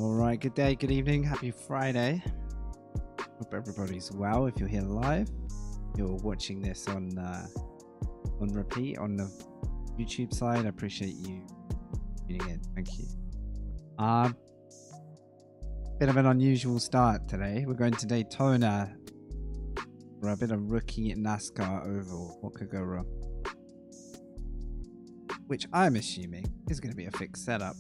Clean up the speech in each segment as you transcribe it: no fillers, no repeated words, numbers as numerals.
All right, good day, good evening, happy Friday. Hope everybody's well. If you're here live, you're watching this on repeat on the YouTube side. I appreciate you tuning in. Thank you. Bit of an unusual start today. We're going to Daytona for a bit of rookie NASCAR oval. What could go wrong? Which I'm assuming is going to be a fixed setup.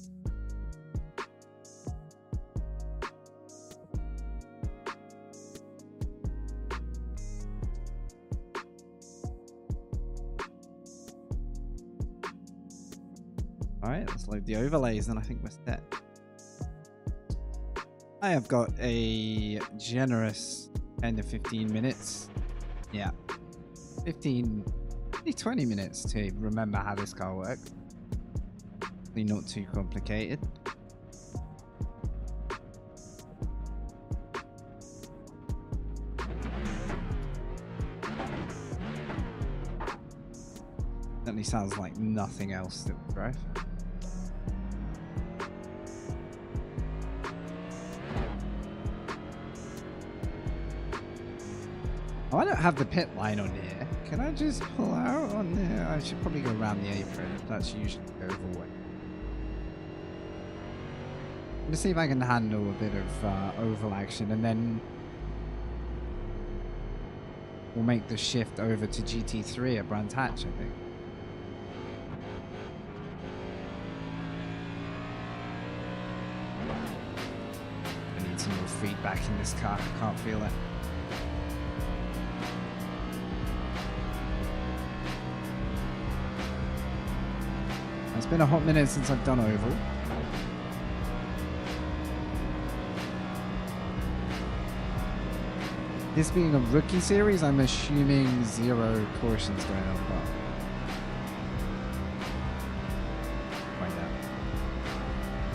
Alright, let's load the overlays and I think we're set. I have got a generous 10 to 15 minutes. Yeah. 15, maybe 20 minutes to remember how this car works. Not too complicated. Certainly sounds like nothing else that we drive. Oh, I don't have the pit line on here. Can I just pull out on there? I should probably go around the apron. That's usually the overweight. Let's see if I can handle a bit of oval action, and then we'll make the shift over to GT3 at Brands Hatch, I think. I need some more feedback in this car. I can't feel it. It's been a hot minute since I've done oval. This being a rookie series, I'm assuming 0 cautions going on, but find out.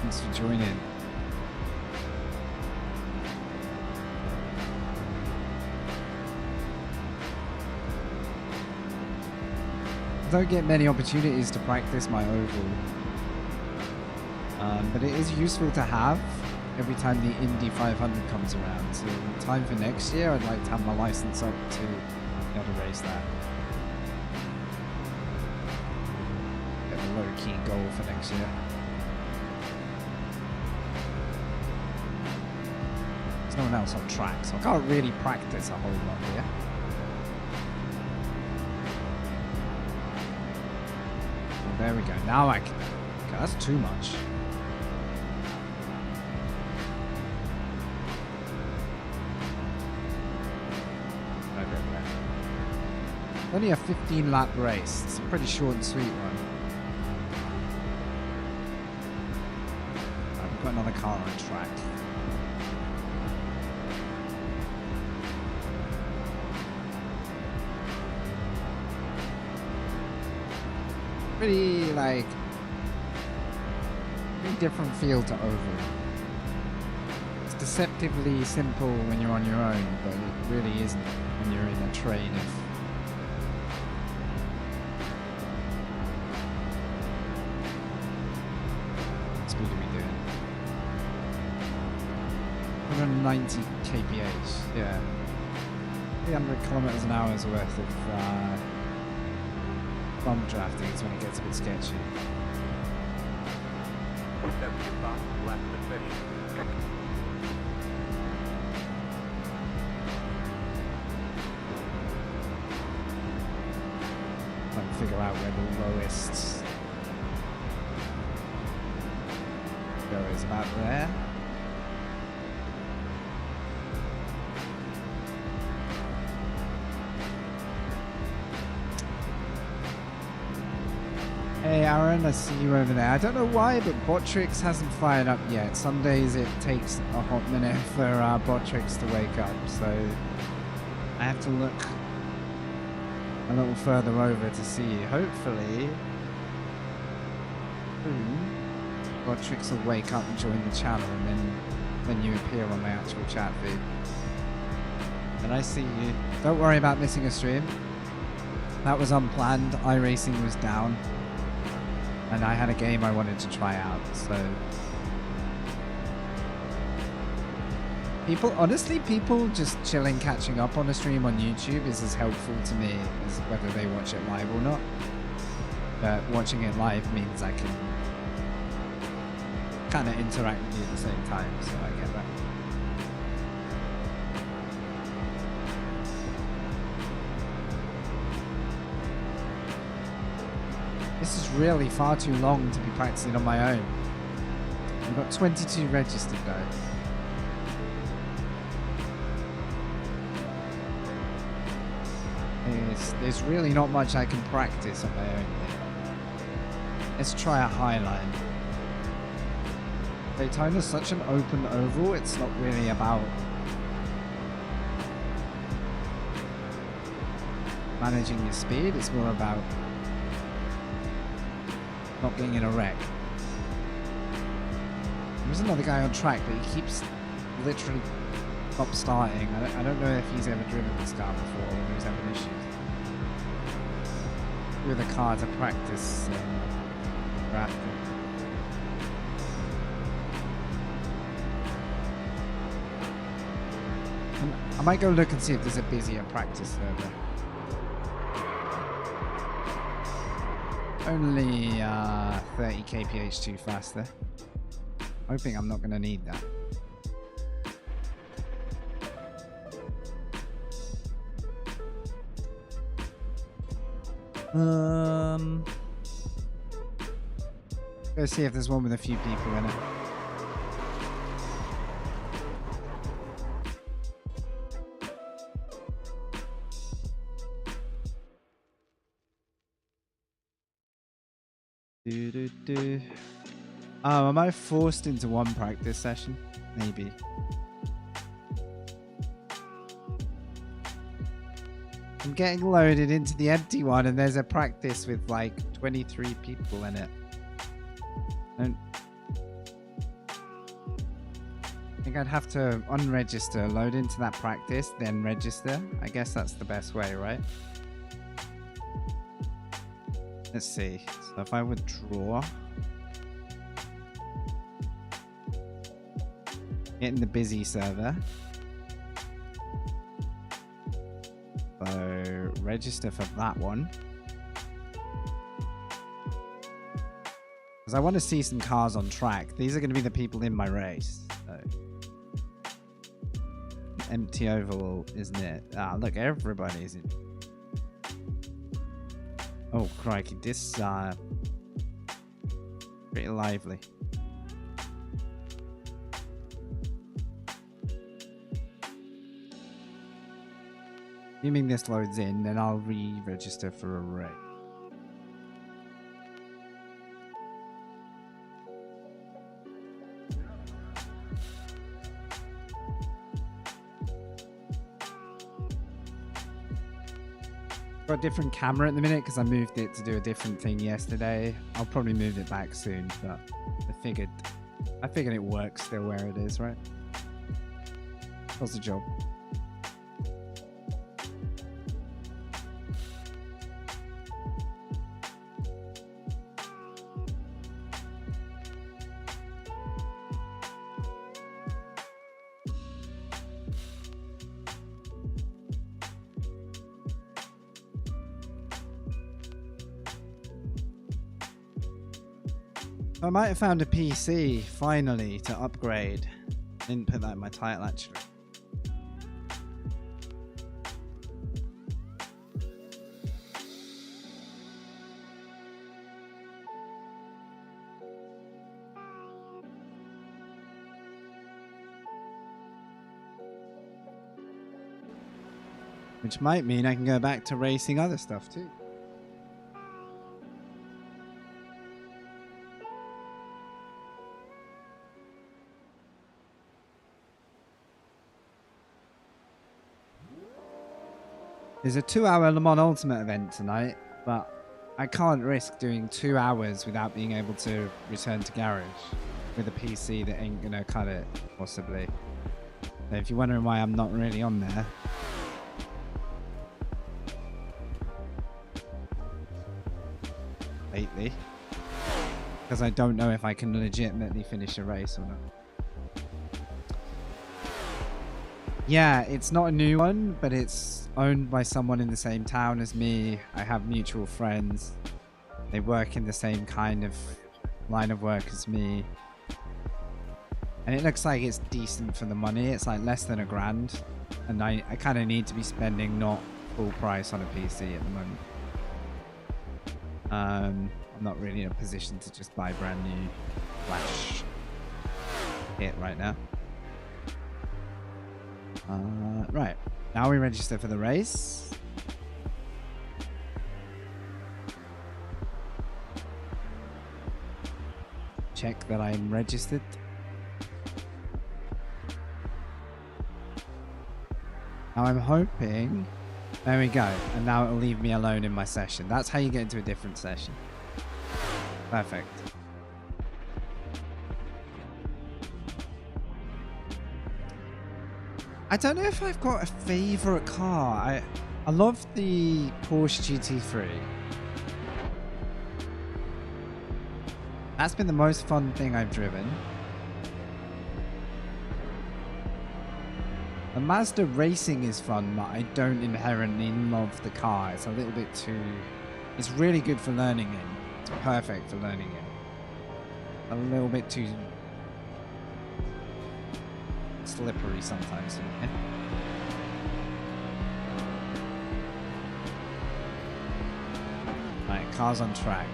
Thanks for joining. I don't get many opportunities to practice my oval, but it is useful to have every time the Indy 500 comes around. So in time for next year, I'd like to have my license up to be able to race that. Get a low-key goal for next year. There's no one else on track, so I can't really practice a whole lot here. There we go. Now I can. Okay, that's too much. Only a 15-lap race. It's a pretty short and sweet one. Right, we've got another car on track. Pretty different feel to oval. It's deceptively simple when you're on your own, but it really isn't when you're in a train of what speed are we doing? 190 kph, yeah. 300 kilometers an hour is worth of bump drafting is when it gets a bit sketchy. Trying to figure out where the lowest go is, about there. Hey Aaron, I see you over there. I don't know why, but Botrix hasn't fired up yet. Some days it takes a hot minute for Botrix to wake up, so I have to look a little further over to see. Hopefully, Botrix will wake up and join the channel, and then you appear on my actual chat feed. And I see you. Don't worry about missing a stream. That was unplanned. iRacing was down. And I had a game I wanted to try out, so People, honestly, people just chilling, catching up on a stream on YouTube is as helpful to me as whether they watch it live or not. But watching it live means I can kind of interact with you at the same time, so I get that. This is really far too long to be practicing on my own. I've got 22 registered though. There's really not much I can practice on my own here. Let's try a high line. Daytona's such an open oval, it's not really about managing your speed, it's more about not getting in a wreck. There's another guy on track, but he keeps literally stop starting. I don't know if he's ever driven this car before or he's having issues. With a car to practice drafting. And I might go look and see if there's a busier practice server. Only 30 kph too faster. Hoping I'm not going to need that. Go see if there's one with a few people in it. Oh, am I forced into one practice session? Maybe. I'm getting loaded into the empty one and there's a practice with like 23 people in it. I think I'd have to unregister, load into that practice, then register. I guess that's the best way, right? Let's see. So if I withdraw, get in the busy server. So register for that one. Because I want to see some cars on track. These are going to be the people in my race. So. Empty oval, isn't it? Ah, look, everybody's in. Oh, crikey. This pretty lively. Assuming this loads in, then I'll re-register for a race. Got a different camera at the minute because I moved it to do a different thing yesterday. I'll probably move it back soon, but I figured it works still where it is, right? Does the job. I might have found a PC, finally, to upgrade. Didn't put that in my title, actually. Which might mean I can go back to racing other stuff, too. There's a 2-hour Le Mans Ultimate event tonight, but I can't risk doing 2 hours without being able to return to garage with a PC that ain't gonna cut it, possibly. So if you're wondering why I'm not really on there, lately, because I don't know if I can legitimately finish a race or not. Yeah, it's not a new one, but it's owned by someone in the same town as me. I have mutual friends. They work in the same kind of line of work as me. And it looks like it's decent for the money. It's like less than $1,000. And I kind of need to be spending not full price on a PC at the moment. I'm not really in a position to just buy brand new flash kit right now. Right, now we register for the race. Check that I'm registered. Now I'm hoping, there we go, and now it'll leave me alone in my session. That's how you get into a different session. Perfect. I don't know if I've got a favorite car. I love the Porsche GT3. That's been the most fun thing I've driven. The Mazda racing is fun, but I don't inherently love the car. It's a little bit too... It's really good for learning in. It's perfect for learning in. A little bit too... slippery sometimes. Right, cars on track.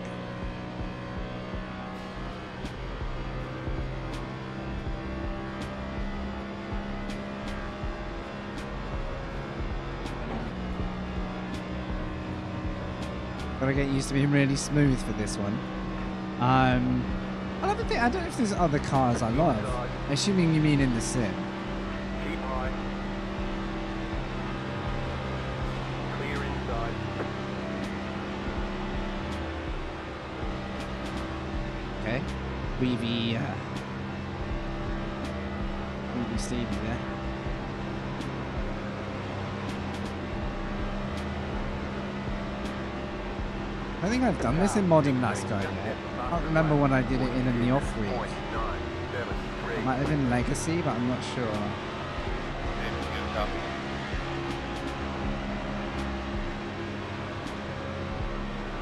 Gotta get used to being really smooth for this one. I don't know if there's other cars I love. Assuming you mean in the sim. Okay. Weavy Stevie there. I think I've done this in modding NASCAR yet. I can't remember when I did it in the off week. It might have been Legacy, but I'm not sure.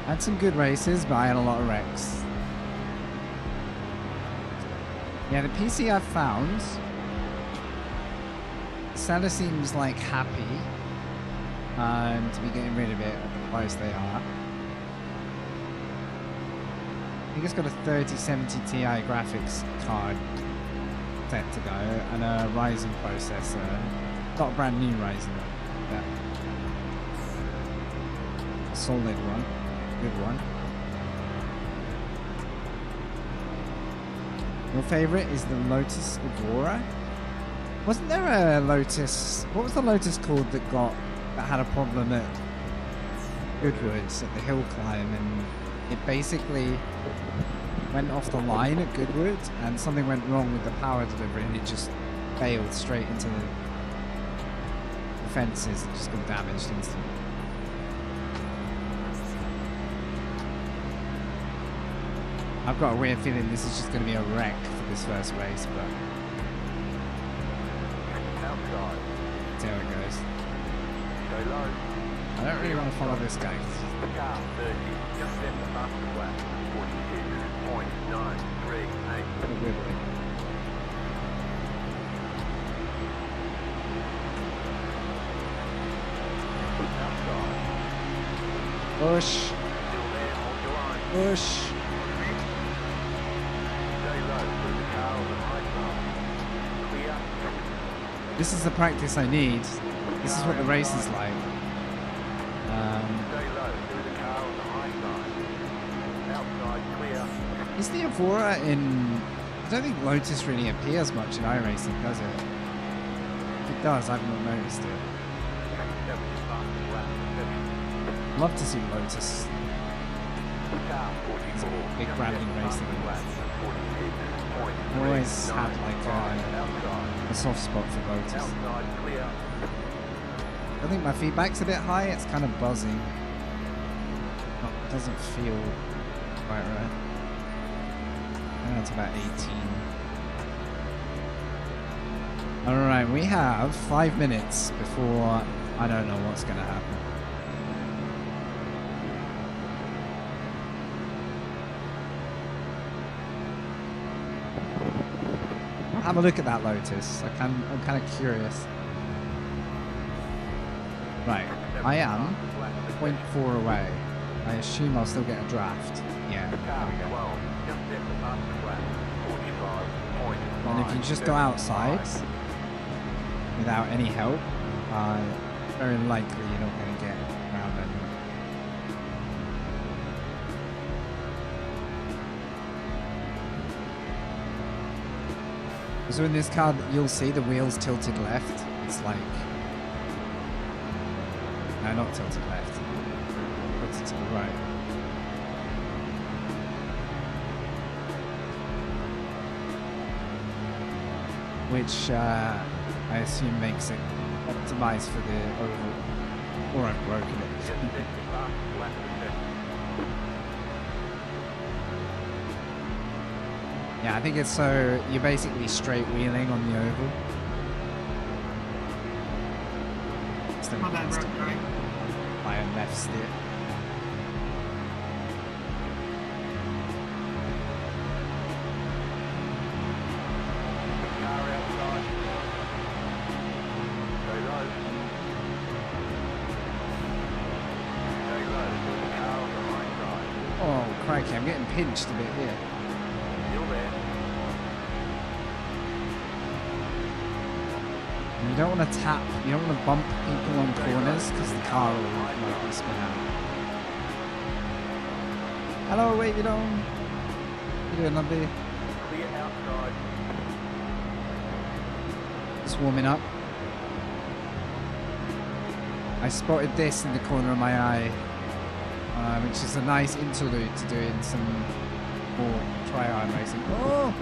I had some good races, but I had a lot of wrecks. Yeah, the PC I've found, seller seems like happy to be getting rid of it at the price they are. I think it's got a 3070 Ti graphics card set to go and a Ryzen processor. Not a brand new Ryzen, but a solid one, good one. Your favorite is the Lotus Evora? Wasn't there a Lotus? What was the Lotus called that had a problem at Goodwood at the hill climb, and it basically went off the line at Goodwood and something went wrong with the power delivery and it just failed straight into the fences. It just got damaged instantly. I've got a weird feeling this is just going to be a wreck for this first race, but see how it goes. I don't really want to follow this guy. Push. Push. This is the practice I need. This is what the race is like. Is the Evora in... I don't think Lotus really appears much in iRacing, does it? If it does, I've not noticed it. Love to see Lotus. It's a big brand in racing. I've always had like a soft spot for Lotus. I think my feedback's a bit high, it's kind of buzzing. It doesn't feel quite right. It's about 18. All right, we have 5 minutes before I don't know what's going to happen. Have a look at that Lotus. I'm kind of curious. Right, I am 0.4 away. I assume I'll still get a draft. Yeah, there we go. And if you just go outside without any help, very likely you're not going to get around anyway. So in this car, you'll see the wheels tilted left. It's like... No, not tilted left. Tilted to the right. Which I assume makes it optimized for the oval. Or I've broken it. Yeah, I think it's so you're basically straight wheeling on the oval. Instead of constantly by a left steer. Oh, crikey, I'm getting pinched a bit here. You don't want to tap, you don't want to bump people on corners because the car will like spin out. Hello, wavy dong. How you doing, lovely? Just warming up. I spotted this in the corner of my eye, which is a nice interlude to doing some more iRacing. Oh,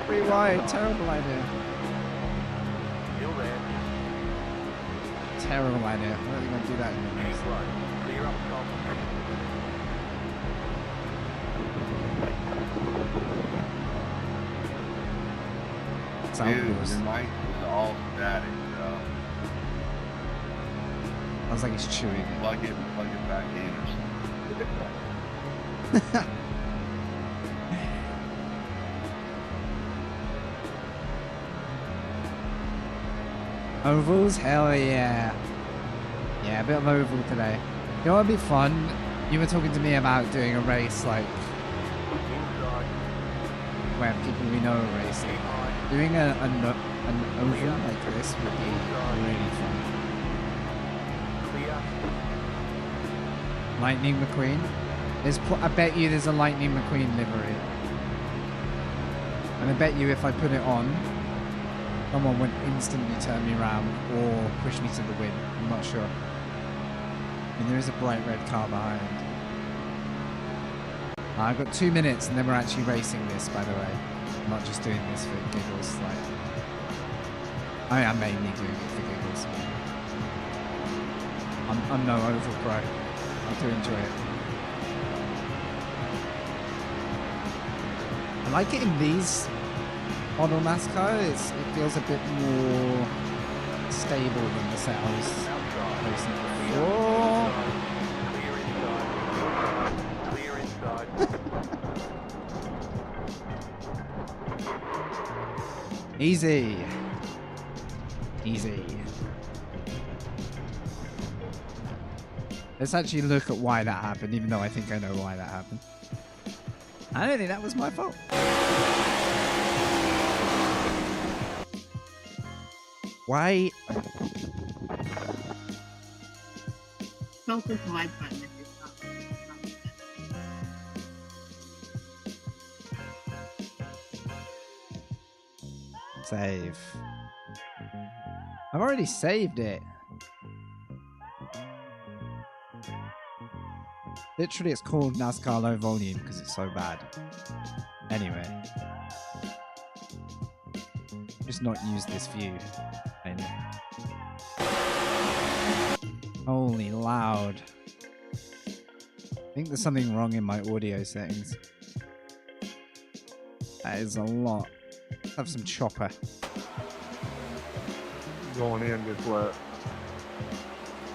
free wide, terrible idea. Terrible idea. I don't think I'll do that in the race. Dude, the mic is all static, bro. Sounds like he's chewing it. Plug it back in or something. Ovals? Hell yeah. Yeah, a bit of oval today. You know what would be fun? You were talking to me about doing a race like where people we know are racing. Doing an oval like this would be really fun. Lightning McQueen? I bet you there's a Lightning McQueen livery. And I bet you if I put it on, someone would instantly turn me around or push me to the win. I'm not sure. I mean, there is a bright red car behind. I've got 2 minutes and then we're actually racing this, by the way. I'm not just doing this for giggles. Like, I am mainly doing it for giggles. I'm no oval pro. I do enjoy it. I like it in these model NASCAR. It feels a bit more stable than the set I was racing before. Clear inside. Easy. Easy. Let's actually look at why that happened, even though I think I know why that happened. I don't think that was my fault. Why? Focus my button if it's not. Save. I've already saved it. Literally, it's called NASCAR Low Volume because it's so bad. Anyway. Just not use this view. Anyway. Holy loud. I think there's something wrong in my audio settings. That is a lot. Let's have some chopper. going in this lap.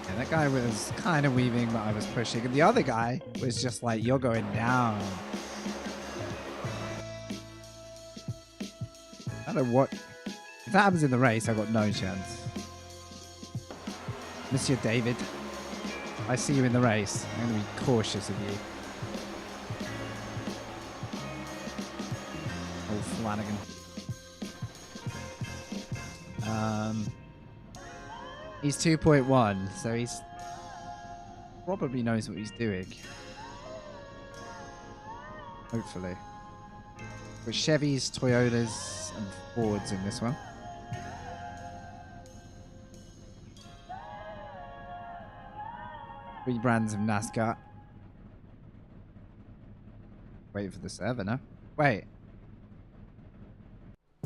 Yeah, that guy was kind of weaving, but I was pushing. And the other guy was just like, you're going down. I don't know what... If that happens in the race, I've got no chance. Monsieur David, I see you in the race. I'm going to be cautious of you. Old Flanagan. He's 2.1, so he's probably knows what he's doing. Hopefully. With Chevys, Toyotas, and Fords in this one. Three brands of NASCAR. Wait for the server now. Wait.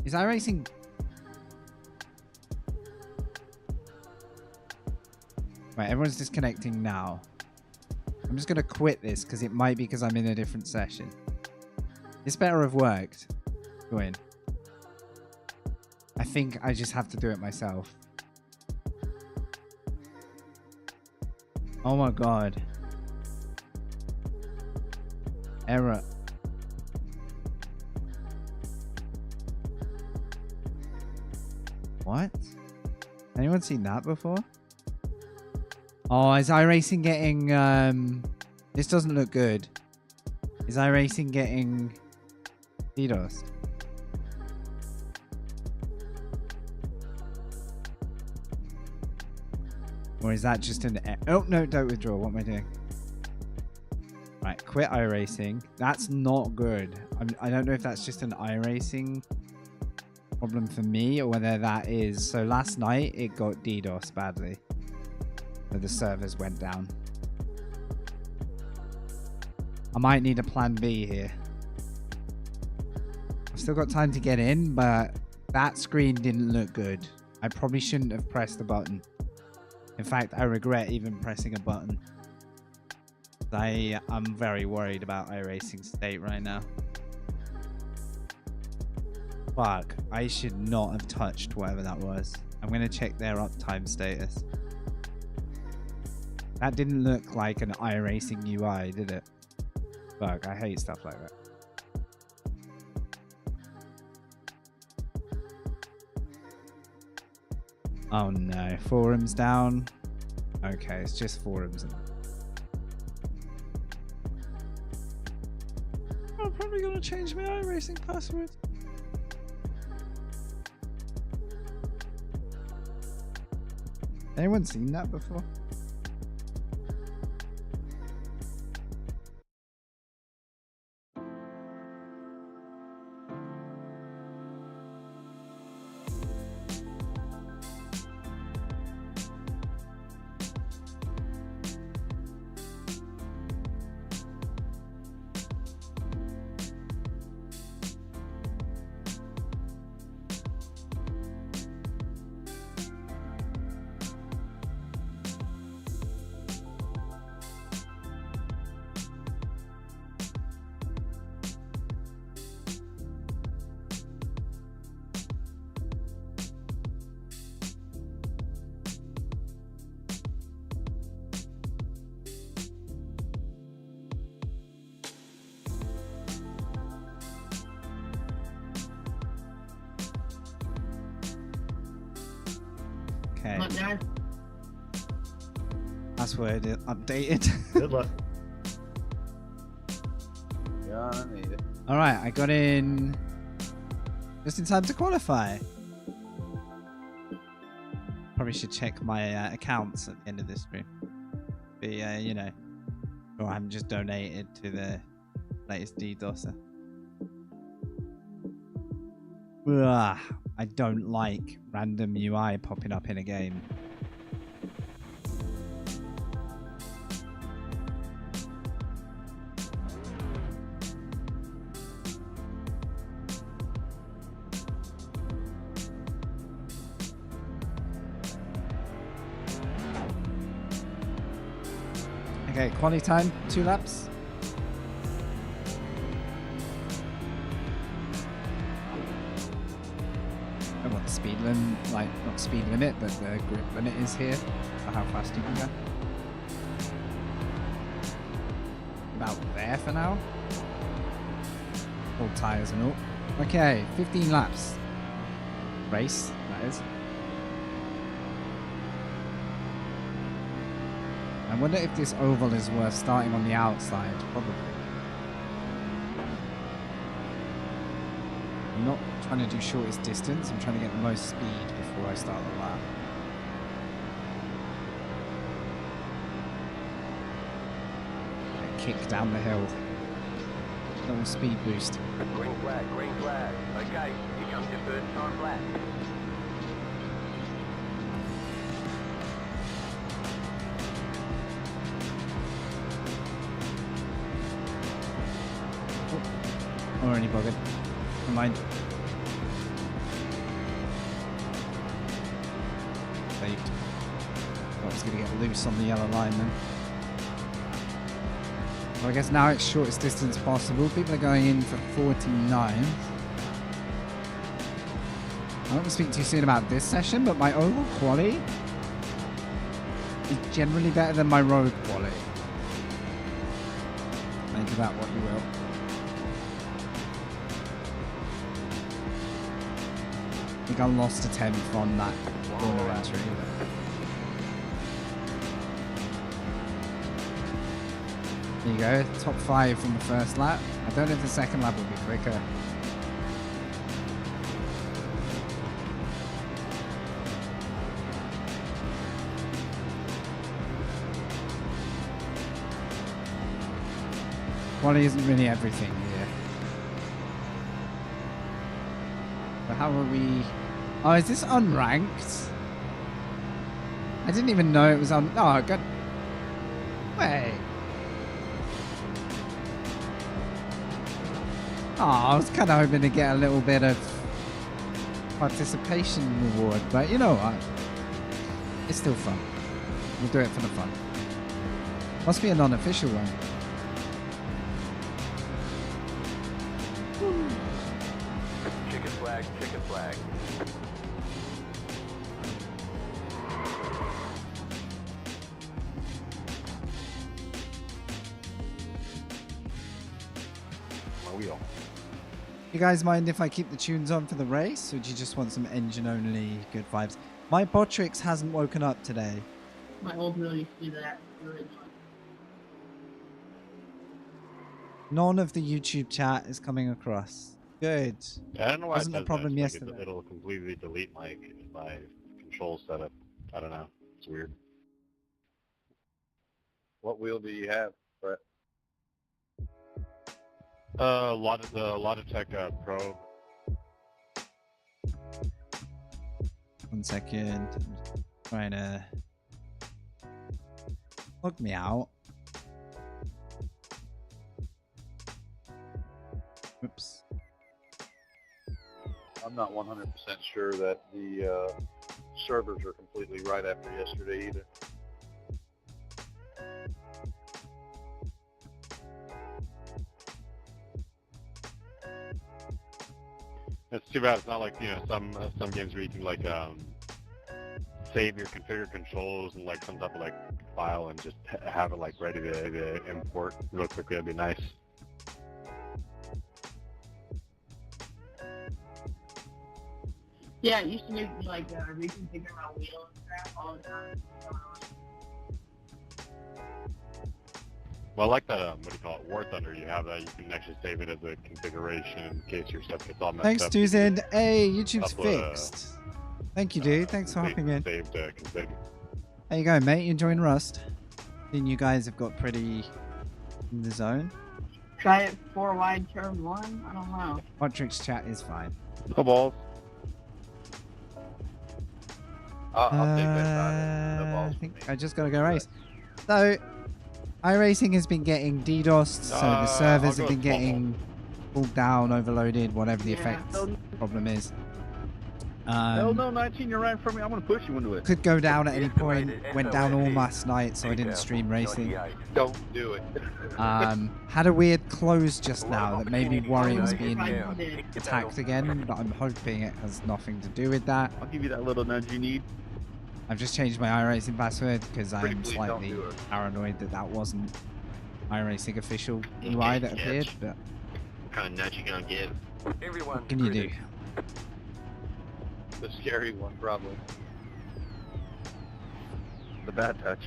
Is iRacing... Right, everyone's disconnecting now. I'm just going to quit this because it might be because I'm in a different session. This better have worked. Go in. I think I just have to do it myself. Oh my god. Error. What? Anyone seen that before? Oh, is iRacing getting... This doesn't look good. Is iRacing getting... DDoS? Or is that just an... Oh, no, don't withdraw. What am I doing? Right, quit iRacing. That's not good. I don't know if that's just an iRacing problem for me or whether that is... So last night, it got DDoS badly. So the servers went down. I might need a plan B here. I've still got time to get in, but that screen didn't look good. I probably shouldn't have pressed the button. In fact, I regret even pressing a button. I'm very worried about iRacing's state right now. Fuck, I should not have touched whatever that was. I'm going to check their uptime status. That didn't look like an iRacing UI, did it? Fuck, I hate stuff like that. Oh no, forums down. Okay, it's just forums. I'm probably gonna change my iRacing password. Anyone seen that before? Okay. Not done. Password updated. Good luck. Yeah, I need it. Alright, I got in just in time to qualify. Probably should check my accounts at the end of this stream. But you know, or I haven't just donated to the latest DDoSer. Ugh, I don't like random UI popping up in a game. Okay, quality time, 2 laps. I want the speed limit. like not speed limit, but the grip limit is here for how fast you can go. About there for now. All tires and all. Okay, 15 laps. Race, that is. I wonder if this oval is worth starting on the outside. Probably. I'm not trying to do shortest distance. I'm trying to get the most speed before I start the lap. Kick down the hill. Little speed boost. Green flag, green flag. Okay, here comes your first time lap. Already buggered. Never mind. Saved. I was going to get loose on the yellow line then. Well, I guess now it's shortest distance possible. People are going in for 49. I don't want to speak too soon about this session, but my oval quality is generally better than my road quality. Think of that what you will. I think I lost a 10th on that corner entry. There you go, top 5 from the first lap. I don't know if the second lap will be quicker. Quality isn't really everything here. But how are we? Oh, is this unranked? I didn't even know it was on. Oh, good. Wait. Oh, I was kind of hoping to get a little bit of participation reward, but you know what? It's still fun. We'll do it for the fun. Must be a non-official one. Chicken flag, chicken flag. My wheel. You guys mind if I keep the tunes on for the race, or do you just want some engine-only good vibes? My Botrix hasn't woken up today. My old wheel used to do that. Really annoying. None of the YouTube chat is coming across. Good. Yeah, I don't know why Wasn't it a does problem that. yesterday. It'll completely delete my control setup. I don't know. It's weird. What wheel do you have, Brett? Logitech Pro. 1 second. I'm trying to log me out. Oops. I'm not 100% sure that the servers are completely right after yesterday either. It's too bad. It's not like some games where you can like save your configured controls in like some type of like file and just have it like ready to import real quickly. That'd be nice. Yeah, it used to make me like reconfigure my wheel and crap all the time. Well, I like that, what do you call it, War Thunder. You have that, you can actually save it as a configuration in case your stuff gets all messed Thanks, up. Susan. Hey, YouTube's Upload, fixed. Thank you, dude. Thanks for hopping in. Saved config. How you going, mate? You enjoying Rust? Then you guys have got pretty in the zone. Try it 4 wide turn 1? I don't know. Botrix chat is fine. Come on. I'll take that. No I balls think for me. I just gotta go race. So, iRacing has been getting DDoSed, so the servers I'll have go been with 12 getting pulled down, overloaded, whatever the Yeah, effect so- problem is. Hell no, 19, you're right in front of me. I'm going to push you into it. Could go down at any point. Went down all last night, so I didn't stream racing. Don't do it. Had a weird close just now that made me worry it was being I did. attacked again, but I'm hoping it has nothing to do with that. I'll give you that little nudge you need. I've just changed my iRacing password because Pretty I'm please slightly don't do it. paranoid that that wasn't iRacing official UI that appeared, but What kind of nudge you gonna give? what can you do? The scary one, probably. The bad touch.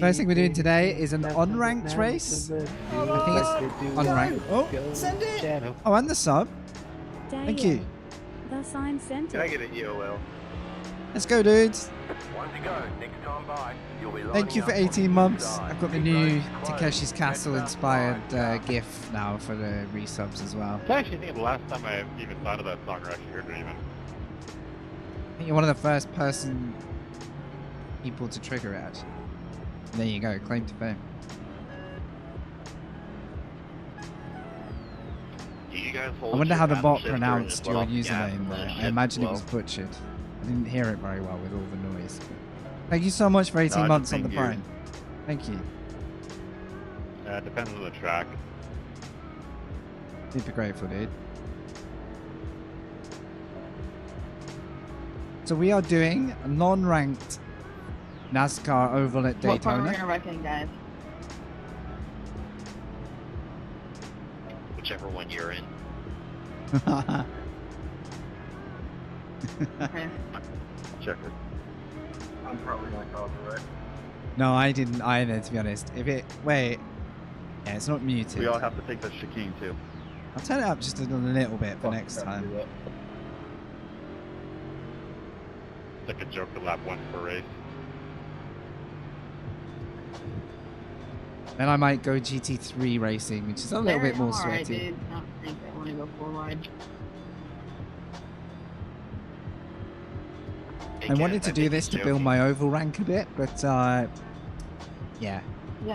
First thing we're doing today is an unranked race. I think it's unranked. Oh, Send it! oh, and the sub. Thank you. The sign sent Can I it. get an EOL? Let's go, dudes. One to go. Next time by, you'll be Thank you for lining up 18 on months. the side. I've got the Pit new road closed. Takeshi's Castle Heads up, inspired right, GIF now for the resubs as well. I actually think the last time I even thought of that song or actually heard it even. I think you're one of the first people to trigger it, actually. There you go, claim to fame. Do you guys hold I wonder your how the paddle bot shifter pronounced as your well? username Yeah, though. shift I imagine it as was well. butchered. I didn't hear it very well with all the noise. Thank you so much for 18 No, months on the thank you. Prime. Thank you. Depends on the track. Super grateful, dude. So we are doing a non-ranked NASCAR oval at What part we're Daytona. gonna reckon, guys? Whichever one you're in. Okay. Check it. I'm probably not calling it right. No, I didn't either, to be honest. If it... Wait. Yeah, it's not muted. We all have to take the chicane too. I'll turn it up just a little bit for Fuck, next gotta time. do that. It's like a joke to lap one per race. Then I might go GT3 racing, which is a little bit more Alright, sweaty. dude. I don't think I want to go 4 wide. I wanted to do this to build my oval rank a bit, but yeah, Yeah,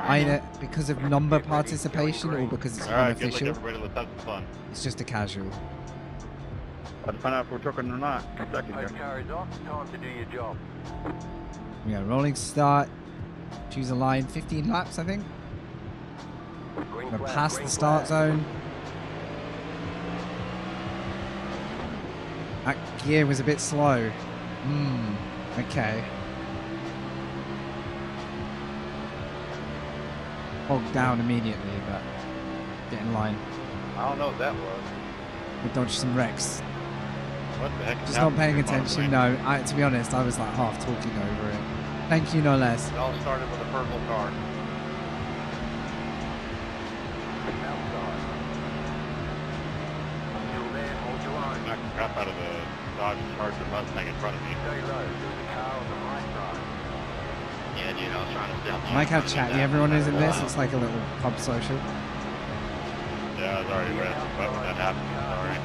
I know. either because of number participation or because it's Alright, good luck unofficial. everybody, let's have some fun. It's just a casual. About to find out if we're trucking or not. In a second Post here. car is off. Time to do your job. We go rolling start. Choose a line. 15 laps, I think. Green We're flag, past green the start flag. zone. That gear was a bit slow. Okay. Bogged down immediately, but get in line. I don't know what that was. We dodged some wrecks. What the heck is Just not happening paying here, by the attention. way? No, to be honest, I was like half talking over it. Thank you, no less. It all started with a purple car. Outside. Until then, hold your line. Knocked the crap out of the Dodge Charger Mustang in front of me. Stay low. There's a car on the right side. Yeah, dude, I was trying to stay I like how chatty everyone is in this. It's like a little pub social. Yeah, I was already ready, but when that happened, sorry.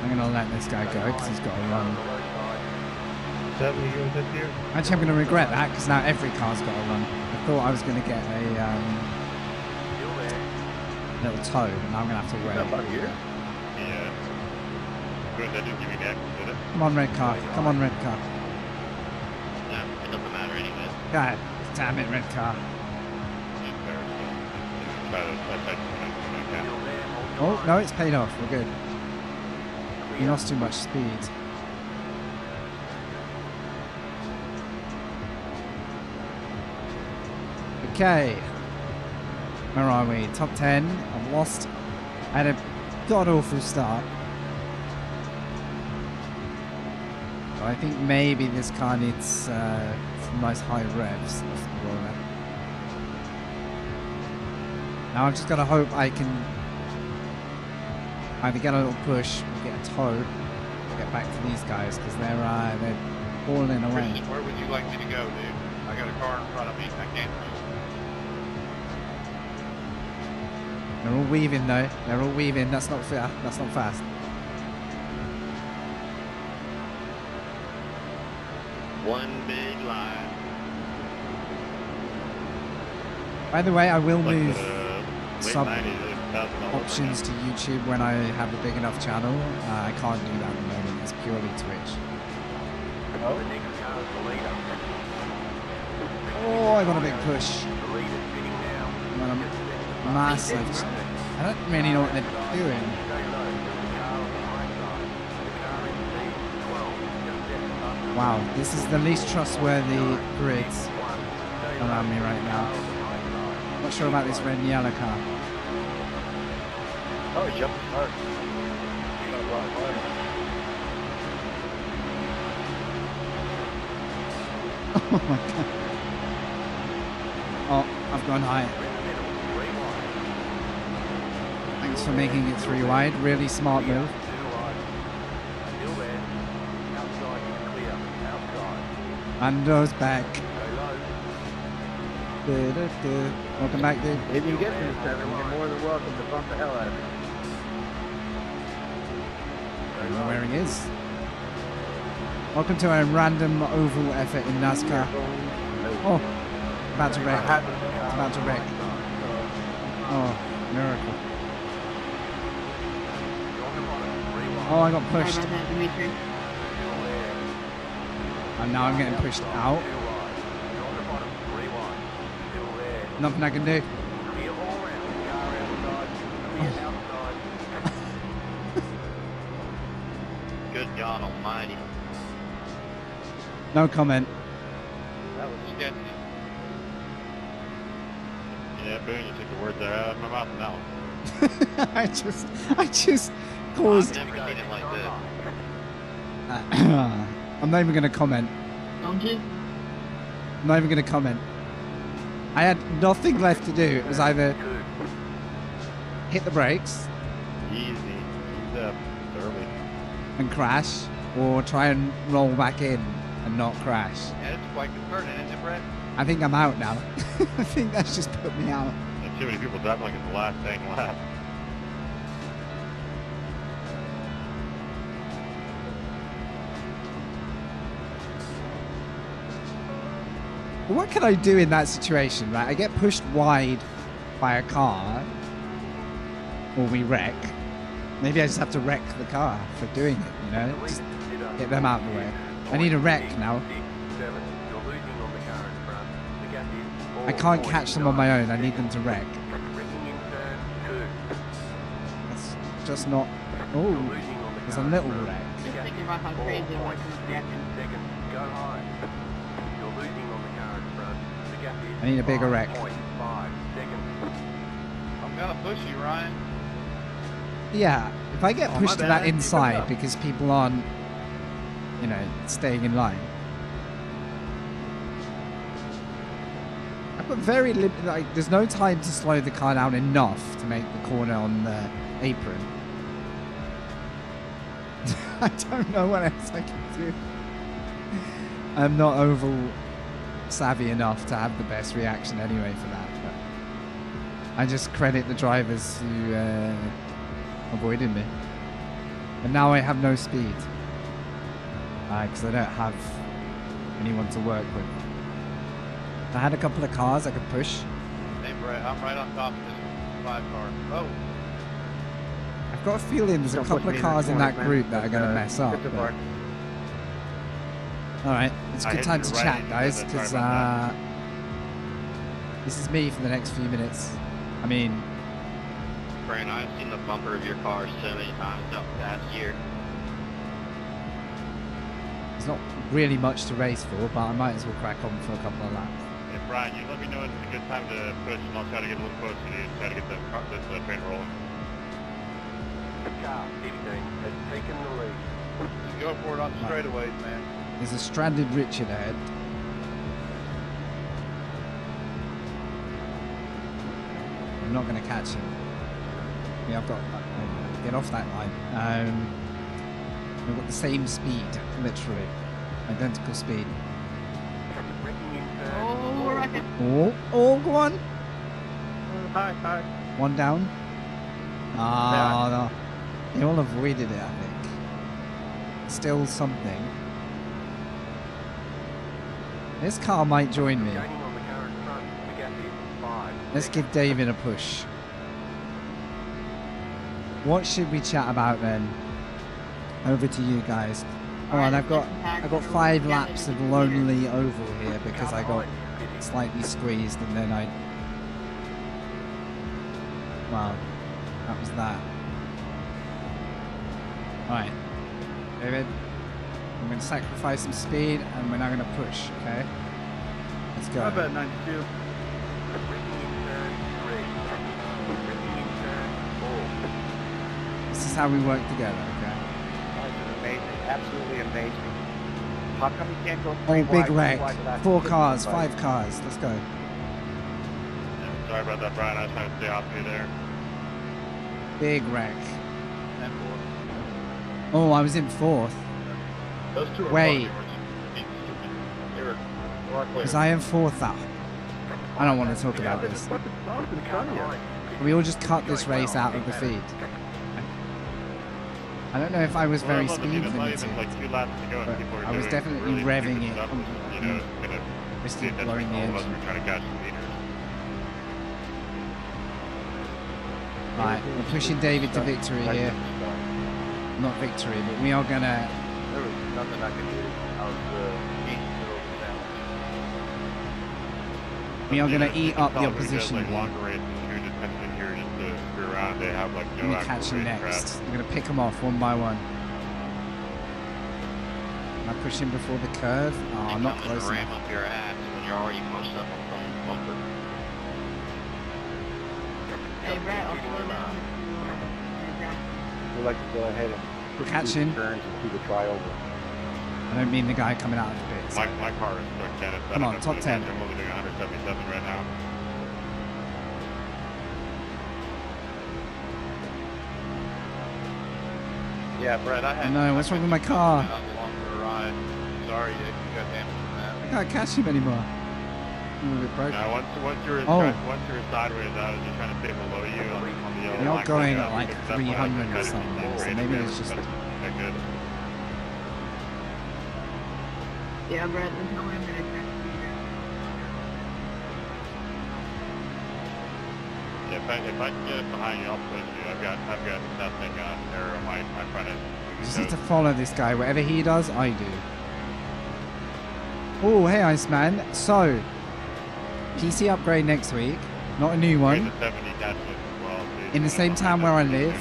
I'm gonna let this guy go because he's got to run. Is that what you did here? Actually, I'm gonna regret that because now every car's got to run. I thought I was gonna get a Still there. little tow, but now I'm gonna have to Is that about wait. here? Yeah. Good, that didn't give me the action, did it? Come on, red car. Come on, red car. Yeah, it doesn't matter anyway. God damn it, red car. Try to when I can. Still there. Hold your Oh no, it's paid off. We're good. We Clear. lost too much speed. Okay. Where are we? Top 10. I've lost. I had a god awful start. But I think maybe this car needs some nice high revs. Off the roller. Now I've just got to hope I can either get a little push or get a tow to get back to these guys because they're falling away. Christian, where would you like me to go, dude? I got a car in front of me. I can't move. They're all weaving though. They're all weaving. That's not fair. That's not fast. One big line. By the way, I will Like move. sub 90, that's all over options to YouTube when I have a big enough channel. I can't do that at the moment. It's purely Twitch. The next car is the leader. Oh, I got a big push. The leader's sitting now. I got a massive. I don't really know what they're doing. Stay low. The car on the high side. The car in P12. Just set the button. Wow, this is the least trustworthy grids around me right now. Not sure about this red and yellow car. Oh, he jumped hard. Oh my god. Oh, I've gone high. Thanks for making it 3 wide. Really smart move. Still there. Outside is clear. Outside. Mando's back. Go low. Du-du-du. Welcome back, dude. If you get to the 7, you're more than welcome to bump the hell out of me. I don't know where he is. Welcome to a random oval effort in NASCAR. Oh, about to wreck. It's about to wreck. Oh, miracle. Oh, I got pushed. And now I'm getting pushed out. Nothing I can do. Good God almighty. No comment. That was sketchy. Yeah, Boone, you took the words out of my mouth now. I just caused. I've never seen it like this. I'm not even gonna comment. Don't you? I'm not even gonna comment. I had nothing left to do. It was either hit the brakes Easy. Ease up. It's early. and crash, or try and roll back in and not crash. Yeah, it's quite concerning, isn't it, Brett? I think I'm out now. I think that's just put me out. There's too many people driving like it's the last dang lap. But what can I do in that situation, right? I get pushed wide by a car, or we wreck. Maybe I just have to wreck the car for doing it, you know? Just get them out of the way. I need a wreck now. I can't catch them on my own. I need them to wreck. That's just not... Oh, there's a little wreck. Just thinking about how crazy it was in the second. Go high. You're losing on the car in front. The gap is I need a bigger wreck. 5.5 seconds. I'm gonna push you, Ryan. Yeah, if I get Oh, my pushed to bad. that I didn't pick inside up. because people aren't, you know, staying in line. I've got very like, there's no time to slow the car down enough to make the corner on the apron. I don't know what else I can do. I'm not oval savvy enough to have the best reaction anyway for that. But I just credit the drivers who avoided me. And now I have no speed. Because I don't have anyone to work with. If I had a couple of cars I could push. Hey, Brett, I'm right on top of this 5 car. Oh, I've got a feeling there's a Don't couple put of me cars in that man. group that are going to It's, mess up. it's a but- bar. Alright, it's a I good hit time you to right chat, into guys, that. because Sorry about this is me for the next few minutes. I mean, Brandon, I've seen the bumper of your car so many times up the past year. there's not really much to race for, but I might as well crack on for a couple of laps. Hey, Brian, you let me know when it's a good time to push, and I'll try to get a little closer to you and try to get this train rolling. The car, 15, has taken the lead. Just go for it on the straightaways, man. There's a stranded Richard ahead. I'm not going to catch him. Yeah, I've got get off that line. We've got the same speed, literally, identical speed. Braking in turn. Oh, rocket. Oh, go on. Hi. One down. Ah, no. They all avoided it, I think. Still something. This car might join me. Gaining on the car in front. The gap is 5. Let's give David a push. What should we chat about then? Over to you guys. Oh, and I've got 5 laps of lonely oval here because I got slightly squeezed and then wow, that was that. Alright, David, I'm going to sacrifice some speed and we're now going to push, okay? Let's go. How about 92? This is how we work together, okay? That was amazing. Absolutely amazing. How come you can't go Oh, three big wide, wreck. two wide 4 without cars, fight? 5 cars. Let's go. Yeah, sorry about that, Brian. I was trying to stay off you there. Big wreck. Oh, I was in 4th. Those two are Wait. They were far clear. Because I am 4th out. I don't want to talk about this. We all just cut this race out of the feed. I don't know if I was very Well, speed it's not limited, even like 2 laps to go and but people are I was doing definitely really revving stupid it. stuff, you know, it's gonna Just see keep that's blowing the all of us engine. are trying to catch the leaders. Right, we're pushing David to victory here. Not victory, but we are gonna. There was nothing I could do. I was eating middle of the sandwich. We are gonna eat up the Probably does, opposition like here. longer races here, just coming in here just to screw around. They have like Let no me actual catch him race next. crap. I'm gonna pick them off one by one. Am I pushing before the curve? Oh, not close ram enough. up your ass when you're already punched up on the bumper. Hey, Brett, I'll slow down. We like to go ahead and push Catch through him. the turns and do the triover. I don't mean the guy coming out of the pits. My car is stuck 10. It's Come on, top 10. I'm only doing 177 right now. Yeah, Brett, I had. Oh no, what's wrong with my car? Not long for a ride. Sorry that you got damaged from that. I can't catch him anymore. I'm a bit broken. Now, once you're Oh. sideways, I was just trying to stay below you on the yellow You're line. going Yeah, at like because that's when I 300 or decided to something, so accelerate maybe a bit, it's just- but that good. Yeah, Brett, then tell me I'm gonna catch Yeah, if I can get it behind you, I'll push you. I've got nothing error on my front end. You just need to follow this guy. Whatever he does, I do. Oh, hey, Iceman. So, PC upgrade next week. Not a new one. In the same town where I live,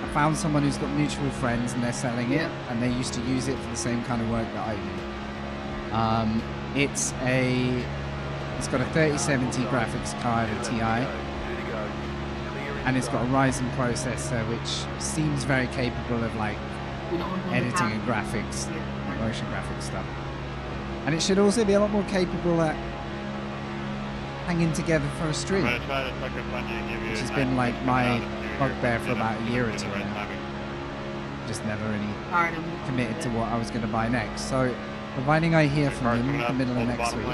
I found someone who's got mutual friends and they're selling it, and they used to use it for the same kind of work that I do. It's got a 3070 graphics card, a TI, and it's got a Ryzen processor, which seems very capable of like We don't want to editing and graphics, motion graphics stuff. And it should also be a lot more capable at hanging together for a stream, which has been like my bugbear for about a year or two now. Just never really Alright, committed to what I was going to buy next. So, providing I hear from them in the middle of next week,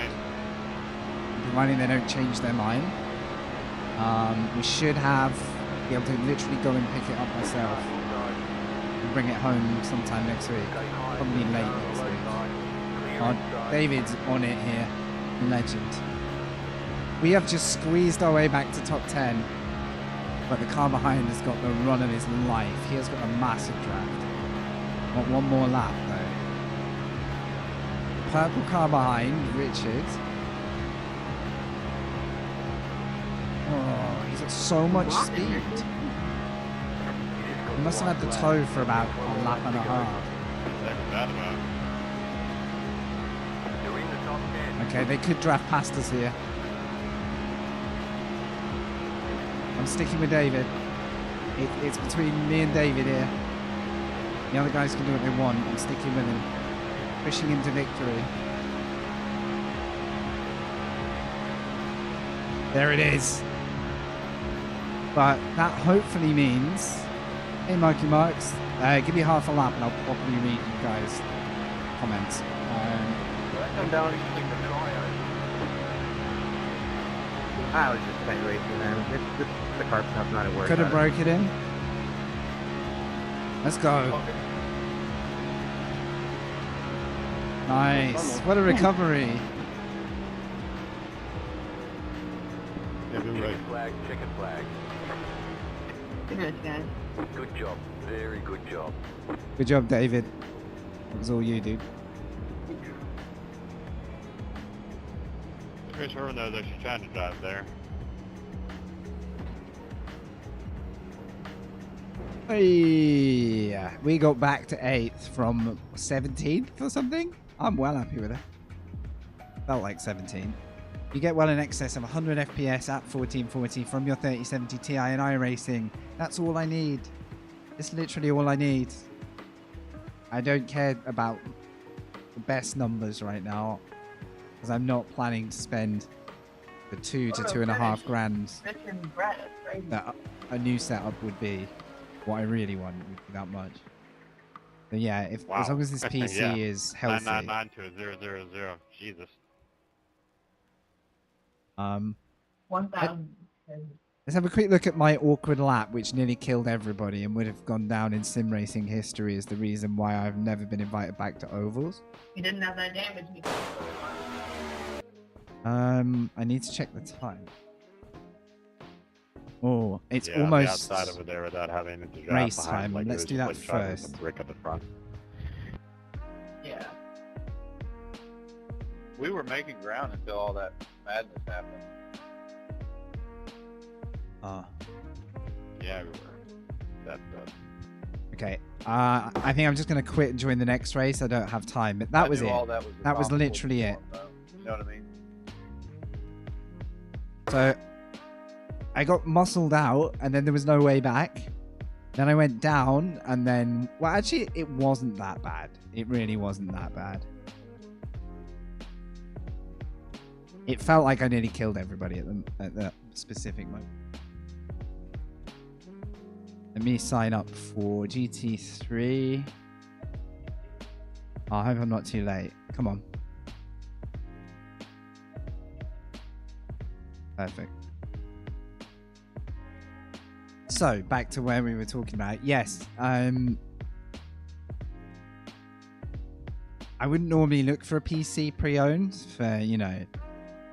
providing they don't change their mind, we should be able to literally go and pick it up myself and bring it home sometime next week, probably late next week. David's on it here, legend. We have just squeezed our way back to top 10, but the car behind has got the run of his life. He has got a massive draft. Want one more lap though. Purple car behind, Richard. Oh, he's got so much speed. He must have had the tow for about a lap and a half. Okay, they could draft past us here. I'm sticking with David. It's between me and David here. The other guys can do what they want. I'm sticking with him. Pushing him to victory. There it is. But that hopefully means... Hey, Mikey Marks. Give me half a lap and I'll properly read you guys' comments. Come down. I was just spent racing, man. The carb stuff's not at work. Could have broke it in. Let's go. Nice. What a recovery. Yeah, good race. Flag, chicken flag. Good, guys. Good job. Very good job. Good job, David. That was all you, dude. Chris her knows that she's trying to drive there. Hey, we got back to 8th from 17th or something. I'm well happy with it. Felt like 17. You get well in excess of 100 FPS at 1440 from your 3070 Ti in iRacing. That's all I need. It's literally all I need. I don't care about the best numbers right now, because I'm not planning to spend the 2 to 2.5 grand that a new setup would be. What I really want would be that much. But yeah, if as long as this PC Yeah. is healthy. 999 to 000. Jesus. 1,000. Let's have a quick look at my awkward lap, which nearly killed everybody and would have gone down in sim racing history as the reason why I've never been invited back to ovals. You didn't have that damage. I need to check the time. Oh, it's Yeah, almost outside over there without having to drive race behind, time. like Let's it was do that like driving with first. a brick at the front. Yeah. We were making ground until all that madness happened. Yeah, we were. That's okay. I think I'm just gonna quit and join the next race. I don't have time. But that I was knew it. all that was, the That was problem literally it. before, though. You know what I mean? So I got muscled out, and then there was no way back. Then I went down, and then well, actually, it wasn't that bad. It really wasn't that bad. It felt like I nearly killed everybody at that specific moment. Let me sign up for GT3. I hope I'm not too late. Come on. Perfect. So, back to where we were talking about. Yes, I wouldn't normally look for a PC pre-owned for, you know,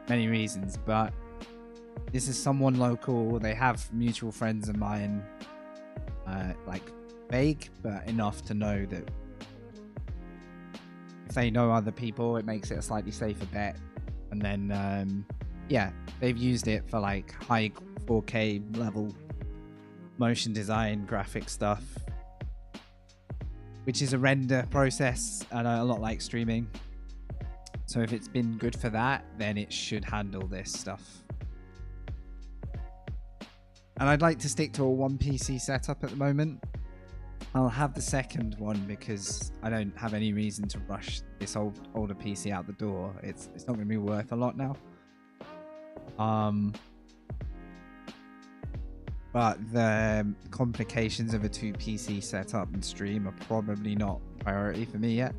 many reasons, but this is someone local. They have mutual friends of mine, like vague, but enough to know that if they know other people, it makes it a slightly safer bet. And then, yeah, they've used it for like high 4K level motion design, graphic stuff, which is a render process and a lot like streaming. So if it's been good for that, then it should handle this stuff. And I'd like to stick to a one PC setup at the moment. I'll have the second one because I don't have any reason to rush this older PC out the door. It's not going to be worth a lot now. But the complications of a 2 PC setup and stream are probably not priority for me yet.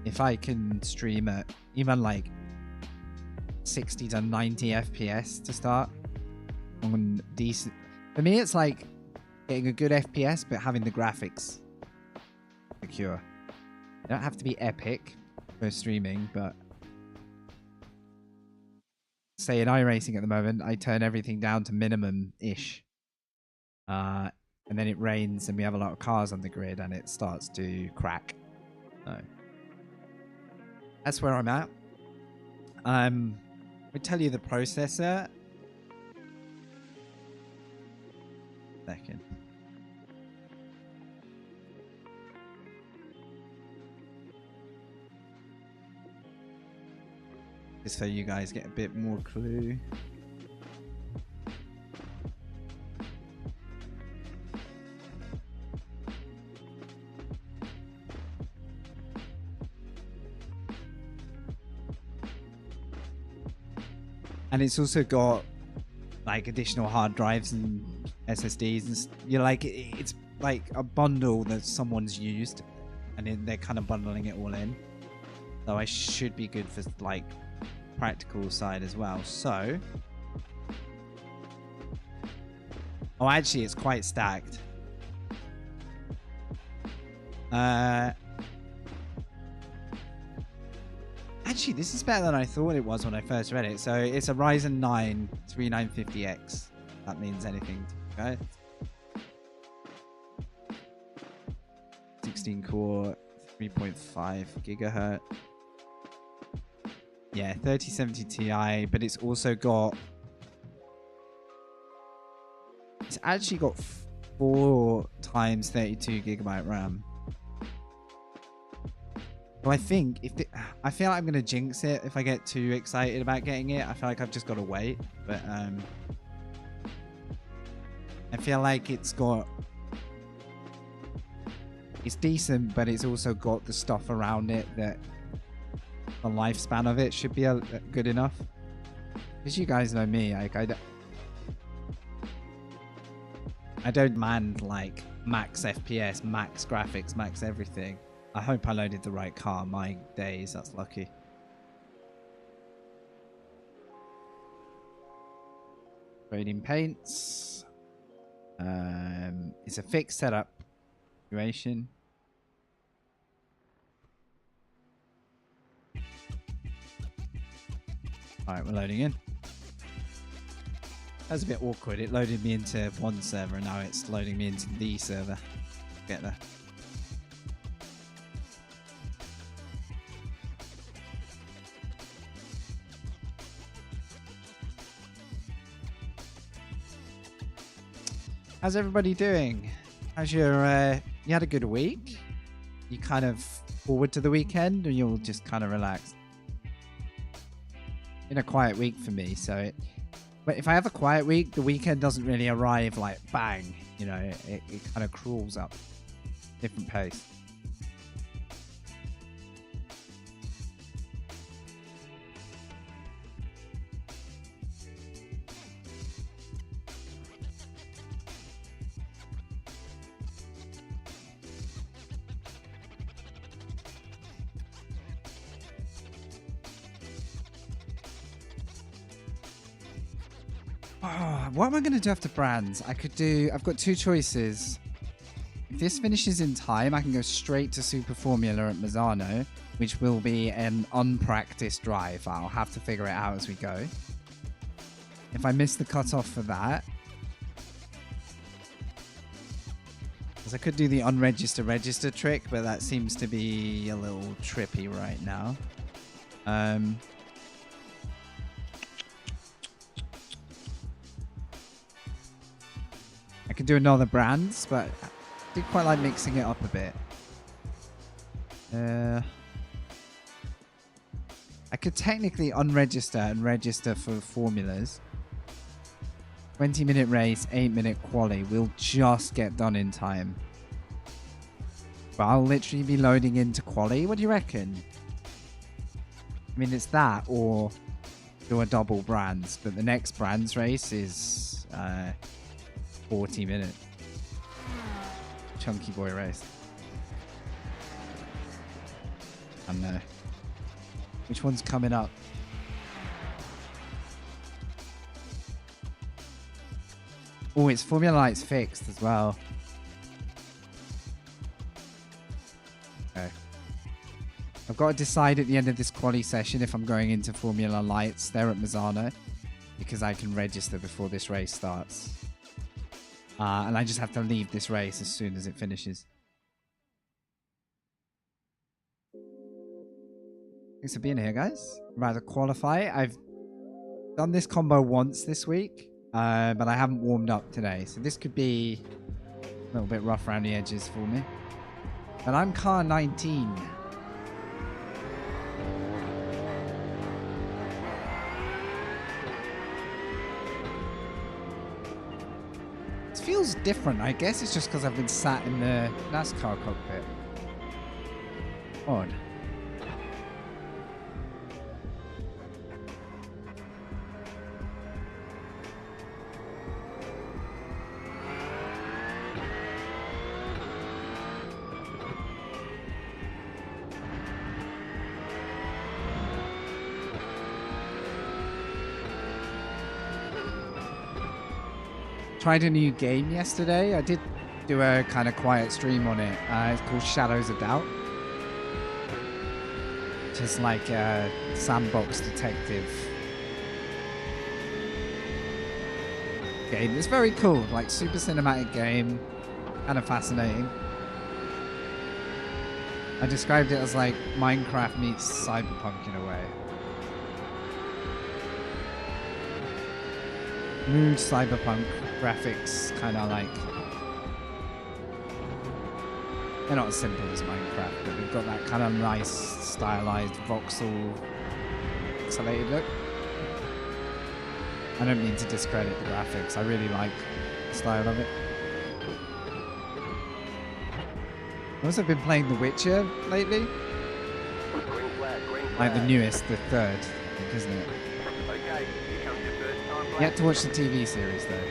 If I can stream at even like 60 to 90 FPS to start on decent, for me it's like getting a good FPS but having the graphics secure. They don't have to be epic for streaming, but say in iRacing at the moment I turn everything down to minimum-ish. And then it rains and we have a lot of cars on the grid and it starts to crack. So that's where I'm at. I'll tell you the processor. Second. Just so you guys get a bit more clue. And it's also got like additional hard drives and SSDs, and you're like, it's like a bundle that someone's used, and then they're kind of bundling it all in. So I should be good for like practical side as well. So, oh, actually, it's quite stacked. Actually, this is better than I thought it was when I first read it. So it's a Ryzen 9 3950X. That means anything to you guys. 16 core, 3.5 gigahertz. Yeah, 3070 Ti, but it's also got... It's actually got 4 times 32 gigabyte RAM. So I think I feel like I'm gonna jinx it if I get too excited about getting it. I feel like I've just got to wait, but I feel like it's decent, but it's also got the stuff around it that the lifespan of it should be good enough. Because you guys know me, like I don't demand like max FPS, max graphics, max everything. I hope I loaded the right car. My days, that's lucky. Trading paints. It's a fixed setup duration. Alright, we're loading in. That was a bit awkward. It loaded me into one server and now it's loading me into the server. Get there. How's everybody doing? How's your, you had a good week? You kind of forward to the weekend or you'll just kind of relax? Been a quiet week for me, so but if I have a quiet week, the weekend doesn't really arrive like bang, you know, it kind of crawls up. Different pace. What am I going to do after brands? I've got 2 choices. If this finishes in time, I can go straight to Super Formula at Mazzano, which will be an unpracticed drive. I'll have to figure it out as we go. If I miss the cutoff for that, because I could do the register trick, but that seems to be a little trippy right now. I could do another brands, but I do quite like mixing it up a bit. I could technically unregister and register for formulas. 20-minute race, 8-minute quali. We'll just get done in time. But I'll literally be loading into quali. What do you reckon? I mean, it's that or do a double brands. But the next brands race is 40-minute. Chunky boy race. I don't know. Which one's coming up? Oh, it's Formula Lights fixed as well. Okay. I've got to decide at the end of this quali session if I'm going into Formula Lights there at Mazzano, because I can register before this race starts. And I just have to leave this race as soon as it finishes. Thanks for being here, guys. I'm about to qualify. I've done this combo once this week, but I haven't warmed up today. So this could be a little bit rough around the edges for me. But I'm car 19. It feels different. I guess it's just because I've been sat in the NASCAR cockpit. Odd. Tried a new game yesterday. I did do a kind of quiet stream on it. It's called Shadows of Doubt. Just like a sandbox detective game. It's very cool. Like super cinematic game. Kind of fascinating. I described it as like Minecraft meets Cyberpunk in a way. Mood Cyberpunk graphics, kind of like. They're not as simple as Minecraft, but they've got that kind of nice, stylized, voxel, pixelated look. I don't mean to discredit the graphics. I really like the style of it. I've also been playing The Witcher lately. Green flag, green flag. Like the newest, the third, I think, isn't it? Okay, here comes your first time flag. Yet to watch the TV series though.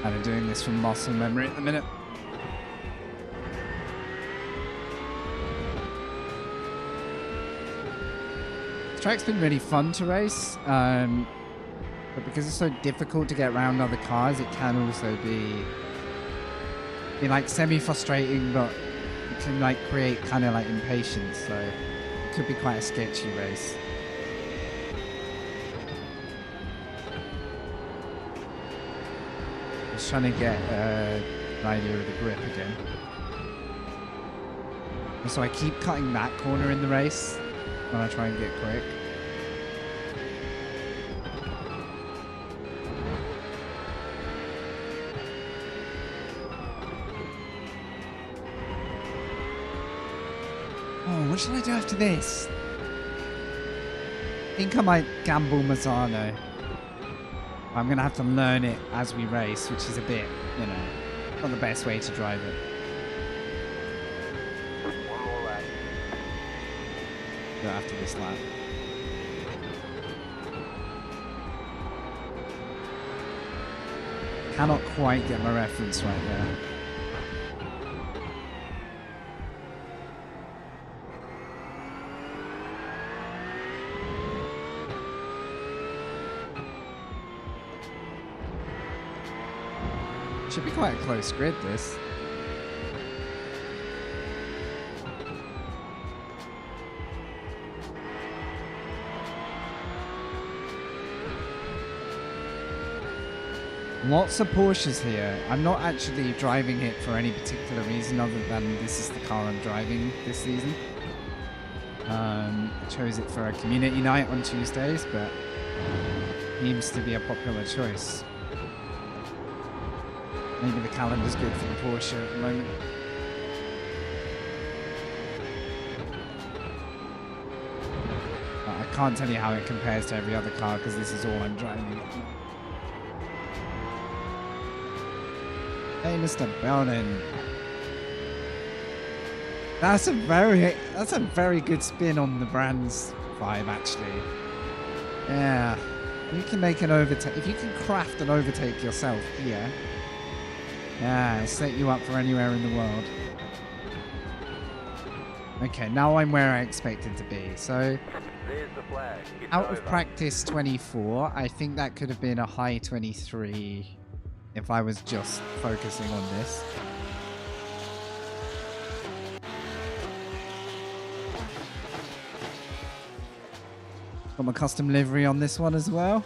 And I'm doing this from muscle memory at the minute. This track's been really fun to race, but because it's so difficult to get around other cars, it can also be like semi-frustrating, but it can like create kind of like impatience, so it could be quite a sketchy race. Just trying to get an idea of the grip again. So I keep cutting that corner in the race when I try and get quick. Oh, what should I do after this? I think I might gamble Mazzano. I'm going to have to learn it as we race, which is a bit, you know, not the best way to drive it. One more lap. Go after this lap. Cannot quite get my reference right there. Should be quite a close grid, this. Lots of Porsches here. I'm not actually driving it for any particular reason other than this is the car I'm driving this season. I chose it for a community night on Tuesdays, but seems to be a popular choice. Maybe the calendar's good for the Porsche at the moment. I can't tell you how it compares to every other car because this is all I'm driving. Hey, Mr. Belden. That's a very good spin on the brand's vibe, actually. Yeah. You can make an overtake. If you can craft an overtake yourself here. Yeah, it'll set you up for anywhere in the world. Okay, now I'm where I expected to be. So, There's the flag. It's out over. of practice 24, I think that could have been a high 23 if I was just focusing on this. Got my custom livery on this one as well.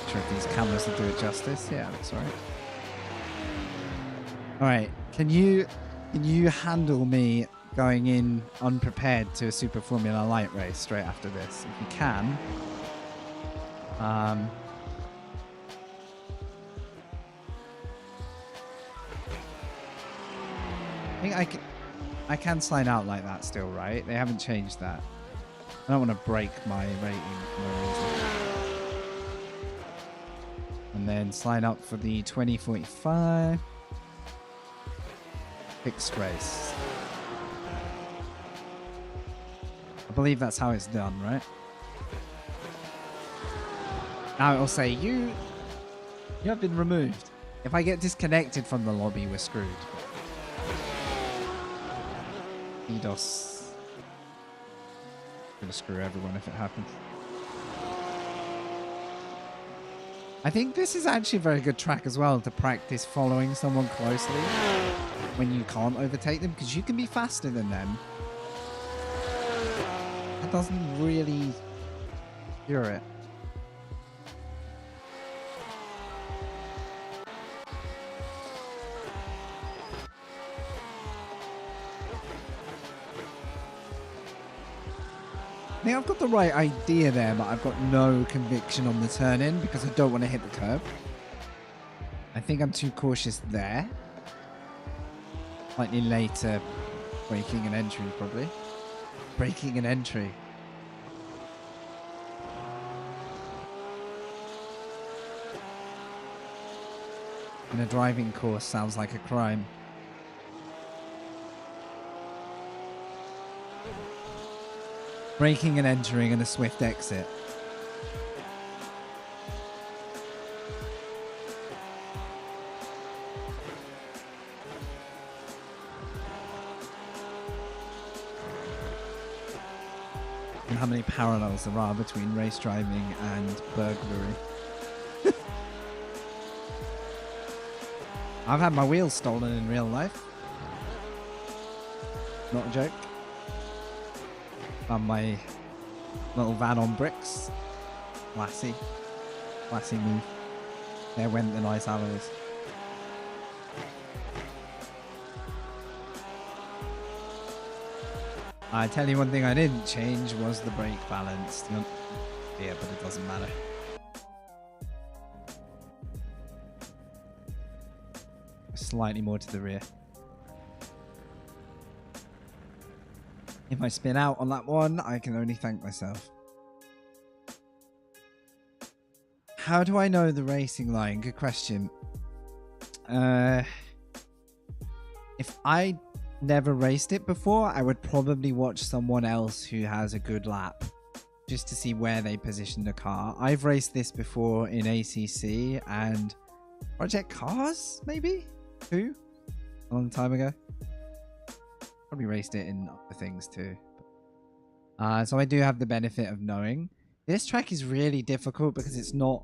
Not sure if these cameras will do it justice. Yeah, that's alright. Alright, can you handle me going in unprepared to a Super Formula Light race straight after this? If you can, I think I can sign out like that still, right? They haven't changed that. I don't want to break my rating for no reason. And then sign up for the 2045 fixed race. I believe that's how it's done, right? Now it'll say you have been removed. If I get disconnected from the lobby, we're screwed. EDOS. Gonna screw everyone if it happens. I think this is actually a very good track as well to practice following someone closely. when you can't overtake them, because you can be faster than them. That doesn't really cure it. I think I've got the right idea there, but I've got no conviction on the turn in because I don't want to hit the curb. I think I'm too cautious there. Slightly later braking an entry, probably. Braking an entry. In a driving course sounds like a crime. Braking and entering and a swift exit. And how many parallels there are between race driving and burglary. I've had my wheels stolen in real life. Not a joke. Found my little van on bricks. Classy. Classy move. There went the nice alloys. I tell you one thing I didn't change was the brake balance. Yeah, but it doesn't matter. Slightly more to the rear. If I spin out on that one, I can only thank myself. How do I know the racing line? Good question. If I never raced it before, I would probably watch someone else who has a good lap just to see where they position the car. I've raced this before in ACC and Project Cars, maybe? 2? A long time ago. Probably raced it in other things too. So I do have the benefit of knowing. This track is really difficult because it's not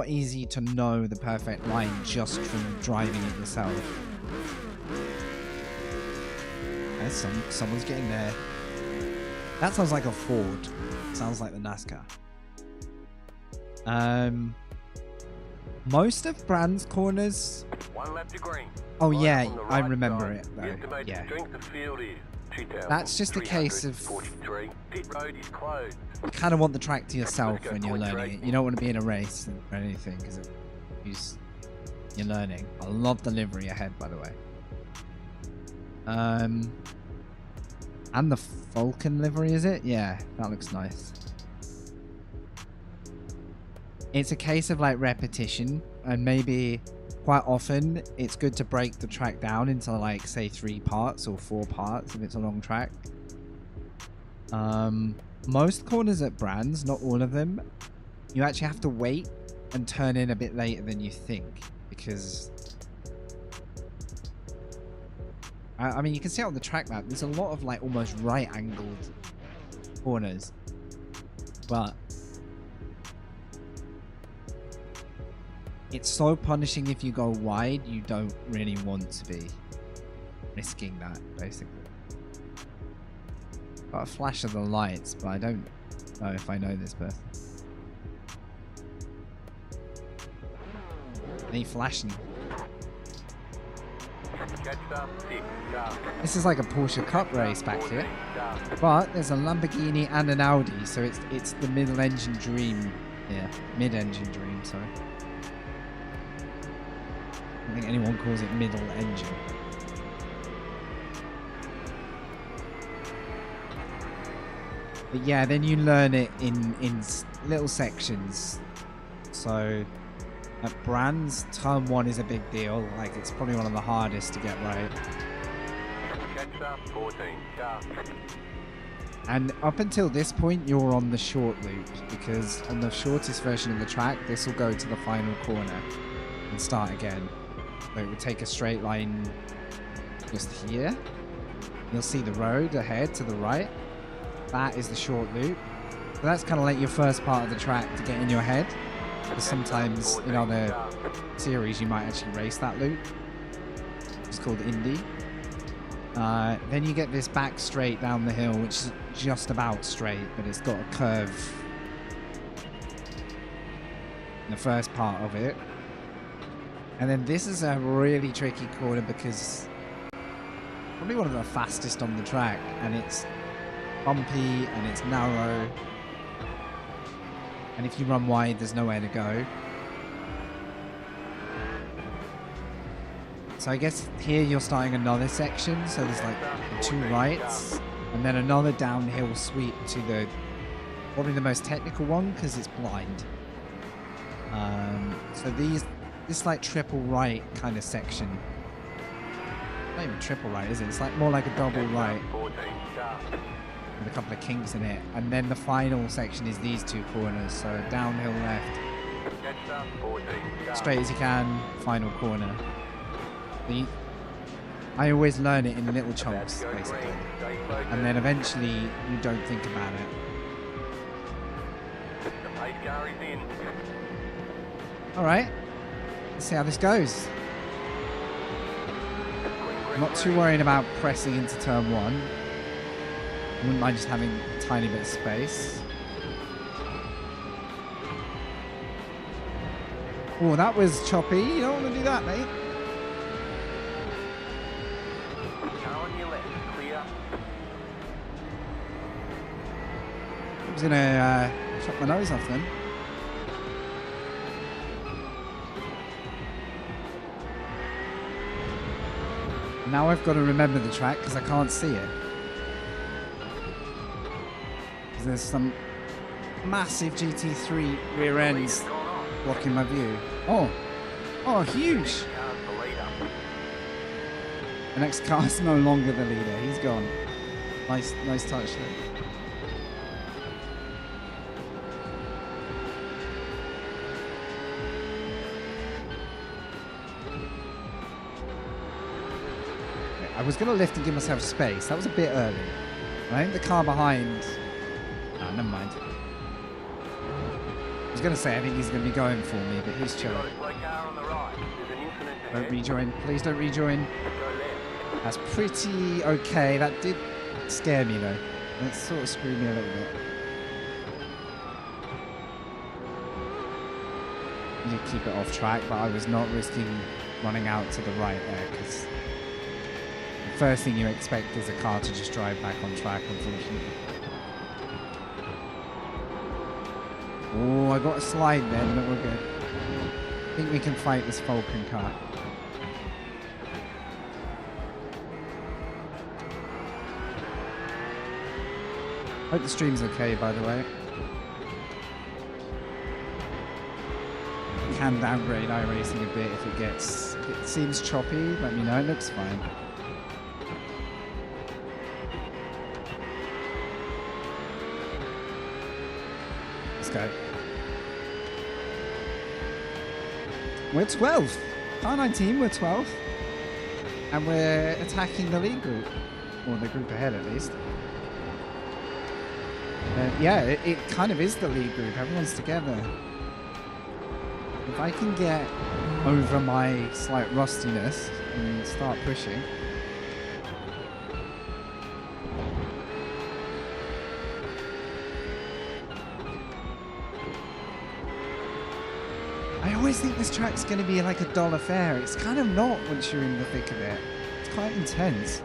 easy to know the perfect line just from driving it yourself. There's someone's getting there. That sounds like a Ford. Sounds like the NASCAR. Most of Brand's corners. One lap to green. Oh Right yeah, on the I right remember side. it The though. estimated Yeah. strength of field is 2,343. That's just a case of Pit road is closed. you kind of want the track to yourself Let's go when you're point learning three. it. You don't want to be in a race or anything because you're learning. I love the livery ahead, by the way. And the Falcon livery, is it? Yeah, that looks nice. It's a case of like repetition, and maybe quite often it's good to break the track down into like say 3 parts or 4 parts if it's a long track. Most corners at Brands, not all of them, you actually have to wait and turn in a bit later than you think because I mean you can see it on the track map, there's a lot of like almost right angled corners, but it's so punishing if you go wide, you don't really want to be risking that, basically. Got a flash of the lights, but I don't know if I know this person. They flashing. This is like a Porsche Cup race back here. But there's a Lamborghini and an Audi, so it's the middle engine dream. Yeah, mid-engine dream, sorry. I don't think anyone calls it middle engine. But yeah, then you learn it in little sections. So at Brands, turn 1 is a big deal. Like it's probably one of the hardest to get right. And up until this point, you're on the short loop because on the shortest version of the track, this will go to the final corner and start again. So it would take a straight line just here. You'll see the road ahead to the right. That is the short loop. So that's kind of like your first part of the track to get in your head. Because sometimes in other series you might actually race that loop. It's called Indy. Then you get this back straight down the hill, which is just about straight, but it's got a curve in the first part of it. And then this is a really tricky corner because probably one of the fastest on the track, and it's bumpy and it's narrow. And if you run wide, there's nowhere to go. So I guess here you're starting another section, so there's like 2 rights, and then another downhill sweep to the probably the most technical one because it's blind. So this like triple right kind of section. Not even triple right, is it? It's like more like a double right with a couple of kinks in it, and then the final section is these 2 corners. So downhill left, straight as you can, final corner. I always learn it in little chunks, basically, and then eventually you don't think about it. Alright, let's see how this goes. I'm not too worried about pressing into turn 1. I wouldn't mind just having a tiny bit of space. Oh, that was choppy. You don't want to do that, mate. I was gonna chop my nose off then. Now I've got to remember the track because I can't see it. There's some massive GT3 rear ends blocking my view. Oh, huge! The next car is no longer the leader. He's gone. Nice touch there. I was going to lift and give myself space. That was a bit early. I think the car behind... Oh, never mind. I was going to say I think he's going to be going for me, but he's chilling. Don't rejoin. Please don't rejoin. That's pretty okay. That did scare me, though. That sort of screwed me a little bit. You did keep it off track, but I was not risking running out to the right there, because... first thing you expect is a car to just drive back on track, unfortunately. Oh, I got a slide then, but we're good. I think we can fight this Falcon car. Hope the stream's okay, by the way. Can downgrade iRacing a bit if it seems choppy. Let me know. It looks fine. Let's go. We're 12th. Car 19, we're 12th. And we're attacking the lead group. Or the group ahead, at least. Yeah, it kind of is the lead group. Everyone's together. If I can get over my slight rustiness and start pushing. I always think this track's going to be like a dull affair. It's kind of not once you're in the thick of it. It's quite intense.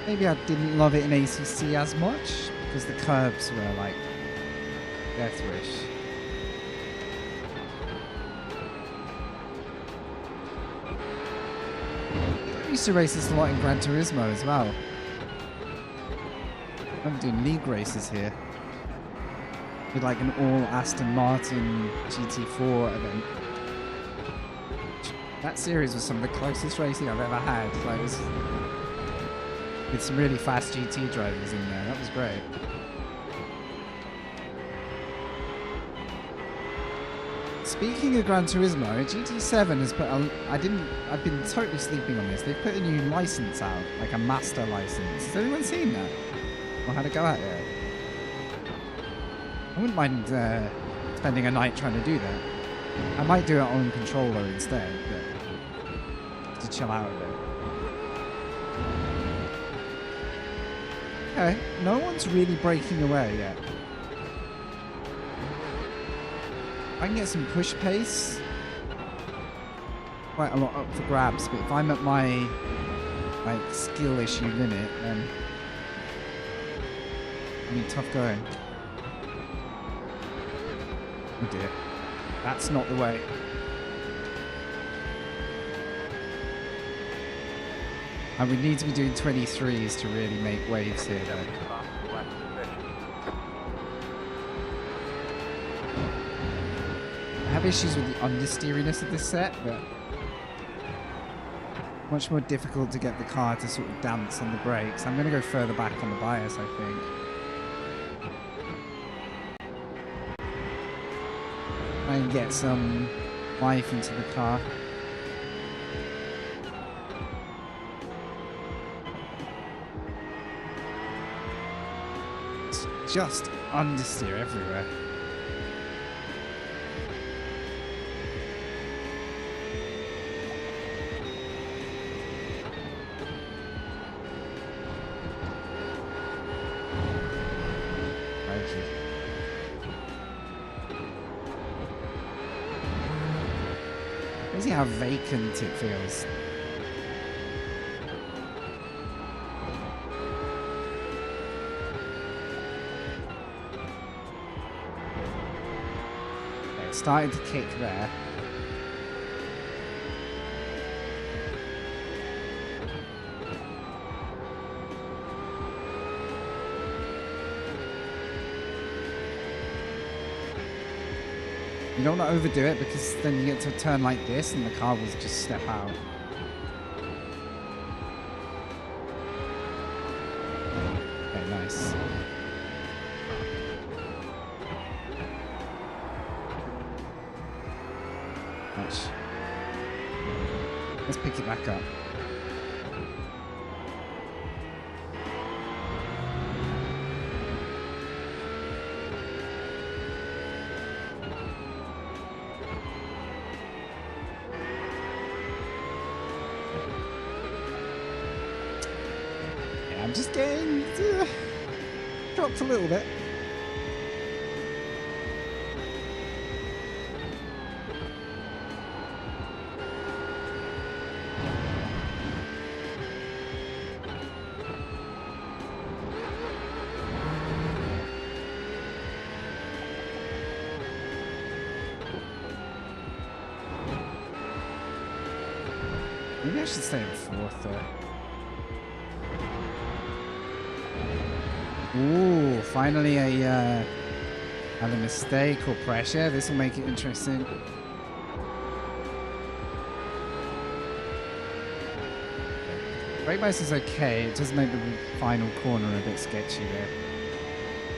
Maybe I didn't love it in ACC as much because the curbs were like death wish. I used to race this a lot in Gran Turismo as well. I'm doing league races here. With like an all Aston Martin GT4 event. That series was some of the closest racing I've ever had. Like, it was with some really fast GT drivers in there. That was great. Speaking of Gran Turismo, GT7 has put I've been totally sleeping on this. They've put a new license out, like a master license. Has anyone seen that? Or had a go at it? I wouldn't mind spending a night trying to do that. I might do it on controller instead, but to chill out a bit. Okay, no one's really breaking away yet. I can get some push pace. Quite a lot up for grabs, but if I'm at my like skill issue limit, then I mean tough going. Oh dear. That's not the way. I would need to be doing 23s to really make waves here though. Fastest lap of the session. I have issues with the understeeriness of this set, but much more difficult to get the car to sort of dance on the brakes. I'm going to go further back on the bias, I think. Try and get some life into the car. It's just understeer everywhere. Crazy how vacant it feels. Okay, it's starting to kick there. You don't want to overdo it because then you get to a turn like this and the car will just step out. Okay, nice. Nice. Let's pick it back up. I'm just getting dropped a little bit. Maybe I should stay in fourth there. Ooh, finally a mistake or pressure. This will make it interesting. Brake bias is okay. It does make the final corner a bit sketchy there.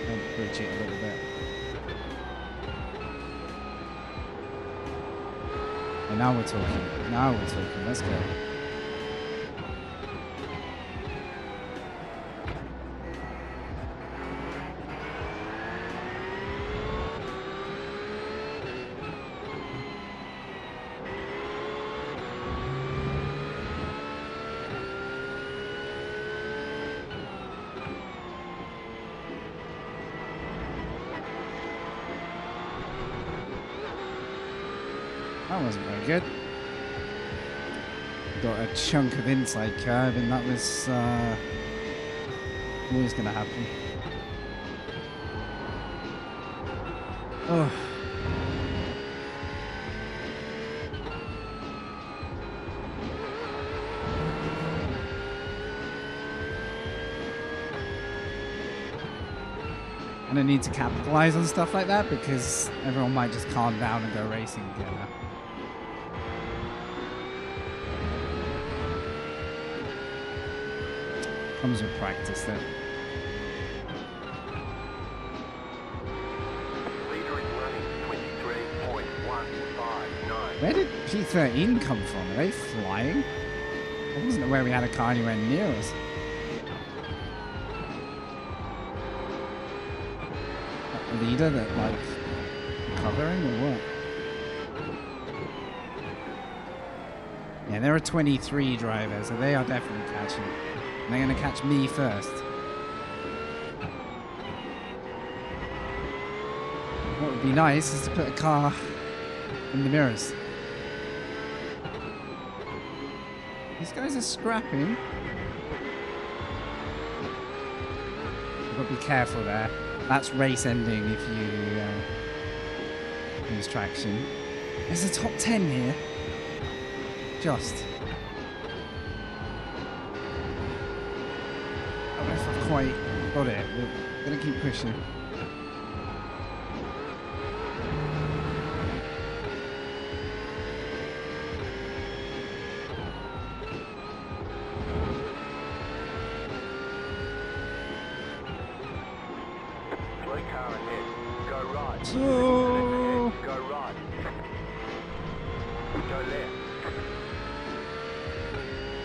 I'll bridge it a little bit. And now we're talking. Now we're talking. Let's go. That wasn't very good. Got a chunk of inside curve, and that was always going to happen. Oh. And I need to capitalize on stuff like that because everyone might just calm down and go racing together. Comes with practice then. Leader is running 23.159. Where did P13 come from? Are they flying? I wasn't aware we had a car anywhere near us. That leader that like covering or what? Yeah, there are 23 drivers, so they are definitely catching. And they're going to catch me first. What would be nice is to put a car in the mirrors. These guys are scrapping. You've got to be careful there. That's race ending if you lose traction. There's a top 10 here. Just. I don't know if I've quite got it. We're going to keep pushing. Three car ahead. Go right. So... Go right. Go left.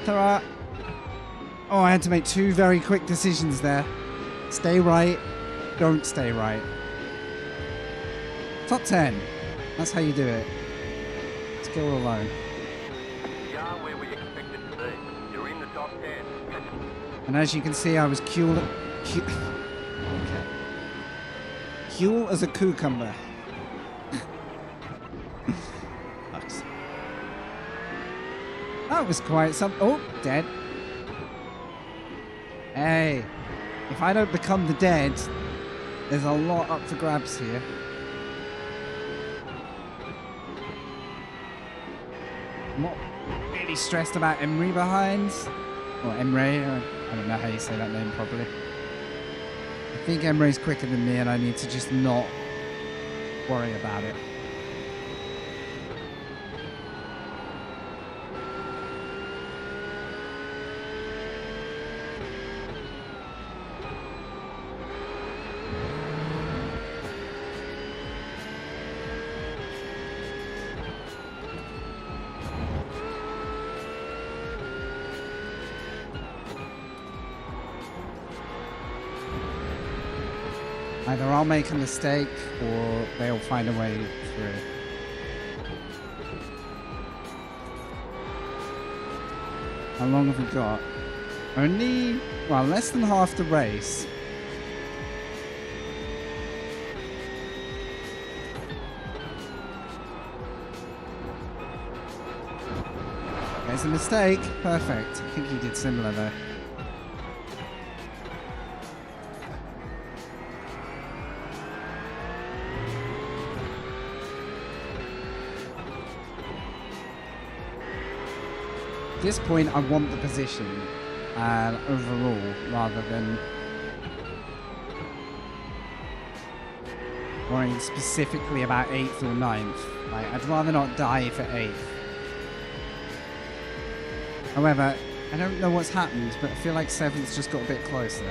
Ta-ra. Oh, I had to make two very quick decisions there. Stay right, don't stay right. Top 10. That's how you do it. Let's go all alone. You are where we expected to be. You're in the top 10. And as you can see, I was cool as a cucumber. Fucks. That was quite some. Oh, dead. Hey, if I don't become the dead, there's a lot up for grabs here. I'm not really stressed about Emery behind. Or Emre, I don't know how you say that name properly. I think Emre's quicker than me and I need to just not worry about it. Either I'll make a mistake or they'll find a way through. How long have we got? Only, well, less than half the race. There's a mistake. Perfect. I think he did similar though. At this point, I want the position overall rather than worrying specifically about 8th or 9th. Like, I'd rather not die for 8th. However, I don't know what's happened, but I feel like 7th's just got a bit closer.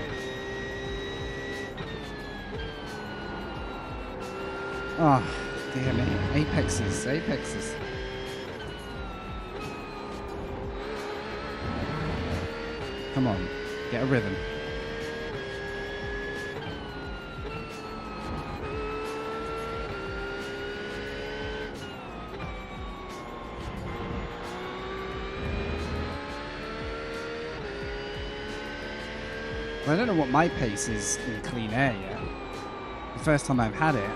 Oh, damn it. Apexes, apexes. Come on, get a rhythm. Well, I don't know what my pace is in clean air yet. The first time I've had it.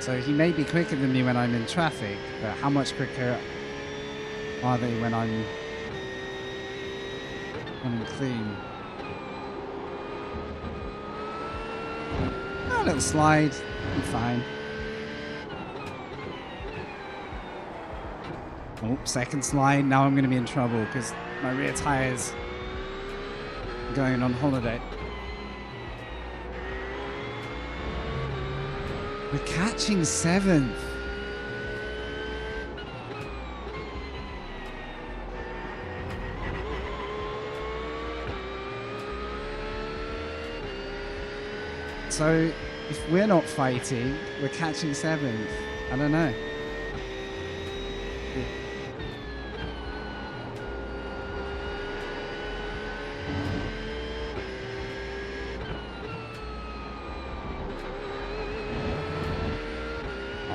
So he may be quicker than me when I'm in traffic, but how much quicker are they when I'm clean? Oh, a little slide. I'm fine. Oh, second slide. Now I'm going to be in trouble because my rear tires are going on holiday. We're catching 7th. So, if we're not fighting, we're catching 7th. I don't know.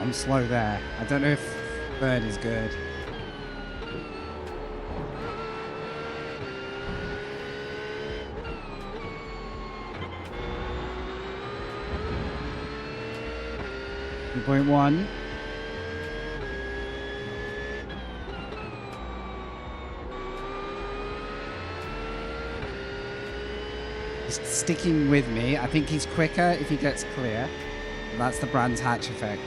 I'm slow there. I don't know if third is good. .1. He's sticking with me. I think he's quicker if he gets clear. That's the Brands Hatch effect.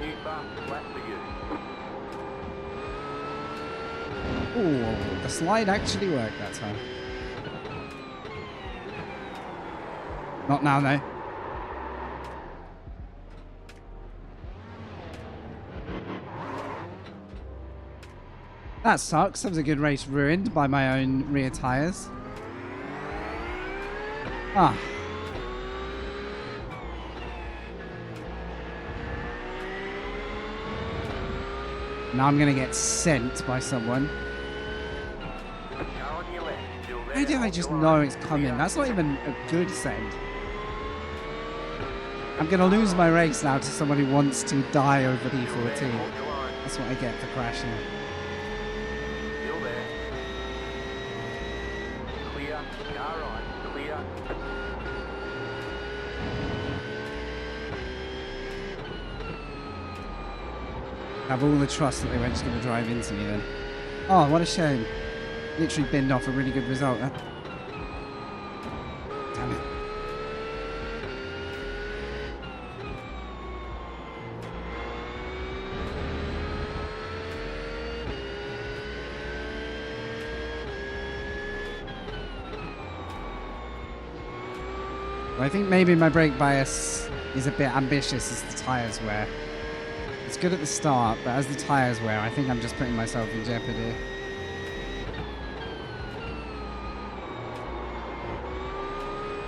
New fast lap for you. Ooh, the slide actually worked that time. Not now, though. That sucks. That was a good race ruined by my own rear tires. Ah. Now I'm going to get sent by someone. Car on your left, still there. How do I just know it's coming? That's not even a good send. I'm going to lose my race now to someone who wants to die over P14. Hold your line. That's what I get for crashing. Still there. Clear. Car right. Clear. I have all the trust that they weren't just going to drive into me then. Oh, what a shame. Literally binned off a really good result, huh? Damn it. I think maybe my brake bias is a bit ambitious as the tyres wear. It's good at the start, but as the tyres wear, I think I'm just putting myself in jeopardy.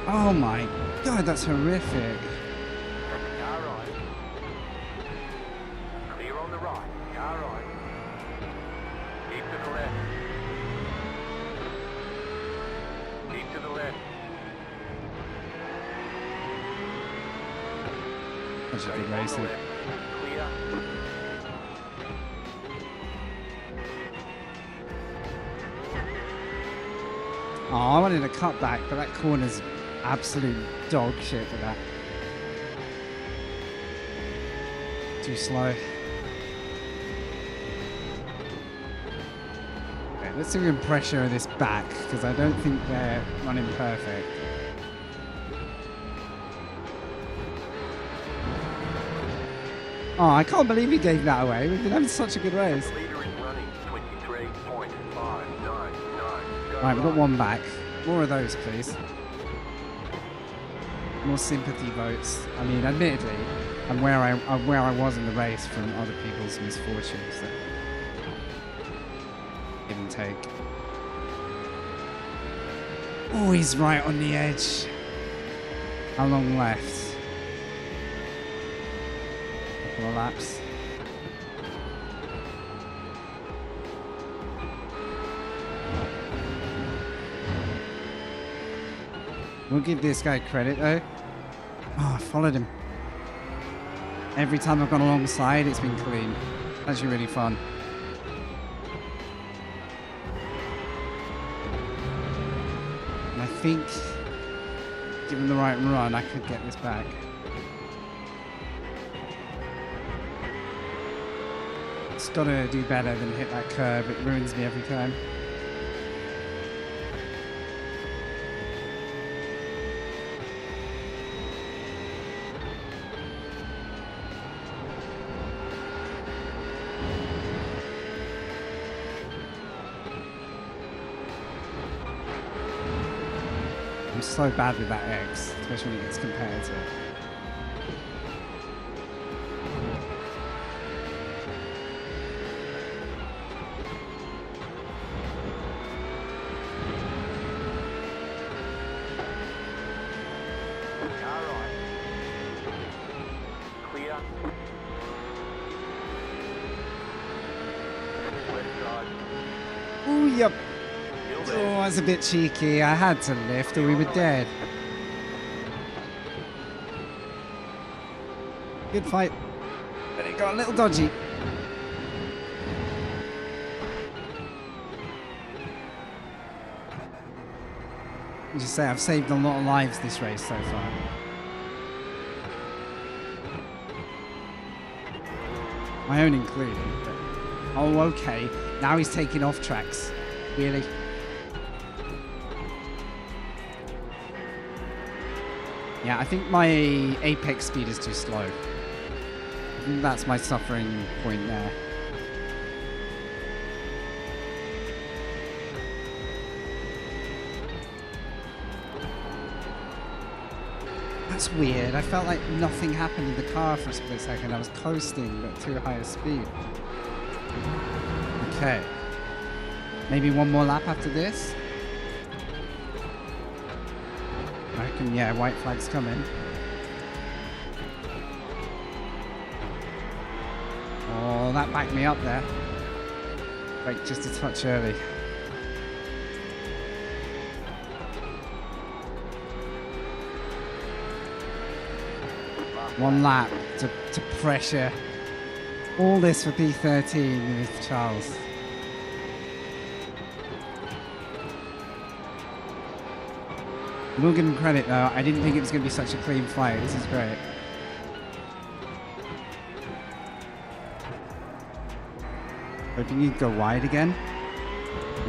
Oh my god, that's horrific. Car right. Clear on the right. Car right. Keep to the left. Keep to the left. That's a Stay good on the racing. left. Clear. Oh, I wanted a cutback, but that corner's absolute dog shit for that. Too slow. Okay, let's see if we can pressure this back, because I don't think they're running perfect. Oh, I can't believe he gave that away. We've been having such a good race. The leader is running 23.599. Right, we've got one back. More of those, please. More sympathy votes. I mean, admittedly, I'm where I was in the race from other people's misfortunes. So. Give and take. Oh, he's right on the edge. How long left? Couple of laps. We'll give this guy credit though. Oh, I followed him. Every time I've gone alongside, it's been clean. Actually really fun. And I think, given the right run, I could get this back. It's gotta do better than hit that curb. It ruins me every time. I'm so bad with that X, especially when it gets competitive. Car right. Clear. Left side. Oh, yep. Still Oh, there. that's a bit cheeky. I had to lift or we were dead. Good fight. But it got a little dodgy. Just say I've saved a lot of lives this race so far. My own included. But... Oh, okay. Now he's taking off tracks. Really? Yeah, I think my apex speed is too slow. I think that's my suffering point there. That's weird. I felt like nothing happened in the car for a split second. I was coasting, but too high a speed. Okay. Maybe one more lap after this? I reckon, yeah, white flag's coming. Oh, that backed me up there. Brake just a touch early. One lap to pressure. All this for P13 with Charles. We'll give him credit though. I didn't think it was going to be such a clean fight. This is great. Hoping you'd go wide again.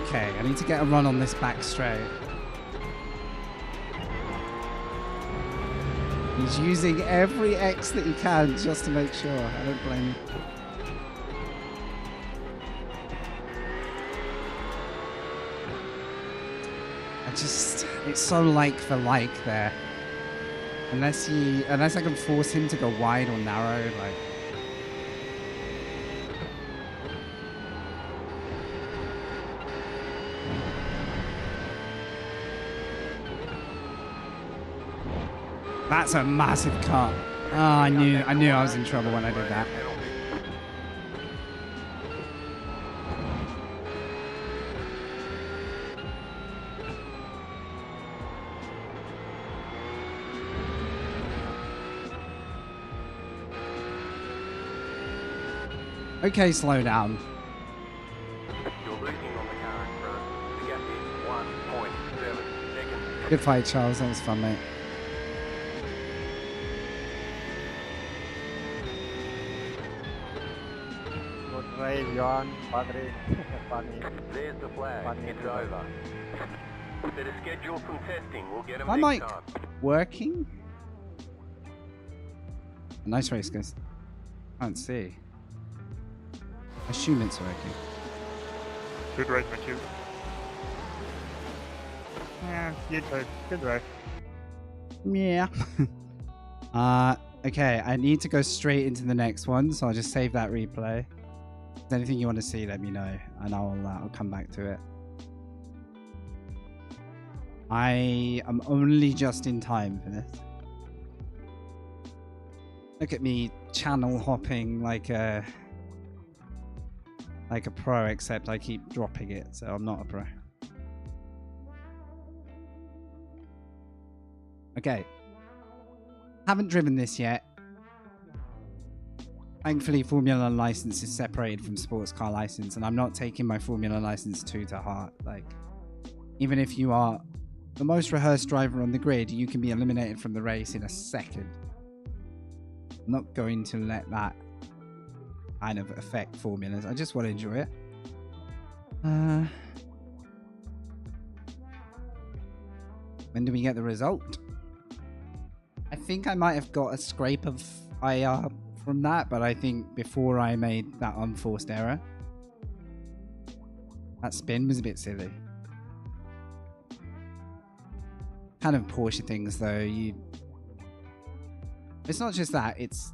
Okay, I need to get a run on this back straight. He's using every X that he can just to make sure. I don't blame him. It's so like for like there. Unless I can force him to go wide or narrow, like. That's a massive cut. Oh, I knew I was in trouble when I did that. Okay, slow down. You're losing on the car in front. The gap is 1.7 seconds. Good fight, Charles. That was fun, mate. Good race, John. Padre. Funny. There's the flag. Funny. It's over. Better schedule some testing. We'll get them I'm next like time. working. Nice race, guys. Can't see. Assume it's working. Good race, Matthew. Yeah, good race. Yeah. Okay, I need to go straight into the next one, so I'll just save that replay. If there's anything you want to see, let me know, and I'll come back to it. I am only just in time for this. Look at me channel hopping like a pro, except I keep dropping it, so I'm not a pro. Okay. Haven't driven this yet. Thankfully, Formula license is separated from sports car license, and I'm not taking my Formula license 2 to heart. Like, even if you are the most rehearsed driver on the grid, you can be eliminated from the race in a second. I'm not going to let that kind of affect formulas. I just want to enjoy it. When do we get the result? I think I might have got a scrape of IR from that, but I think before I made that unforced error. That spin was a bit silly. Kind of Porsche things though, it's not just that, it's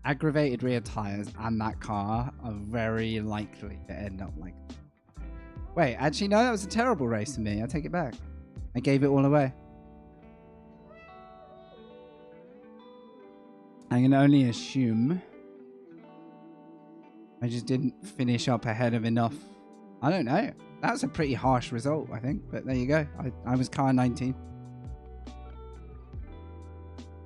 aggravated rear tires and that car are very likely to end up like... Wait, actually no, that was a terrible race for me. I take it back. I gave it all away. I can only assume I just didn't finish up ahead of enough. I don't know. That's a pretty harsh result, I think. But there you go. I was car 19.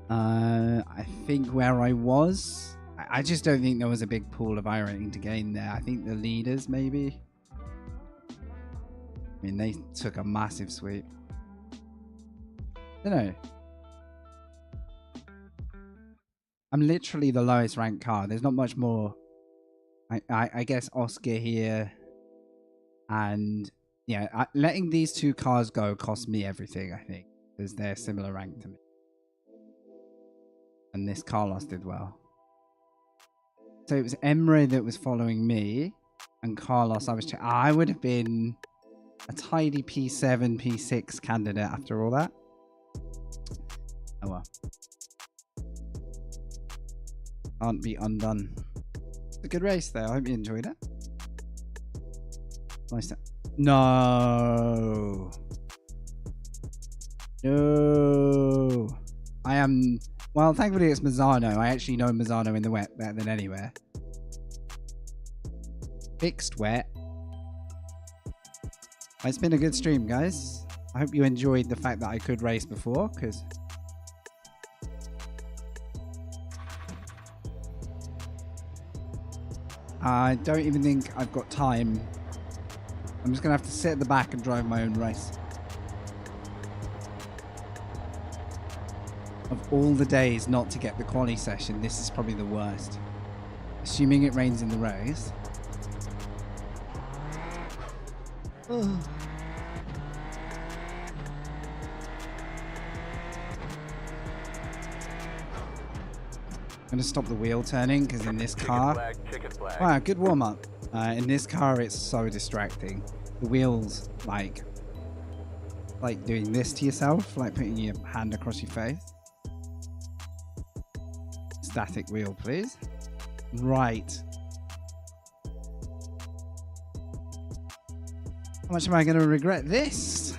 I think where I was, I just don't think there was a big pool of iRacing to gain there. I think the leaders, maybe. I mean, they took a massive sweep. I don't know. I'm literally the lowest ranked car. There's not much more. I guess Oscar here. And yeah, letting these two cars go cost me everything, I think. Because they're similar rank to me. And this Carlos did well. So it was Emre that was following me. And Carlos, I would have been a tidy P7, P6 candidate after all that. Oh well. Can't be undone. It's a good race though. I hope you enjoyed it. Nice. No. No. I am... Well, thankfully it's Mazzano. I actually know Mazzano in the wet better than anywhere. Fixed wet. It's been a good stream, guys. I hope you enjoyed the fact that I could race before, because... I don't even think I've got time. I'm just going to have to sit at the back and drive my own race. Of all the days not to get the quali session, this is probably the worst. Assuming it rains in the race. Oh. I'm going to stop the wheel turning because in this car... Wow, good warm-up. In this car, it's so distracting. The wheels, like doing this to yourself, like putting your hand across your face. Static wheel, please. Right. How much am I going to regret this?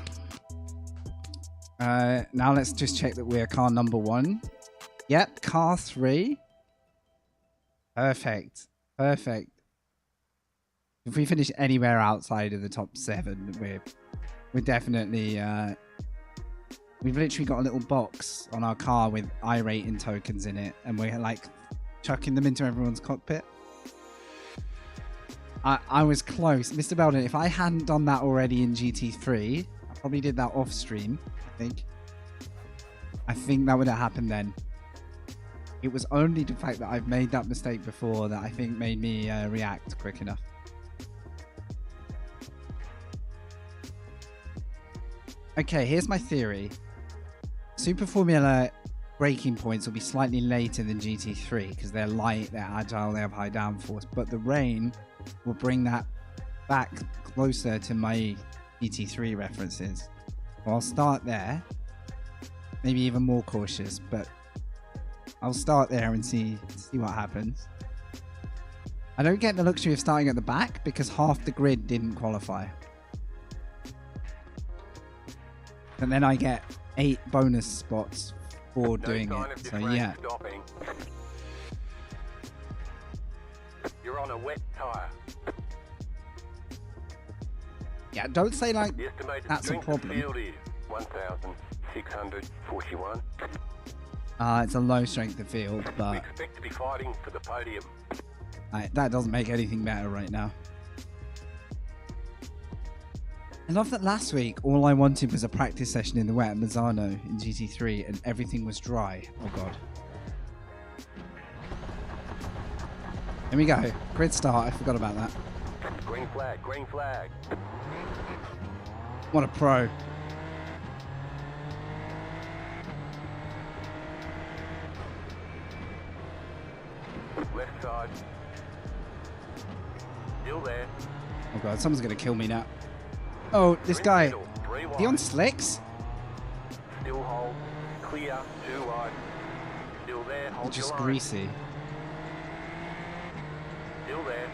Now let's just check that we're car number 1. Yep, car 3. Perfect. Perfect. If we finish anywhere outside of the top 7, we're definitely... we've literally got a little box on our car with iRating tokens in it, and we're like chucking them into everyone's cockpit. I was close. Mr. Belden, if I hadn't done that already in GT3, I probably did that off stream, I think. I think that would have happened then. It was only the fact that I've made that mistake before that I think made me react quick enough. Okay, here's my theory. Super Formula braking points will be slightly later than GT3 because they're light, they're agile, they have high downforce, but the rain will bring that back closer to my GT3 references. Well, I'll start there. Maybe even more cautious, but I'll start there and see what happens. I don't get the luxury of starting at the back because half the grid didn't qualify. And then I get 8 bonus spots for doing it. So yeah. You're on a wet tire. Yeah, don't say like that's a problem. Field is 1,641. It's a low strength of field, We but expect to be fighting for the podium. that doesn't make anything better right now. I love that last week all I wanted was a practice session in the wet at Mazzano in GT3 and everything was dry. Oh god. Here we go. Grid start. I forgot about that. Green flag, green flag. What a pro. Left side. Still there. Oh god, someone's going to kill me now. Oh, this guy. Middle, 3 Is he on wide. slicks? Still hold. Clear, 2 wide. Still there, hold Just your line. greasy. Still there.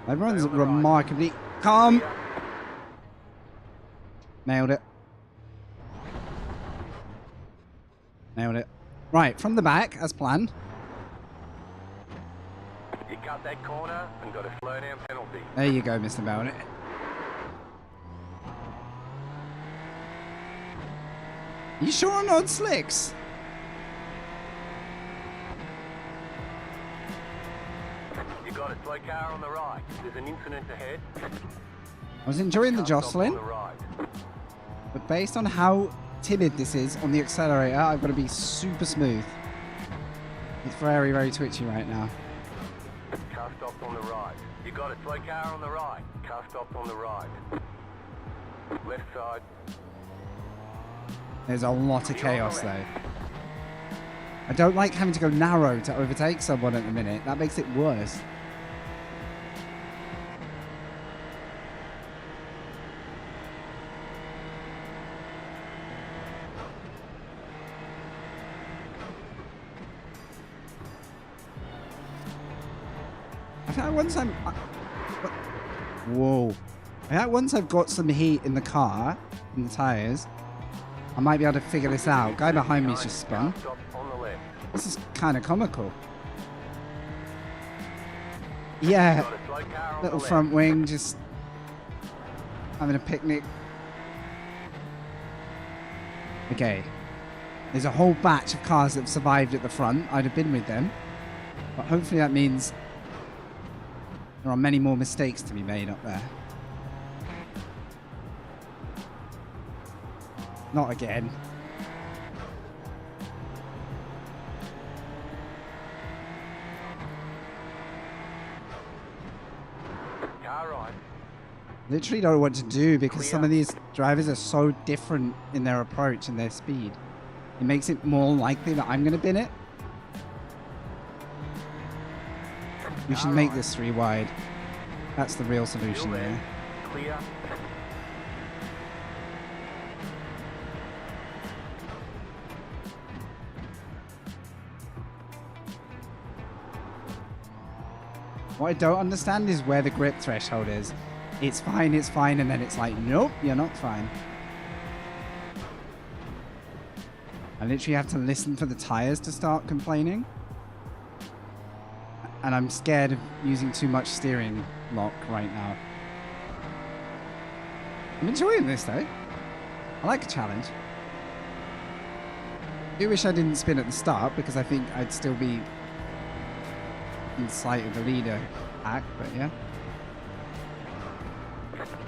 Everyone's Stay on the right. remarkably calm. Clear. Nailed it. Nailed it. Right, from the back, as planned. You cut that corner and got a slow down penalty. There you go, Mr. Belden. You sure on odd slicks? You got a slow car on the right. There's an incident ahead. I was enjoying the Car stop jostling, on the right. but based on how timid this is on the accelerator, I've got to be super smooth. It's very, very twitchy right now. Car stopped on the right. You got a slow car on the right. Car stopped on the right. Left side. There's a lot of chaos though. I don't like having to go narrow to overtake someone at the minute. That makes it worse. I feel like once I'm... Whoa. I feel like once I've got some heat in the car, in the tyres, I might be able to figure this out. Guy behind me's just spun. Car stopped on the left. This is kind of comical. Yeah, Got a slow car on little the left. front wing, just having a picnic. Okay. There's a whole batch of cars that have survived at the front. I'd have been with them. But hopefully that means there are many more mistakes to be made up there. Not again. Car right. Literally don't know what to do because some of these drivers are so different in their approach and their speed. It makes it more likely that I'm going to bin it. We should make this 3 wide. That's the real solution Still there. there. Clear. What I don't understand is where the grip threshold is. It's fine, and then it's like, nope, you're not fine. I literally have to listen for the tires to start complaining. And I'm scared of using too much steering lock right now. I'm enjoying this though. I like a challenge. I do wish I didn't spin at the start because I think I'd still be in sight of the leader pack, but yeah.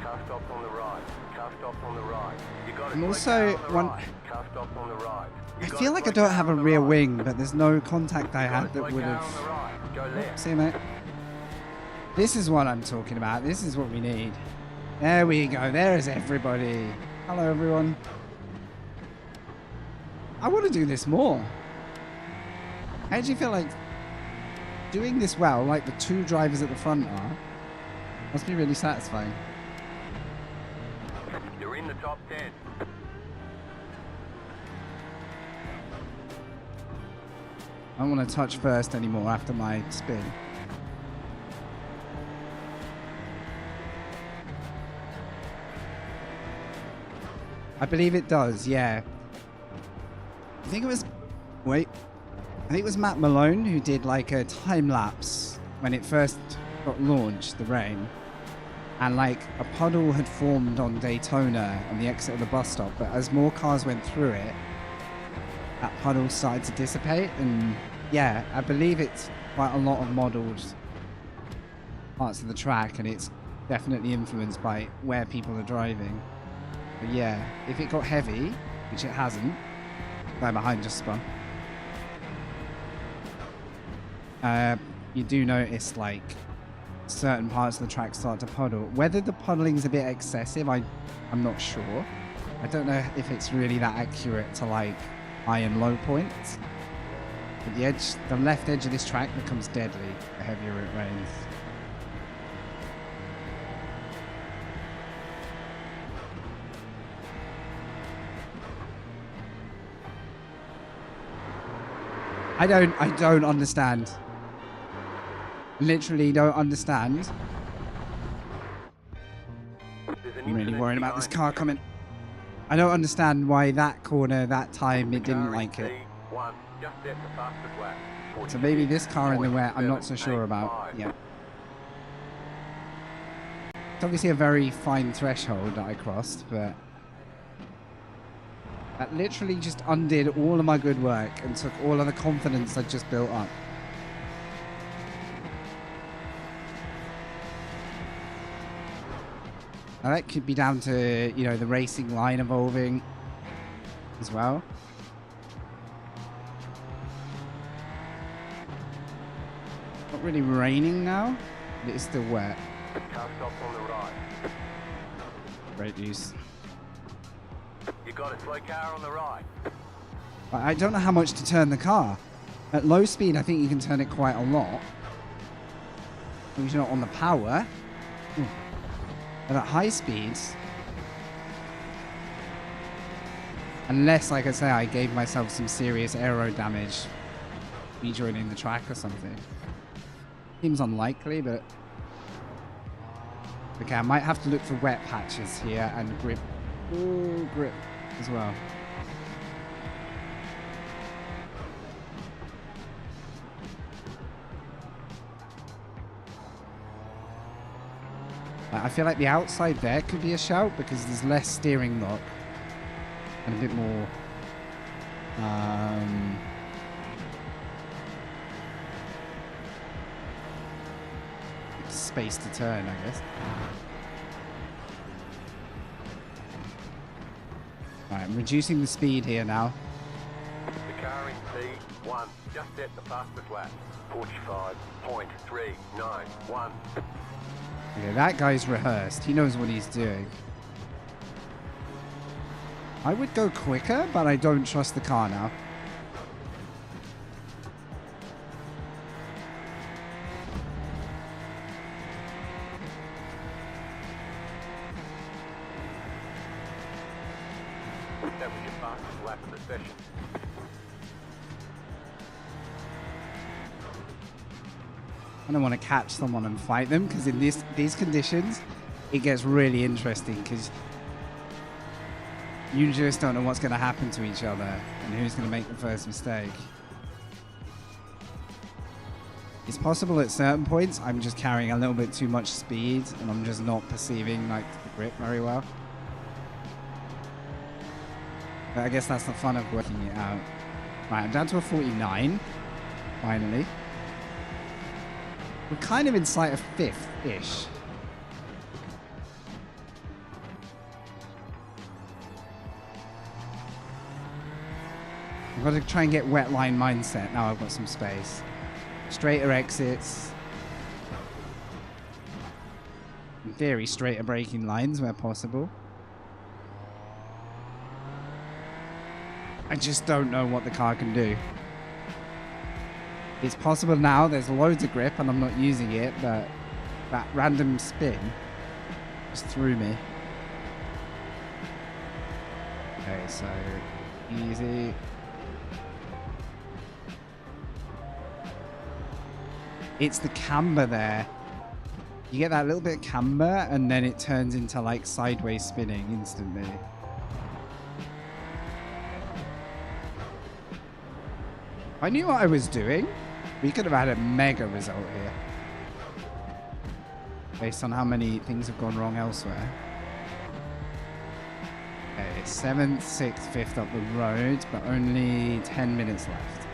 Car stopped on the right. Car stopped on the right. You got a I'm slow also car on the one. right. Car stopped on the right. You I got feel a like I slow don't car have a on the rear right. wing, but there's no contact I You got had a slow that would car have. on the right. Go left. See, mate. This is what I'm talking about. This is what we need. There we go. There's everybody. Hello, everyone. I want to do this more. I actually feel like doing this well, like the 2 drivers at the front are, must be really satisfying. You're in the top 10. I don't want to touch first anymore after my spin. I believe it does, yeah. I think it was... Wait. I think it was Matt Malone who did like a time lapse when it first got launched, the rain. And like a puddle had formed on Daytona on the exit of the bus stop, but as more cars went through it, that puddle started to dissipate. And yeah, I believe it's quite a lot of modelled parts of the track, and it's definitely influenced by where people are driving. But yeah, if it got heavy, which it hasn't, guy behind just spun. You do notice like certain parts of the track start to puddle. Whether the puddling's a bit excessive, I'm not sure. I don't know if it's really that accurate to like high and low points. But the left edge of this track becomes deadly the heavier it rains. I don't understand. Literally don't understand. I'm really worried about this car coming. I don't understand why that corner, that time, it didn't like it. So maybe this car in the wet, I'm not so sure about. Yeah. It's obviously a very fine threshold that I crossed, but That literally just undid all of my good work and took all of the confidence I just built up. Now that could be down to, you know, the racing line evolving as well. Not really raining now, but it's still wet. Car stop on the right. Great news. You got a slow car on the right. But I don't know how much to turn the car. At low speed, I think you can turn it quite a lot. Maybe not on the power. But at high speeds, unless, like I say, I gave myself some serious aero damage rejoining the track or something. Seems unlikely, but okay, I might have to look for wet patches here and grip. Ooh, grip as well. I feel like the outside there could be a shout because there's less steering lock and a bit more space to turn, I guess. Alright, I'm reducing the speed here now. The car in P1 just set the fastest lap. 45.391. Okay, that guy's rehearsed. He knows what he's doing. I would go quicker, but I don't trust the car now. That was your fastest lap of the session. I don't want to catch someone and fight them because in these conditions, it gets really interesting because you just don't know what's going to happen to each other and who's going to make the first mistake. It's possible at certain points I'm just carrying a little bit too much speed and I'm just not perceiving like the grip very well. But I guess that's the fun of working it out. Right, I'm down to a 49, finally. We're kind of in sight of 5th-ish. I've got to try and get wet line mindset now I've got some space. Straighter exits. In theory, straighter braking lines where possible. I just don't know what the car can do. It's possible now, there's loads of grip and I'm not using it, but that random spin just threw me. Okay, so easy. It's the camber there. You get that little bit of camber and then it turns into like sideways spinning instantly. If I knew what I was doing, we could have had a mega result here. Based on how many things have gone wrong elsewhere. Okay, 7th, 6th, 5th up the road, but only 10 minutes left.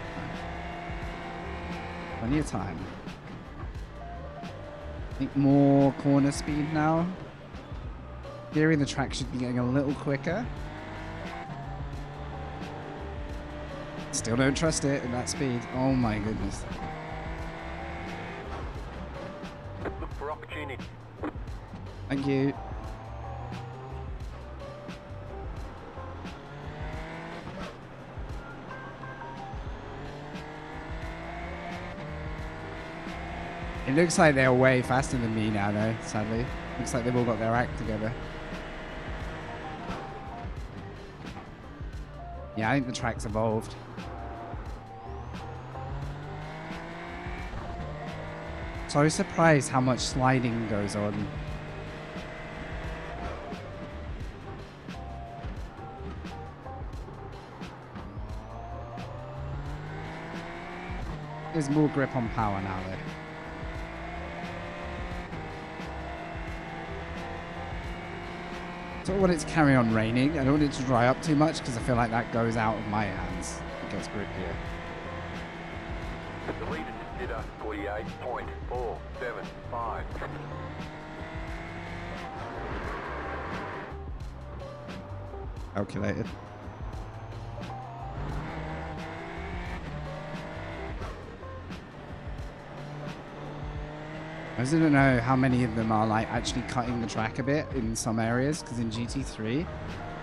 Plenty of time. I think more corner speed now. In theory, the track should be getting a little quicker. Still don't trust it at that speed. Oh my goodness. Look for opportunity. Thank you. It looks like they're way faster than me now though, sadly. Looks like they've all got their act together. Yeah, I think the track's evolved. So surprised how much sliding goes on. There's more grip on power now though. don't want it to carry on raining. I don't want it to dry up too much because I feel like that goes out of my hands. It gets grippier. The leader just did a 48.475. Calculated. I just don't know how many of them are like actually cutting the track a bit in some areas, because in GT3 you'd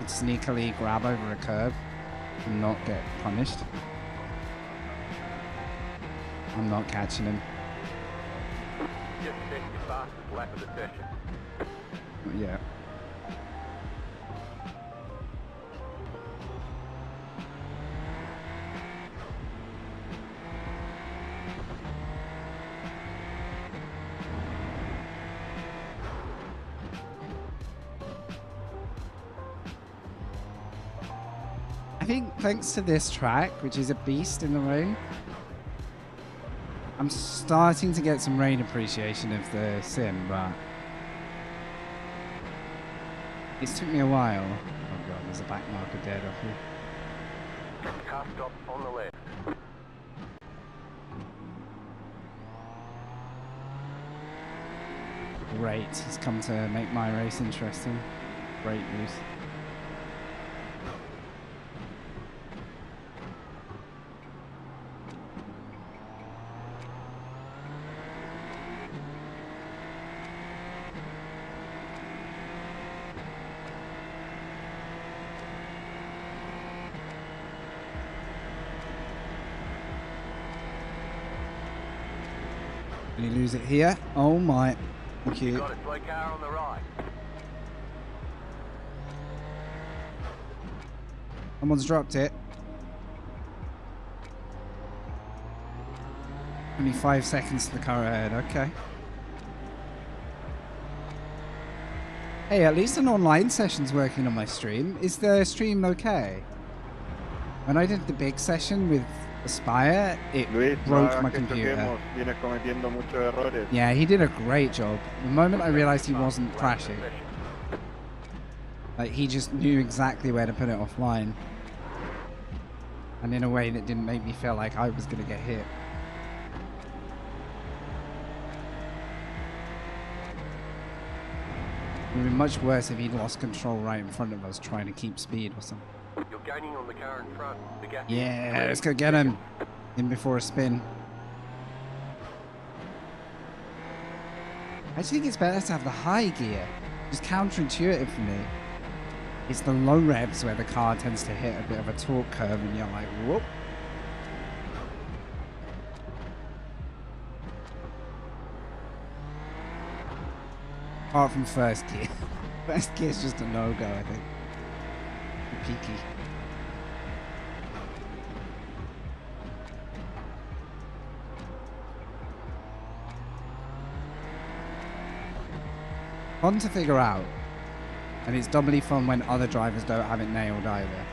sneakily grab over a curb and not get punished. I'm not catching him. Just set your fastest lap of the session. Yeah. I think thanks to this track, which is a beast in the rain, I'm starting to get some rain appreciation of the sim, but it's took me a while. Oh god, there's a back marker dead off here. Car stop on the left. Great, he's come to make my race interesting. Great news. Did he lose it here? Oh my. Thank you. Got a slow car on the right. Someone's dropped it. Only 5 seconds to the car ahead. Okay. Hey, at least an online session's working on my stream. Is the stream okay? When I did the big session with Aspire, it Luis, broke no my hagas que computer. choquemos, vienes cometiendo muchos errores. Yeah, he did a great job. The moment I realized he wasn't crashing, like he just knew exactly where to put it offline. And in a way that didn't make me feel like I was going to get hit. It would be much worse if he'd lost control right in front of us trying to keep speed or something. You're gaining on the car in front. The gap is Yeah, 3 let's go get him. In before a spin. I just think it's better to have the high gear. It's counterintuitive for me. It's the low revs where the car tends to hit a bit of a torque curve and you're like, whoop. Apart from first gear. First gear is just a no-go, I think. Peaky. Fun to figure out, and it's doubly fun when other drivers don't have it nailed either.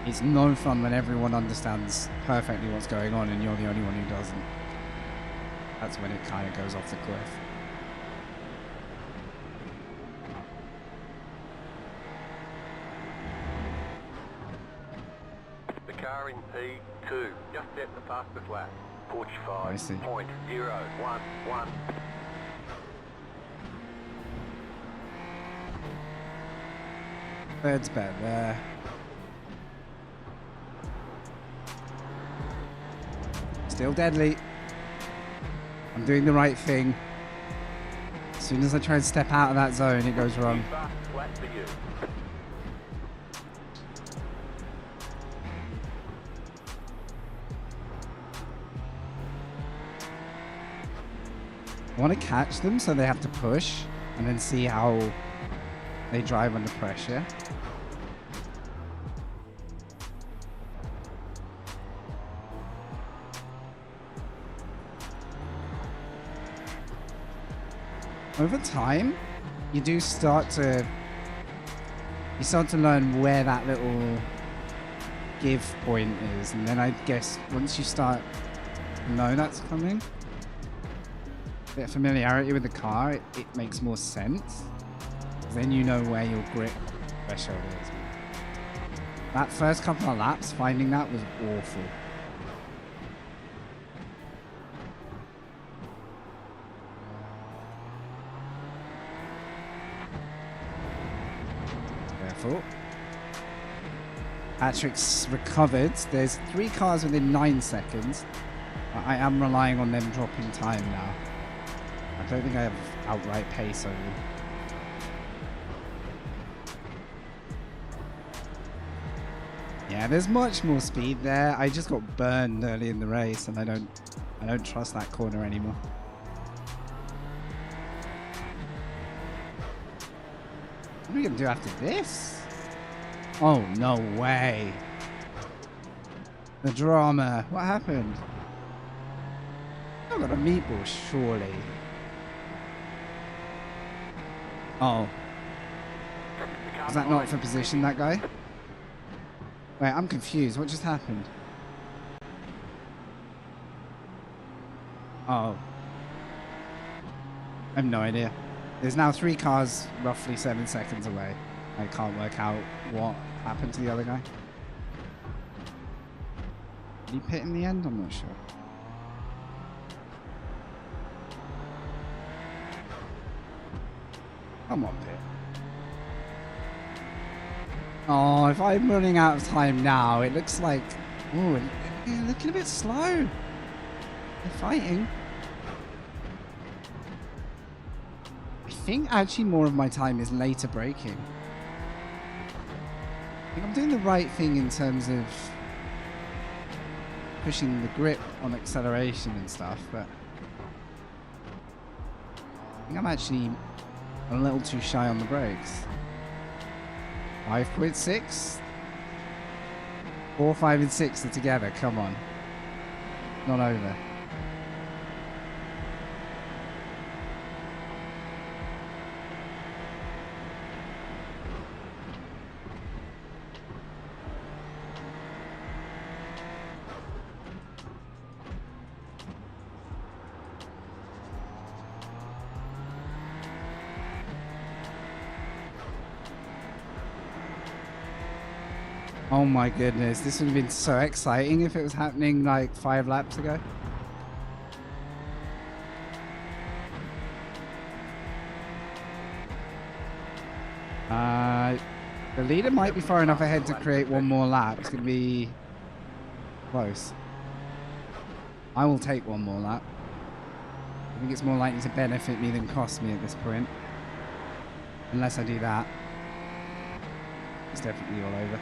It's no fun when everyone understands perfectly what's going on and you're the only one who doesn't. That's when it kind of goes off the cliff. The car in P2 just set the fastest lap. I see. 45.011. Third's better there. Still deadly. I'm doing the right thing. As soon as I try and step out of that zone, it goes wrong. Fastest lap for you. I want to catch them so they have to push and then see how they drive under pressure. Over time, you do start to learn where that little give point is, and then I guess once you start to know that's coming, a bit of familiarity with the car, it makes more sense. Then you know where your grip threshold is. That first couple of laps, finding that was awful. Careful. Patrick's recovered. There's 3 cars within 9 seconds. I am relying on them dropping time now. I don't think I have outright pace over them. Yeah, there's much more speed there. I just got burned early in the race, and I don't trust that corner anymore. What are we gonna do after this? Oh, no way. The drama. What happened? I got a meatball, surely. Oh. Was that not for position, that guy? Wait, I'm confused. What just happened? Oh. I have no idea. There's now 3 cars roughly 7 seconds away. I can't work out what happened to the other guy. Did he pit in the end? I'm not sure. Come on, pit. Oh, if I'm running out of time now, it looks like... Oh, they're looking a bit slow. They're fighting. I think actually more of my time is later braking. I think I'm doing the right thing in terms of pushing the grip on acceleration and stuff, but I think I'm actually a little too shy on the brakes. 5.6? 4, 5, and 6 are together. Come on. Not over. Oh my goodness, this would have been so exciting if it was happening like 5 laps ago. The leader might be far enough ahead to create one more lap. It's going to be close. I will take one more lap. I think it's more likely to benefit me than cost me at this point. Unless I do that. It's definitely all over.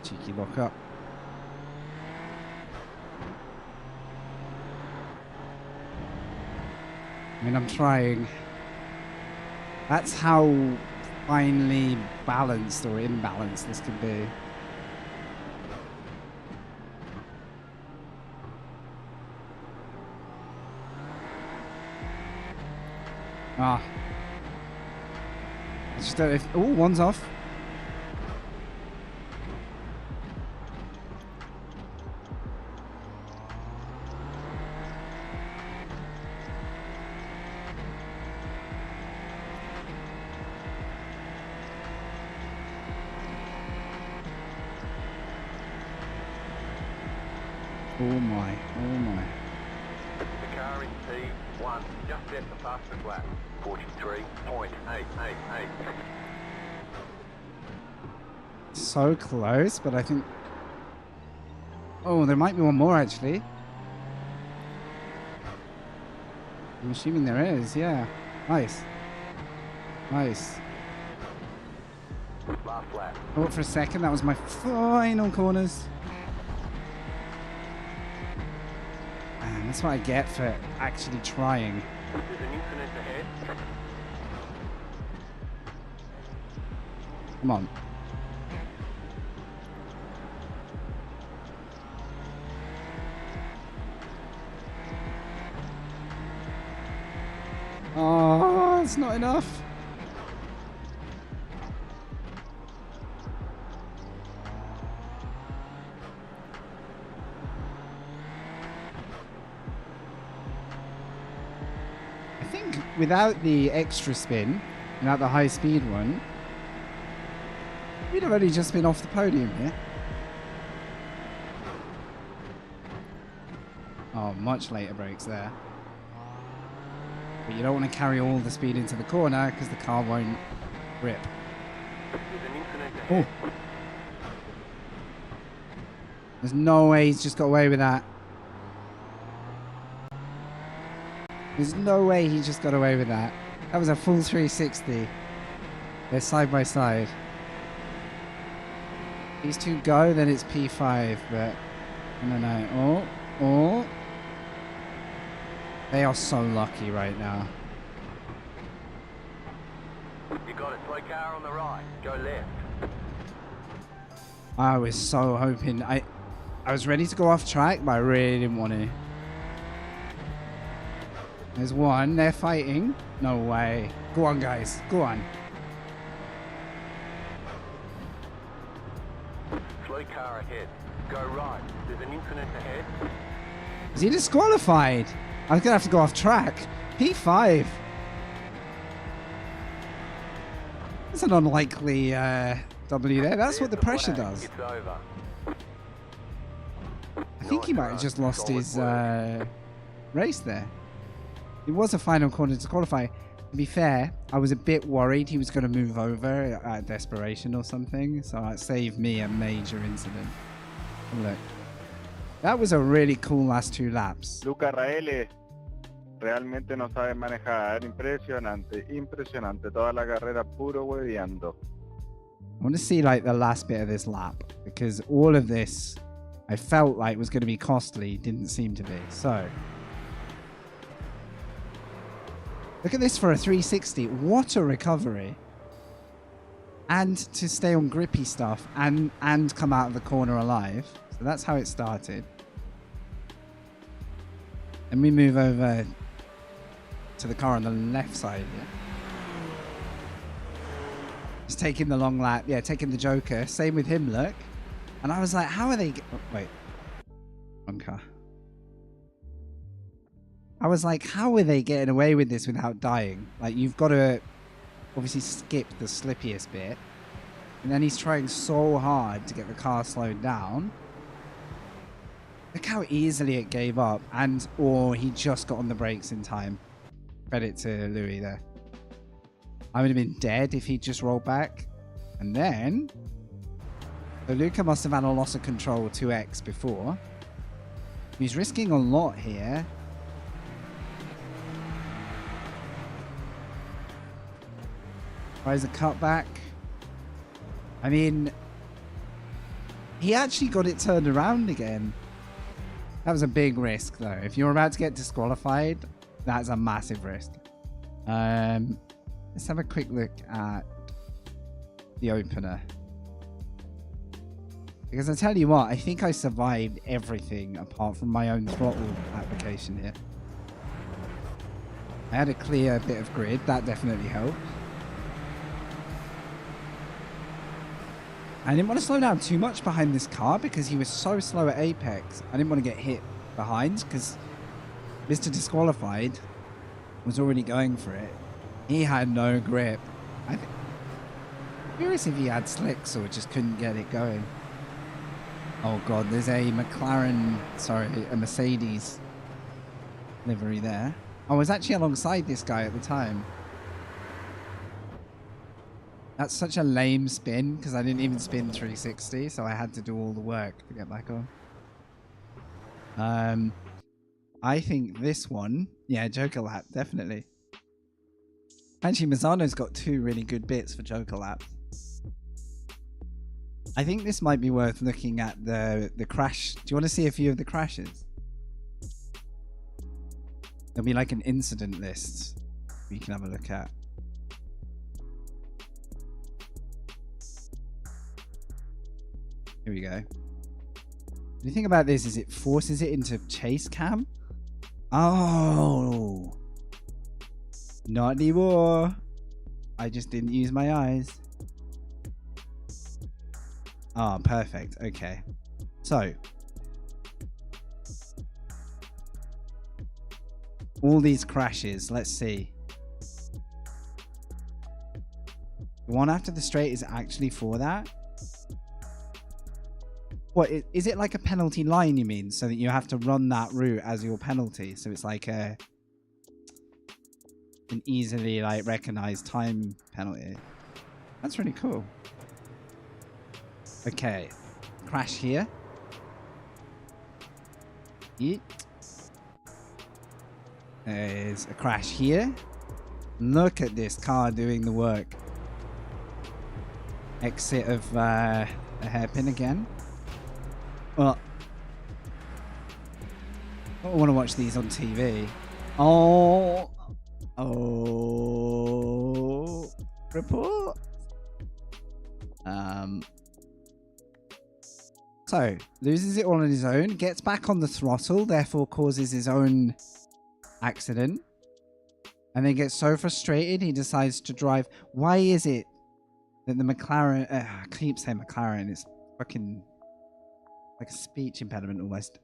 Cheeky lock up. I mean, I'm trying. That's how finely balanced or imbalanced this could be. Ah. I just don't. Oh, one's off. Oh my, oh my. The car in P1 just set the fastest lap. 43.888. So close, but I think... Oh, there might be one more actually. I'm assuming there is, yeah. Nice. Nice. Last lap. Oh, for a second, that was my final corners. Man, that's what I get for actually trying. There's an incident ahead. Come on. Oh, it's not enough. without the extra spin, without the high speed one, we'd have only just been off the podium here. Oh, much later brakes there. But you don't want to carry all the speed into the corner because the car won't grip. There's an incident Oh. ahead. There's no way he's just got away with that. There's no way he just got away with that. That was a full 360. They're side by side. These two go, then it's P5, but no. Oh. They are so lucky right now. You got a slow car on the right. Go left. I was so hoping. I was ready to go off track, but I really didn't want to. There's one. They're fighting. No way. Go on, guys. Go on. Slow car ahead. Go right. There's an incident ahead. Is he disqualified? I was going to have to go off track. P5. That's an unlikely W there. That's what the pressure does. It's over. I think he might have just lost his race there. It was a final corner to qualify. To be fair, I was a bit worried he was going to move over at desperation or something, so it saved me a major incident. Look, that was a really cool last 2 laps. Luca Raele realmente no sabe manejar. Impresionante. Toda la carrera puro hueveando. I want to see like the last bit of this lap because all of this I felt like was going to be costly, didn't seem to be. So look at this for a 360. What a recovery. And to stay on grippy stuff and come out of the corner alive. So that's how it started. And we move over to the car on the left side here. He's taking the long lap. Yeah, taking the Joker. Same with him, look. And I was like, how are they... Oh, wait. Wrong car. I was like, how are they getting away with this without dying? Like, you've got to obviously skip the slippiest bit. And then he's trying so hard to get the car slowed down. Look how easily it gave up. Or he just got on the brakes in time. Credit to Louis there. I would have been dead if he just rolled back. And then... So Luca must have had a loss of control 2x before. He's risking a lot here. Tries a cutback. I mean, he actually got it turned around again. That was a big risk, though. If you're about to get disqualified, that's a massive risk. Let's have a quick look at the opener. Because I tell you what, I think I survived everything apart from my own throttle application here. I had a clear bit of grid. That definitely helped. I didn't want to slow down too much behind this car because he was so slow at apex. I didn't want to get hit behind because Mr. Disqualified was already going for it. He had no grip. I'm curious if he had slicks or just couldn't get it going. Oh god, there's a Mercedes livery there. I was actually alongside this guy at the time. That's such a lame spin because I didn't even spin 360, so I had to do all the work to get back on. I think this one, yeah, Joker lap, definitely. Actually, Mazzano's got 2 really good bits for Joker lap. I think this might be worth looking at the crash. Do you want to see a few of the crashes? There'll be like an incident list we can have a look at. Here we go. The thing about this is it forces it into chase cam. Oh, not anymore. I just didn't use my eyes. Ah, oh, perfect. Okay. So, all these crashes, let's see. The one after the straight is actually for that? What, is it like a penalty line, you mean? So that you have to run that route as your penalty. So it's like an easily like recognized time penalty. That's really cool. Okay. Crash here. Yeet. There's a crash here. Look at this car doing the work. Exit of a hairpin again. Well, I don't want to watch these on TV. Oh. Oh. Report. So, loses it all on his own, gets back on the throttle, therefore causes his own accident. And then gets so frustrated, he decides to drive. Why is it that the McLaren... I keep saying McLaren, it's fucking like a speech impediment almost.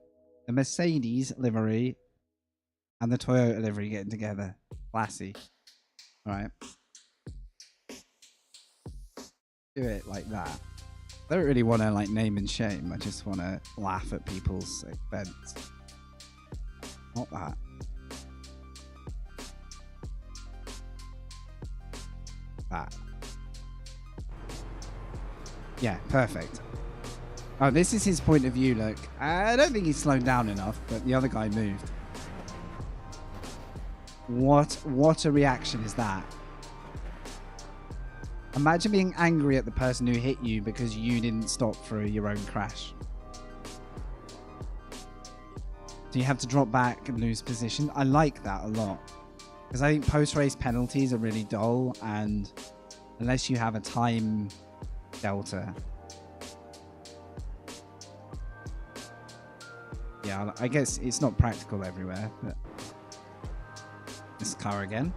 The Mercedes livery and the Toyota livery getting together. Classy. Alright. Do it like that. I don't really want to like name and shame. I just want to laugh at people's expense. Not that. That. Yeah, perfect. Oh, this is his point of view, look. I don't think he's slowed down enough, but the other guy moved. What a reaction is that? Imagine being angry at the person who hit you because you didn't stop for your own crash. So you have to drop back and lose position. I like that a lot. Because I think post-race penalties are really dull, and unless you have a time delta. Yeah, I guess it's not practical everywhere, but this car again.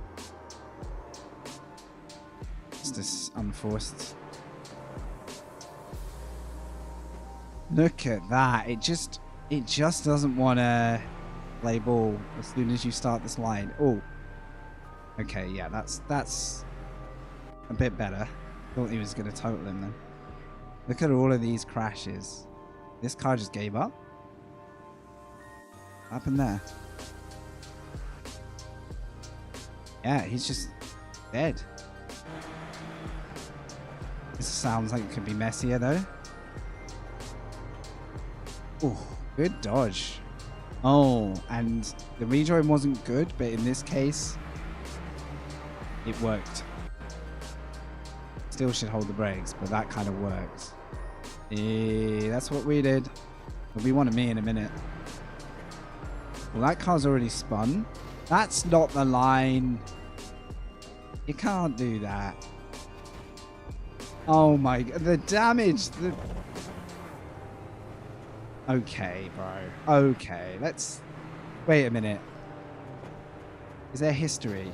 It's this unforced. Look at that. It just doesn't want to play ball as soon as you start this line. Oh. Okay, yeah, that's a bit better. Thought he was going to total him then. Look at all of these crashes. This car just gave up. What happened there? Yeah, he's just dead. This sounds like it could be messier though. Oh, good dodge. Oh, and the rejoin wasn't good, but in this case, it worked. Still should hold the brakes, but that kind of works. That's what we did. It'll be one of me in a minute. Well, that car's already spun. That's not the line. You can't do that. Oh my god, the damage. Okay, bro. Okay, let's... Wait a minute. Is there history?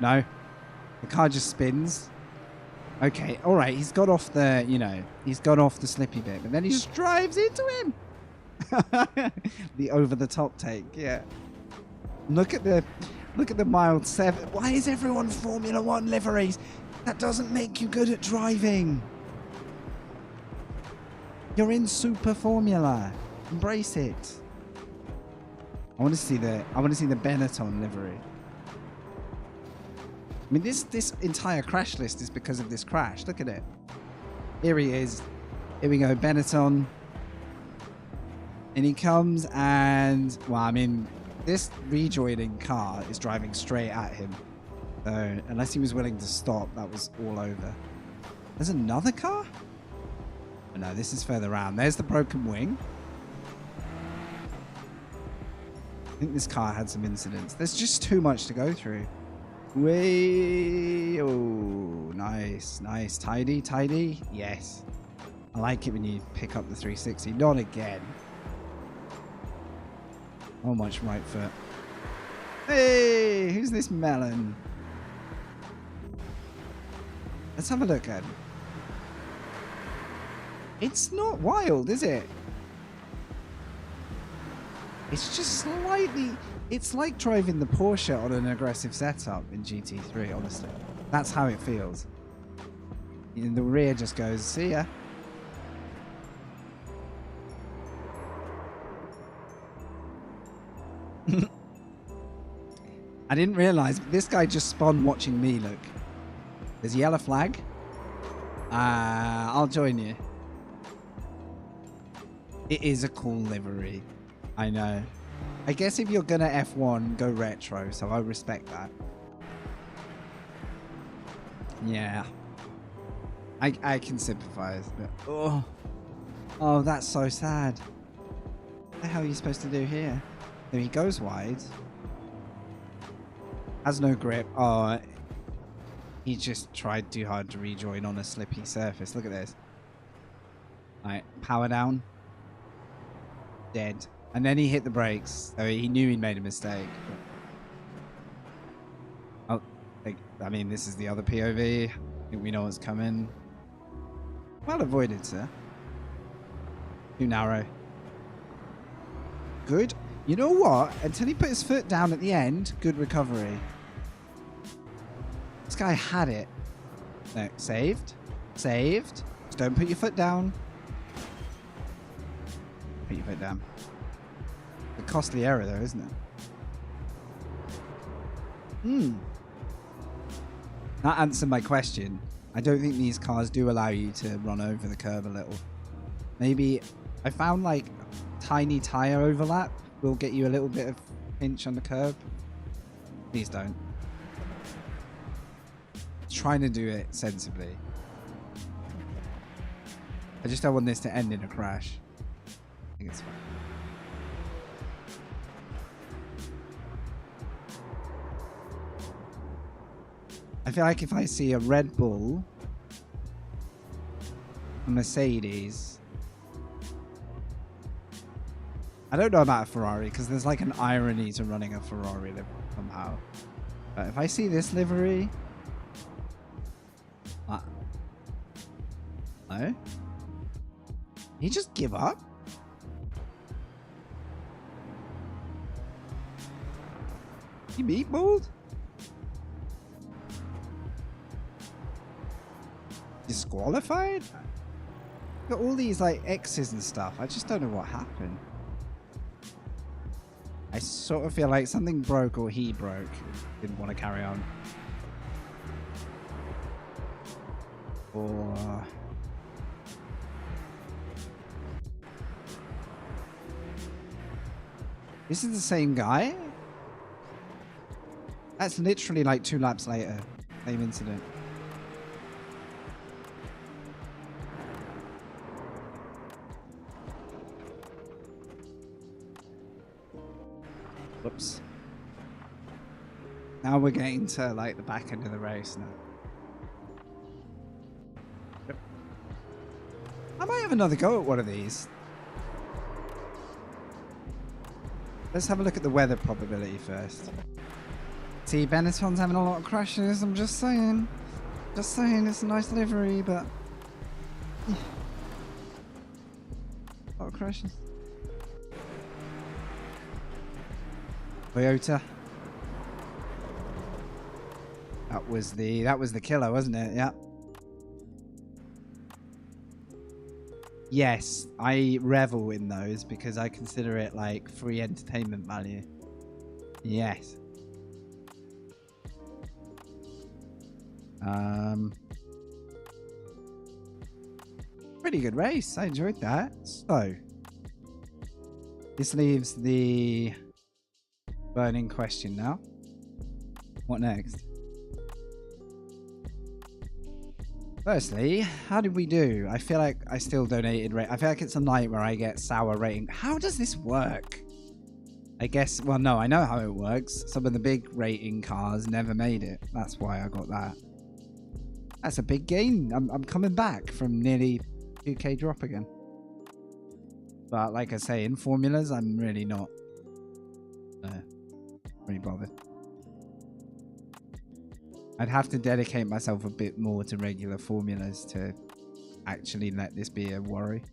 No? The car just spins? Okay, alright, he's got off the, you know, he's got off the slippy bit, but then he just drives into him! The over-the-top take, yeah. Look at the mild 7. Why is everyone Formula 1 liveries? That doesn't make you good at driving. You're in Super Formula. Embrace it. I want to see the Benetton livery. I mean, this entire crash list is because of this crash. Look at it. Here he is. Here we go, Benetton. And he comes and, well, I mean, this rejoining car is driving straight at him. So, unless he was willing to stop, that was all over. There's another car? Oh, no, this is further around. There's the broken wing. I think this car had some incidents. There's just too much to go through. Way, oh, nice, nice, tidy, yes. I like it when you pick up the 360. Not again. Oh, much right foot. Hey, who's this melon? Let's have a look at it. It's not wild, is it? It's just slightly... It's like driving the Porsche on an aggressive setup in GT3, honestly. That's how it feels. And the rear just goes, see ya. I didn't realize, but this guy just spawned watching me, look. There's a yellow flag. I'll join you. It is a cool livery. I know. I guess if you're gonna F1, go retro, so I respect that. Yeah. I can sympathize, but oh, that's so sad. What the hell are you supposed to do here? So he goes wide. Has no grip. Oh, he just tried too hard to rejoin on a slippy surface. Look at this. Alright, power down. Dead. And then he hit the brakes. So he knew he'd made a mistake. Oh, I mean, this is the other POV. I think we know what's coming. Well avoided, sir. Too narrow. Good. You know what? Until he put his foot down at the end, good recovery. This guy had it. No, saved. Saved. Just don't put your foot down. Put your foot down. A costly error though, isn't it? That answered my question. I don't think these cars do allow you to run over the curb a little. Maybe I found like tiny tire overlap will get you a little bit of pinch on the curb. Please don't. Trying to do it sensibly. I just don't want this to end in a crash. I think it's fine. I feel like if I see a Red Bull, a Mercedes, I don't know about a Ferrari because there's like an irony to running a Ferrari somehow. But if I see this livery, no, he just give up. He meatballed. Disqualified? Got all these like X's and stuff. I just don't know what happened. I sort of feel like something broke or he broke. Didn't want to carry on. Or this is the same guy? That's literally like 2 laps later. Same incident. Whoops. Now we're getting to like the back end of the race now. Yep. I might have another go at one of these. Let's have a look at the weather probability first. See, Benetton's having a lot of crashes. I'm just saying. Just saying, it's a nice livery, but a lot of crashes. Toyota. That was the killer, wasn't it? Yeah. Yes, I revel in those because I consider it like free entertainment value. Yes. Pretty good race. I enjoyed that. So, this leaves the burning question now. What next? Firstly, how did we do? I feel like I still donated rate. I feel like it's a night where I get sour rating. How does this work? I guess, well, no, I know how it works. Some of the big rating cars never made it. That's why I got that. That's a big gain. I'm coming back from nearly 2k drop again. But like I say, in formulas, I'm really not really bothered. I'd have to dedicate myself a bit more to regular formulas to actually let this be a worry.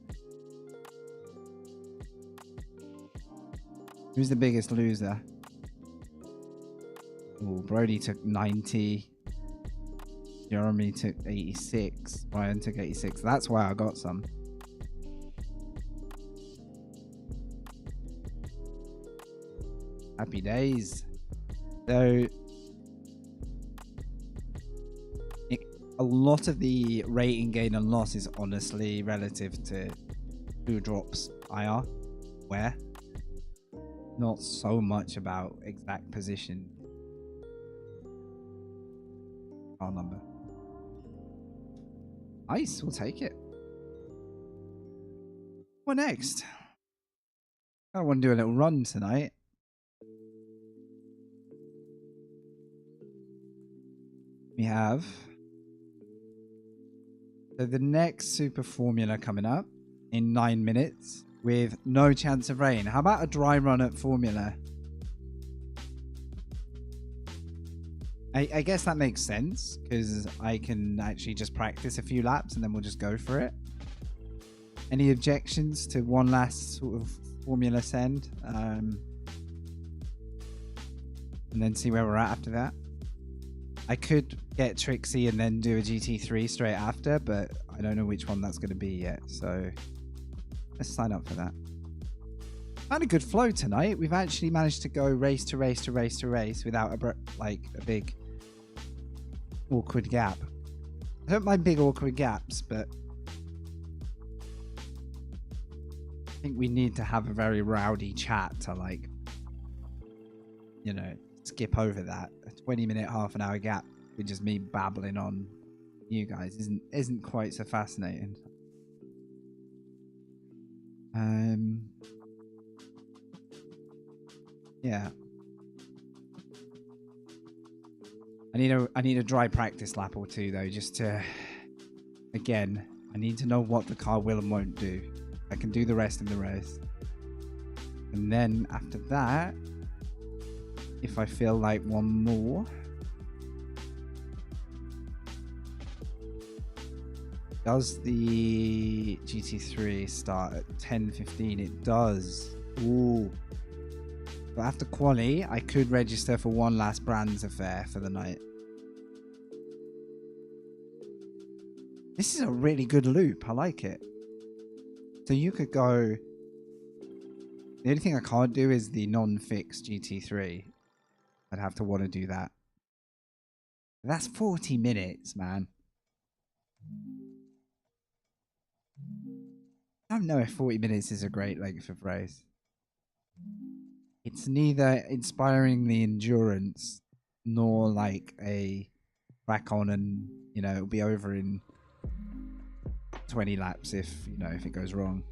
Who's the biggest loser? Oh, Brody took 90. Jeremy took 86. Ryan took 86. That's why I got some. Happy days. So, a lot of the rating gain and loss is honestly relative to who drops IR, where. Not so much about exact position. Car number. Nice, we'll take it. What next? I want to do a little run tonight. We have so the next Super Formula coming up in 9 minutes with no chance of rain. How about a dry run at Formula? I guess that makes sense because I can actually just practice a few laps and then we'll just go for it. Any objections to one last sort of Formula send? And then see where we're at after that. I could get Trixie and then do a GT3 straight after, but I don't know which one that's going to be yet. So let's sign up for that. Had a good flow tonight. We've actually managed to go race to race to race to race without a big awkward gap. I don't mind big awkward gaps, but I think we need to have a very rowdy chat to skip over that. A 20-minute, half an hour gap with just me babbling on you guys isn't quite so fascinating. Yeah. I need a dry practice lap or two though, just to again, I need to know what the car will and won't do. I can do the rest of the race. And then after that, if I feel like one more, does the GT3 start at 10:15? It does. Ooh. But after quali, I could register for one last Brands affair for the night. This is a really good loop. I like it. So you could go... The only thing I can't do is the non-fixed GT3. I'd have to want to do that. That's 40 minutes, man. I don't know if 40 minutes is a great length of race. It's neither inspiring the endurance nor like a crack on and, it'll be over in 20 laps if it goes wrong.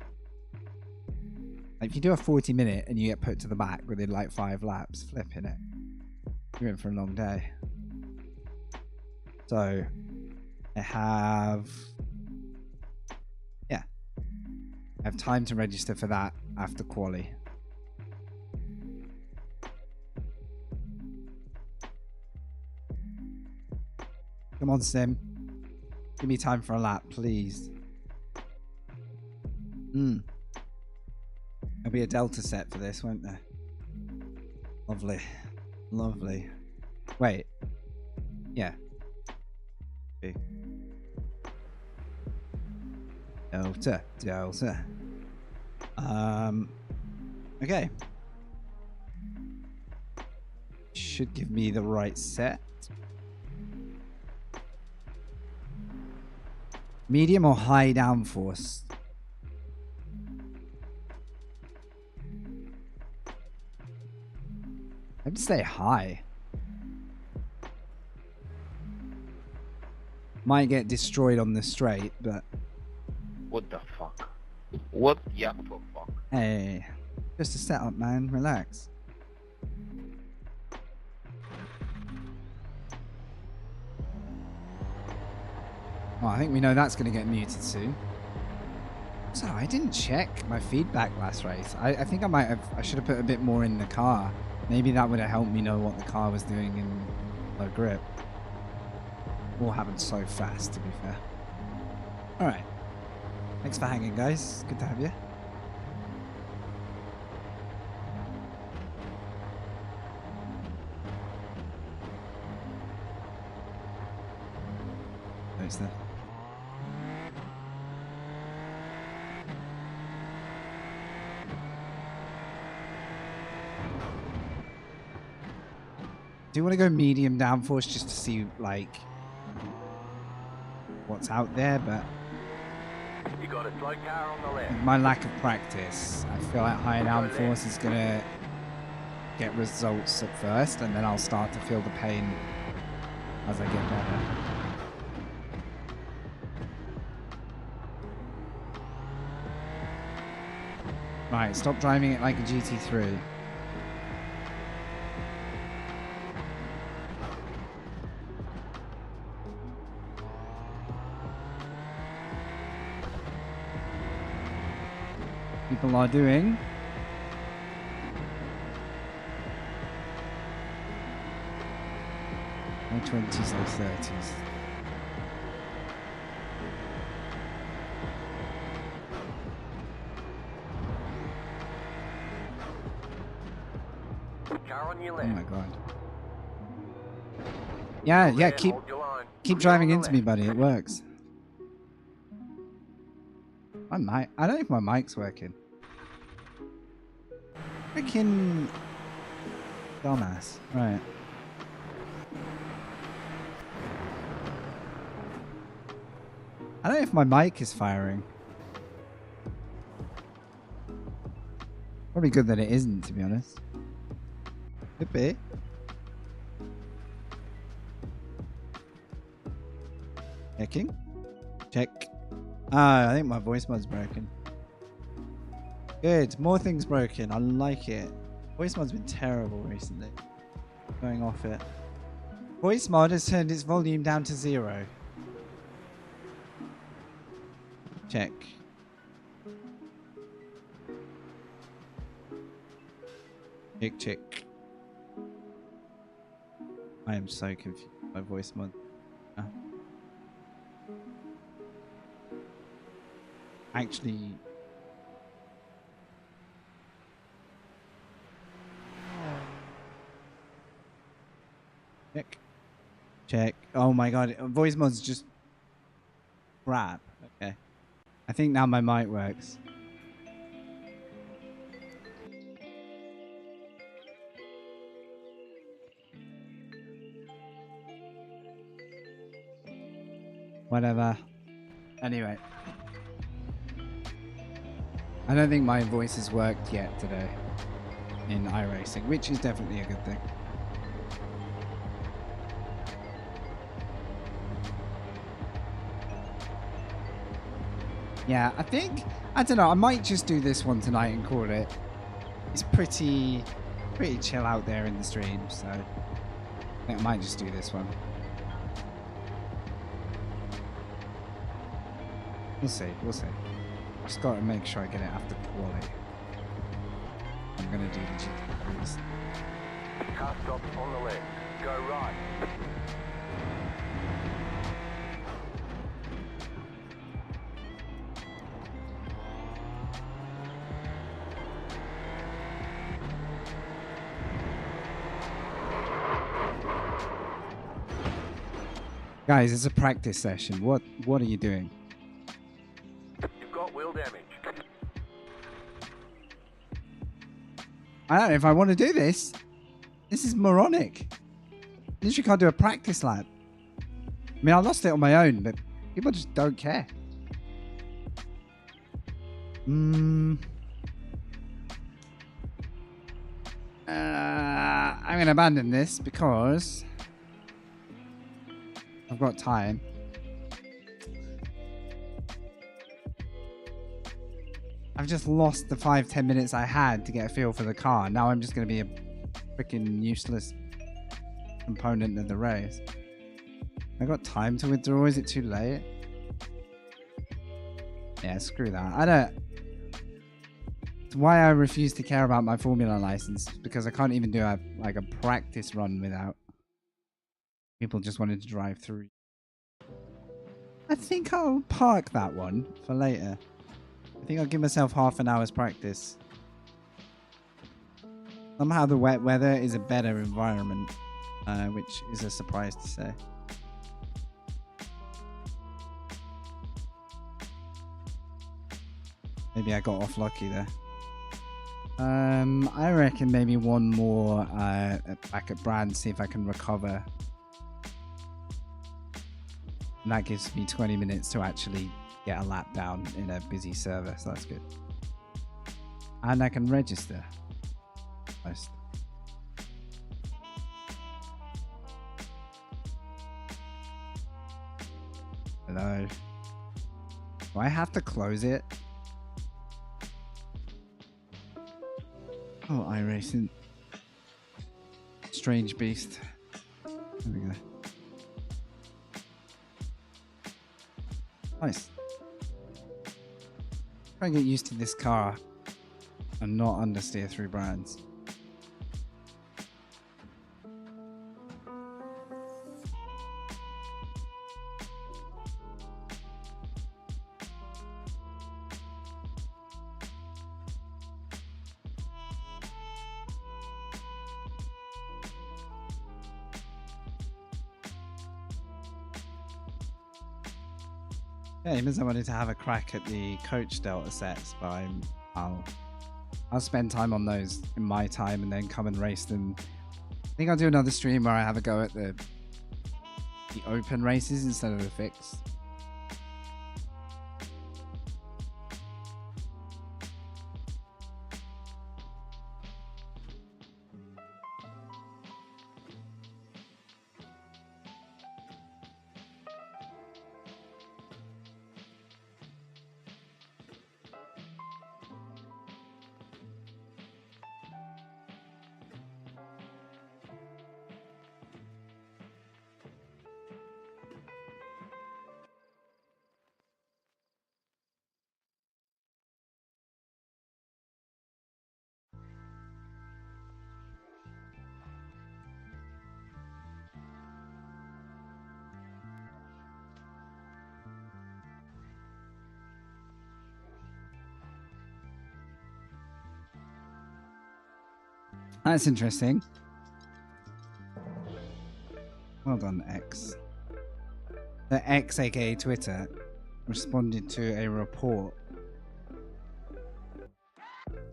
Like if you do a 40-minute and you get put to the back within like 5 laps, flipping it. You're in for a long day. So I have time to register for that after quali. Come on, Sim. Give me time for a lap, please. There'll be a Delta set for this, won't there? Lovely. Lovely. Wait. Yeah. Okay. Delta. Okay. Should give me the right set. Medium or high downforce? I'd say high. Might get destroyed on the straight, but... What the fuck? What the fuck? Hey, just a setup, man. Relax. Oh, I think we know that's going to get muted soon. So I didn't check my feedback last race. I think I should have put a bit more in the car. Maybe that would have helped me know what the car was doing in low grip. All happened so fast, to be fair. Alright. Thanks for hanging, guys. Good to have you. It's there. Do you want to go medium downforce just to see like what's out there? But You got a slow car on the left. with my lack of practice, I feel like high downforce is gonna get results at first, and then I'll start to feel the pain as I get better. Right, stop driving it like a GT3. People are doing. My 20s or 30s. Car on your Oh left. my god. Yeah, keep driving into me, buddy. It works. My mic. I don't know if my mic's working. Freaking dumbass. Right. I don't know if my mic is firing. Probably good that it isn't, to be honest. Could be. Checking. Check. Ah, I think my voice mod's broken. Good. More things broken. I like it. Voice mod's been terrible recently. Going off it. Voice mod has turned its volume down to 0. Check. Check. I am so confused by voice mod. Ah. Actually, check. Oh my god, voice mod's just crap. Okay, I think now my mic works. Whatever. Anyway. I don't think my voice has worked yet today in iRacing, which is definitely a good thing. Yeah, I don't know, I might just do this one tonight and call it. It's pretty chill out there in the stream, so I think I might just do this one. We'll see. Just got to make sure I get it after quality. I'm going to do the GT3s. Car stops on the left. Go right. Guys, it's a practice session. What are you doing? You've got wheel damage. I don't know if I want to do this. This is moronic. Literally can't do a practice lap. I mean, I lost it on my own, but people just don't care. I'm going to abandon this because I've got time. I've just lost the 5-10 minutes I had to get a feel for the car. Now I'm just going to be a freaking useless component of the race. I got time to withdraw. Is it too late? Yeah, screw that. It's why I refuse to care about my Formula license, because I can't even do a practice run without. People just wanted to drive through. I think I'll park that one for later. I think I'll give myself half an hour's practice. Somehow the wet weather is a better environment, which is a surprise to say. Maybe I got off lucky there. I reckon maybe one more back at Brand, see if I can recover. And that gives me 20 minutes to actually get a lap down in a busy server, so that's good. And I can register. Most. Hello. Do I have to close it? Oh, iRacing. Strange beast. There we go. Nice. Try and get used to this car and not understeer through Brands. Yeah, it means I wanted to have a crack at the Coach Delta sets, but I'll spend time on those in my time and then come and race them. I think I'll do another stream where I have a go at the open races instead of the fixed. That's interesting. Well done, X. The X, aka Twitter, responded to a report.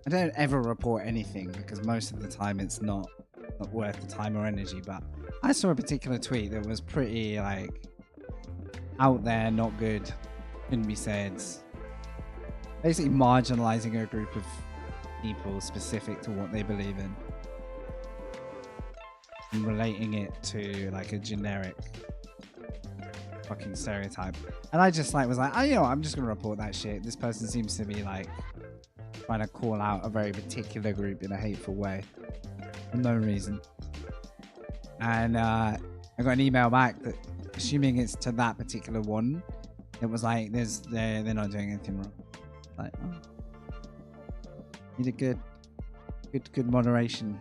I don't ever report anything because most of the time it's not worth the time or energy, but I saw a particular tweet that was pretty like out there, not good, couldn't be said. Basically marginalizing a group of people specific to what they believe in. And relating it to like a generic fucking stereotype. And I just like was like, oh, you know, I'm just gonna report that shit. This person seems to be like trying to call out a very particular group in a hateful way for no reason. And I got an email back that, assuming it's to that particular one, it was like they're not doing anything wrong. Like, oh, you did good moderation.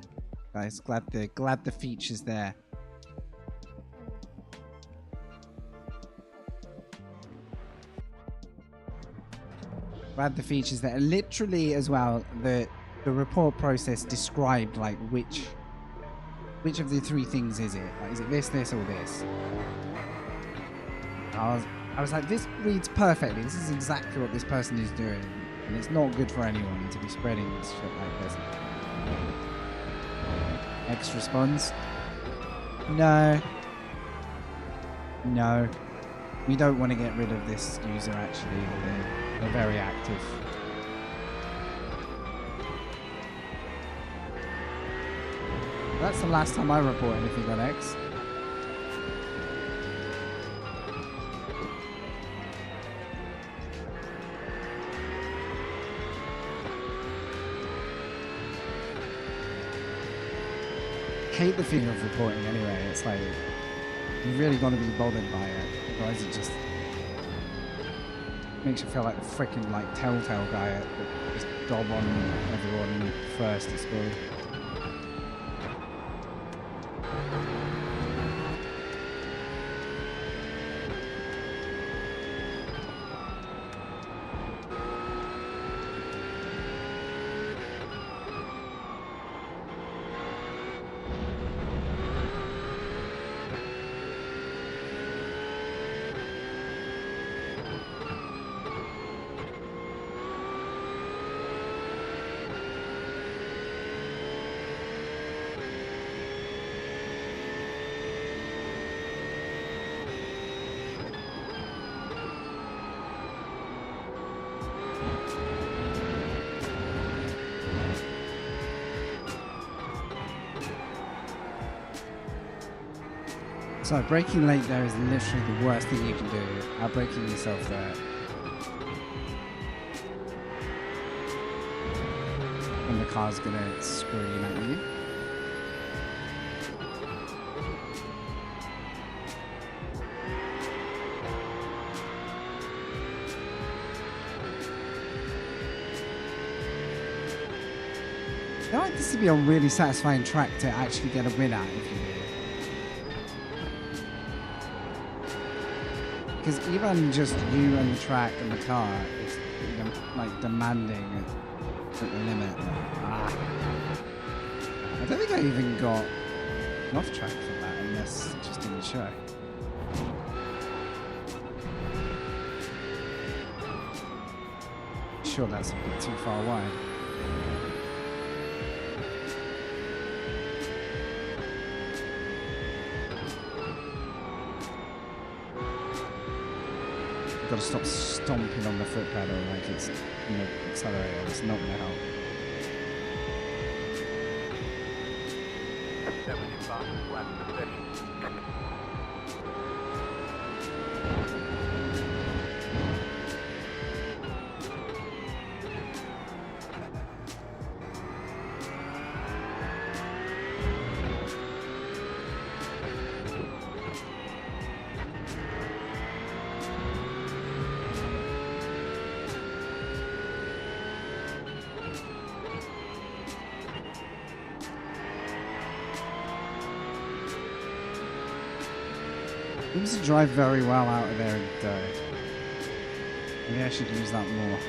Guys, glad the feature's there. Glad the feature's there. Literally as well, the report process described like which of the three things is it? Like, is it this, or this? I was like, this reads perfectly. This is exactly what this person is doing, and it's not good for anyone to be spreading this shit like this. X responds, no, we don't want to get rid of this user. Actually, they're very active. That's the last time I report anything on X. I hate the feeling of reporting anyway. It's like you really got to be bothered by it, otherwise it just makes you feel like the freaking like telltale guy that just dob on everyone first at school. So braking late there is literally the worst thing you can do. Outbraking yourself there. And the car's gonna scream at you. I feel like this would be a really satisfying track to actually get a win at if you do. Because even just you and the track and the car, it's like demanding at the limit. Ah. I don't think I even got an off track for that unless it just didn't show. Sure, that's a bit too far wide. Got to stop stomping on the foot pedal like it's, you know, accelerator. It's not going to help. 75 lap position. Seems to drive very well out of there in dirt. Maybe I should use that more.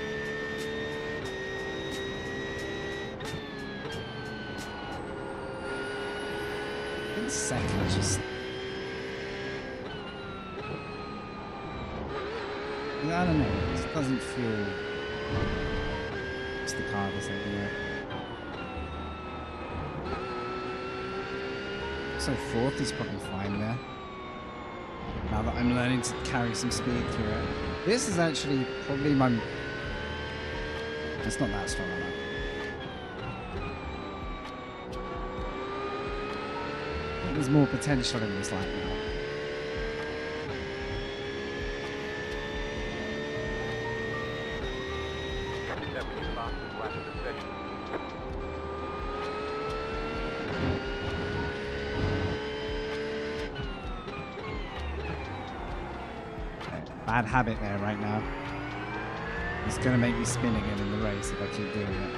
I think second is just... I don't know, it just doesn't feel... It's the car or something, yeah. So fourth is probably fine there. Now that I'm learning to carry some speed through it. This is actually probably my... It's not that strong on that. There's more potential in this lap now. Bad habit there right now. It's going to make me spin again in the race if I keep doing it.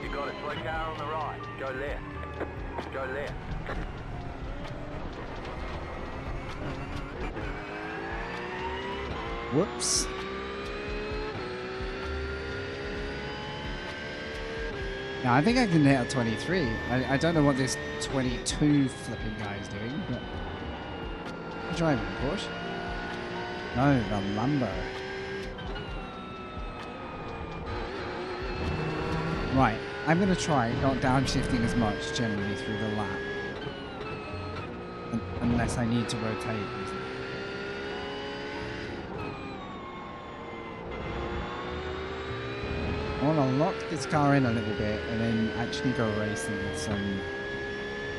You got it, slow car on the right. Go left. Go left. Whoops. Now, I think I can hit a 23. I don't know what this 22 flipping guy is doing, but... I'm driving a Porsche. No, the Lambo. Right, I'm going to try not downshifting as much generally through the lap. Unless I need to rotate. I want to lock this car in a little bit and then actually go racing with some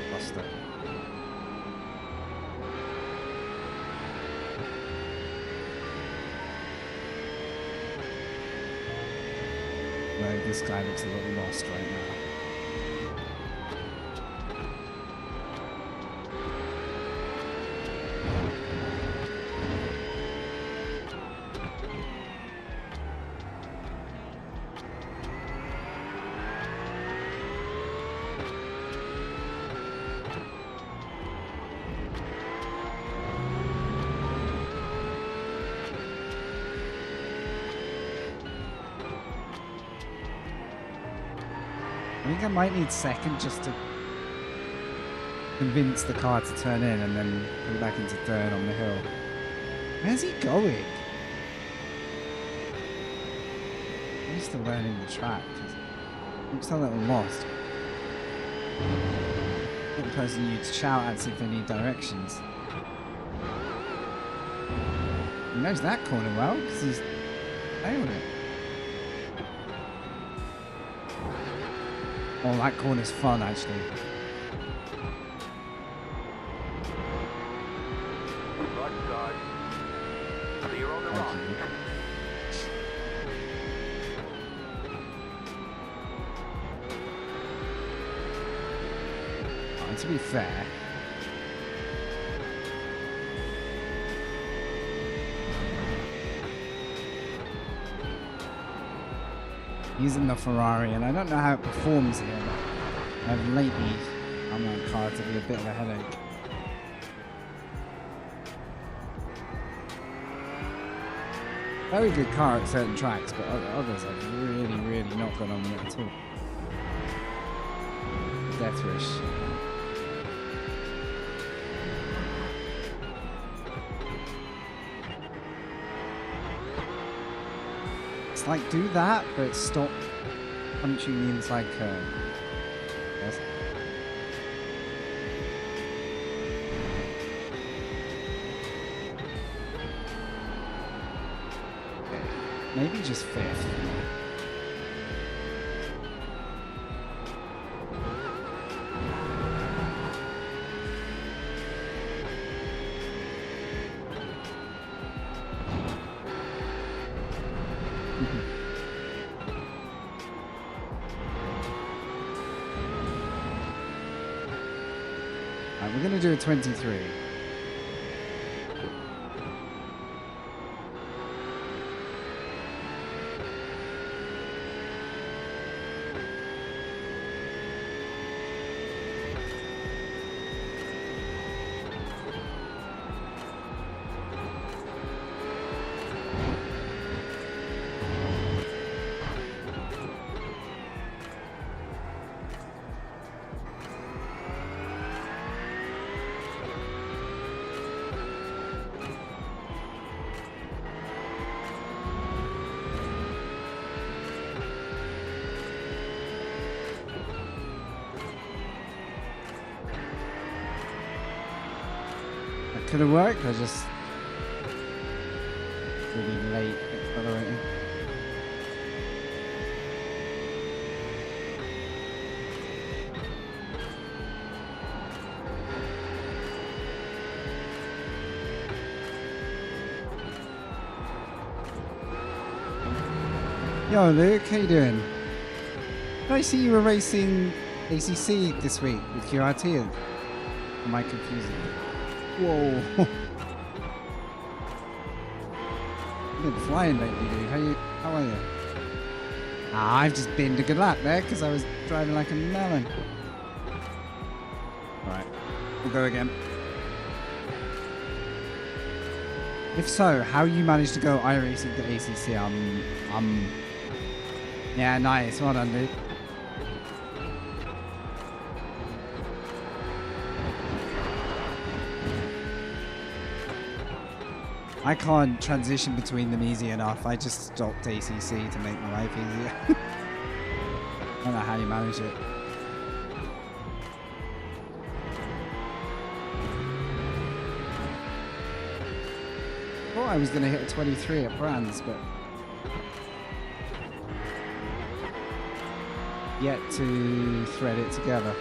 cluster. Where this guy looks a little lost right now. I think I might need second just to convince the car to turn in and then go back into third on the hill. Where's he going? I'm still learning the track. I'm still a little lost. Not the person you'd shout at see if they need directions. He knows that corner well because he's nailed it. Oh, that corner's fun, actually. Right side. Clear on the Thank right. you. Oh, to be fair, using the Ferrari, and I don't know how it performs here, but I've lately found that car to be a bit of a headache. Very good car at certain tracks, but others I've really, really not got on with it at all. Death wish. It's like do that, but stop punching the inside curve. Yes. Okay. Maybe just fifth. We're going to do a 23. Could have worked, I just really late accelerating. Yo Luke, how you doing? Did I see you were racing ACC this week with QRT? Am I confusing you? Whoa. You've been flying lately, dude. How are you? Ah, I've just binned a good lap there because I was driving like a melon. Alright, we'll go again. If so, how you managed to go iRacing to ACC, yeah, nice. Well done, dude. I can't transition between them easy enough. I just stopped ACC to make my life easier. I don't know how you manage it. I thought I was going to hit a 23 at Brands, but yet to thread it together.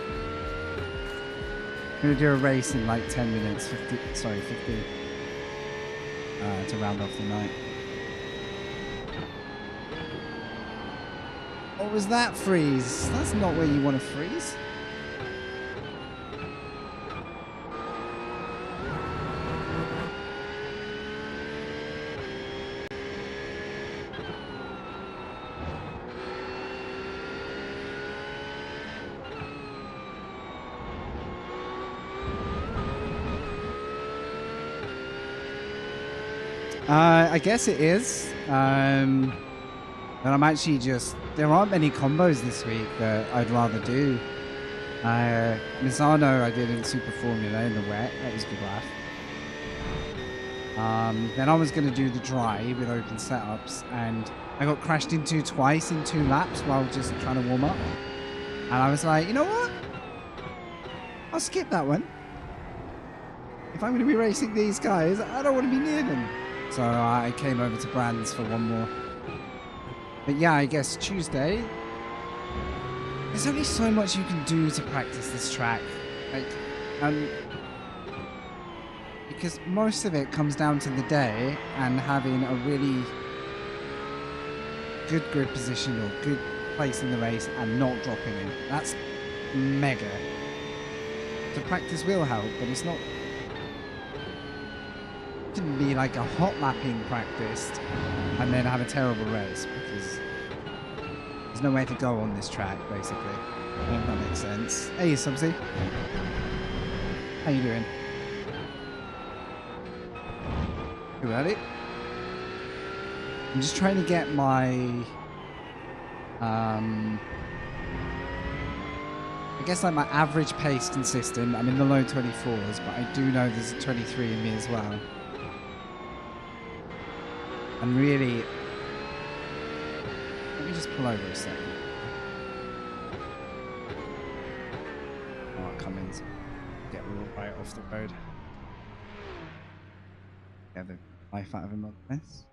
I'm going to do a race in like 10 minutes, 15. To round off the night. What was that freeze? That's not where you want to freeze. I guess it is. And I'm actually there aren't many combos this week that I'd rather do. Misano I did in Super Formula in the wet. That was a good laugh. Then I was going to do the dry with open setups, and I got crashed into twice in 2 laps while just trying to warm up. And I was like, you know what? I'll skip that one. If I'm going to be racing these guys, I don't want to be near them. So I came over to Brands for one more. But yeah, I guess Tuesday, There's only so much you can do to practice this track. Like, because most of it comes down to the day and having a really good grid position or good place in the race and not dropping it. That's mega. The practice will help, but it's not. It can be like a hot lapping practice and then have a terrible race because there's nowhere to go on this track, basically. I don't know if that makes sense. Hey, Subsy. How you doing? Too early? I'm just trying to get my I guess like my average pace consistent. I'm in the low 24s, but I do know there's a 23 in me as well. And really, let me just pull over a second. Oh, Cummins, get right off the road. Get the life out of him on this.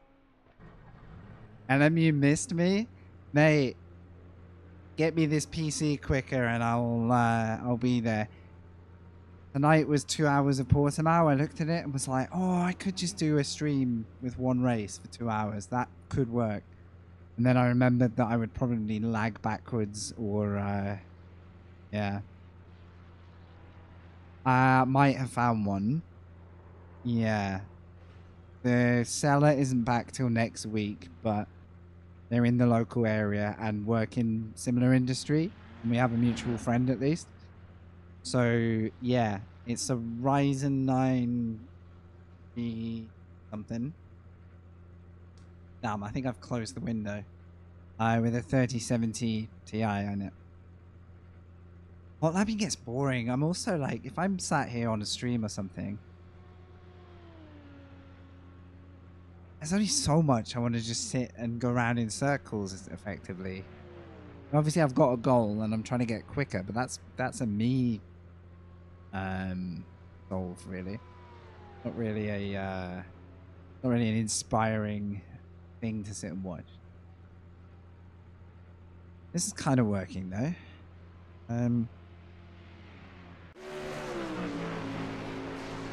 LMU missed me, mate. Get me this PC quicker, and I'll be there. Tonight was 2 hours of Portimao. I looked at it and was like, oh, I could just do a stream with one race for 2 hours. That could work. And then I remembered that I would probably lag backwards or, yeah. Might have found one. Yeah. The seller isn't back till next week, but they're in the local area and work in similar industry. And we have a mutual friend at least. So, yeah, it's a Ryzen 9 something. Damn, I think I've closed the window. With a 3070 Ti on it. Hot lapping gets boring. I'm also like, if I'm sat here on a stream or something, there's only so much I want to just sit and go around in circles effectively. Obviously, I've got a goal and I'm trying to get quicker, but that's a me goal, really. Not really an inspiring thing to sit and watch. This is kind of working though. I'm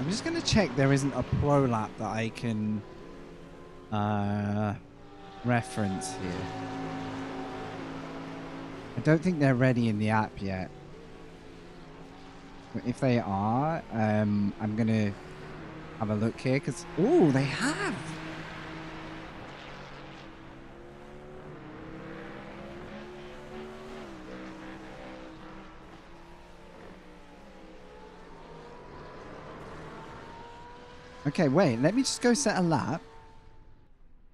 just gonna check there isn't a pro lap that I can reference here. I don't think they're ready in the app yet. But if they are, I'm gonna have a look here because oh, they have. Okay, wait, let me just go set a lap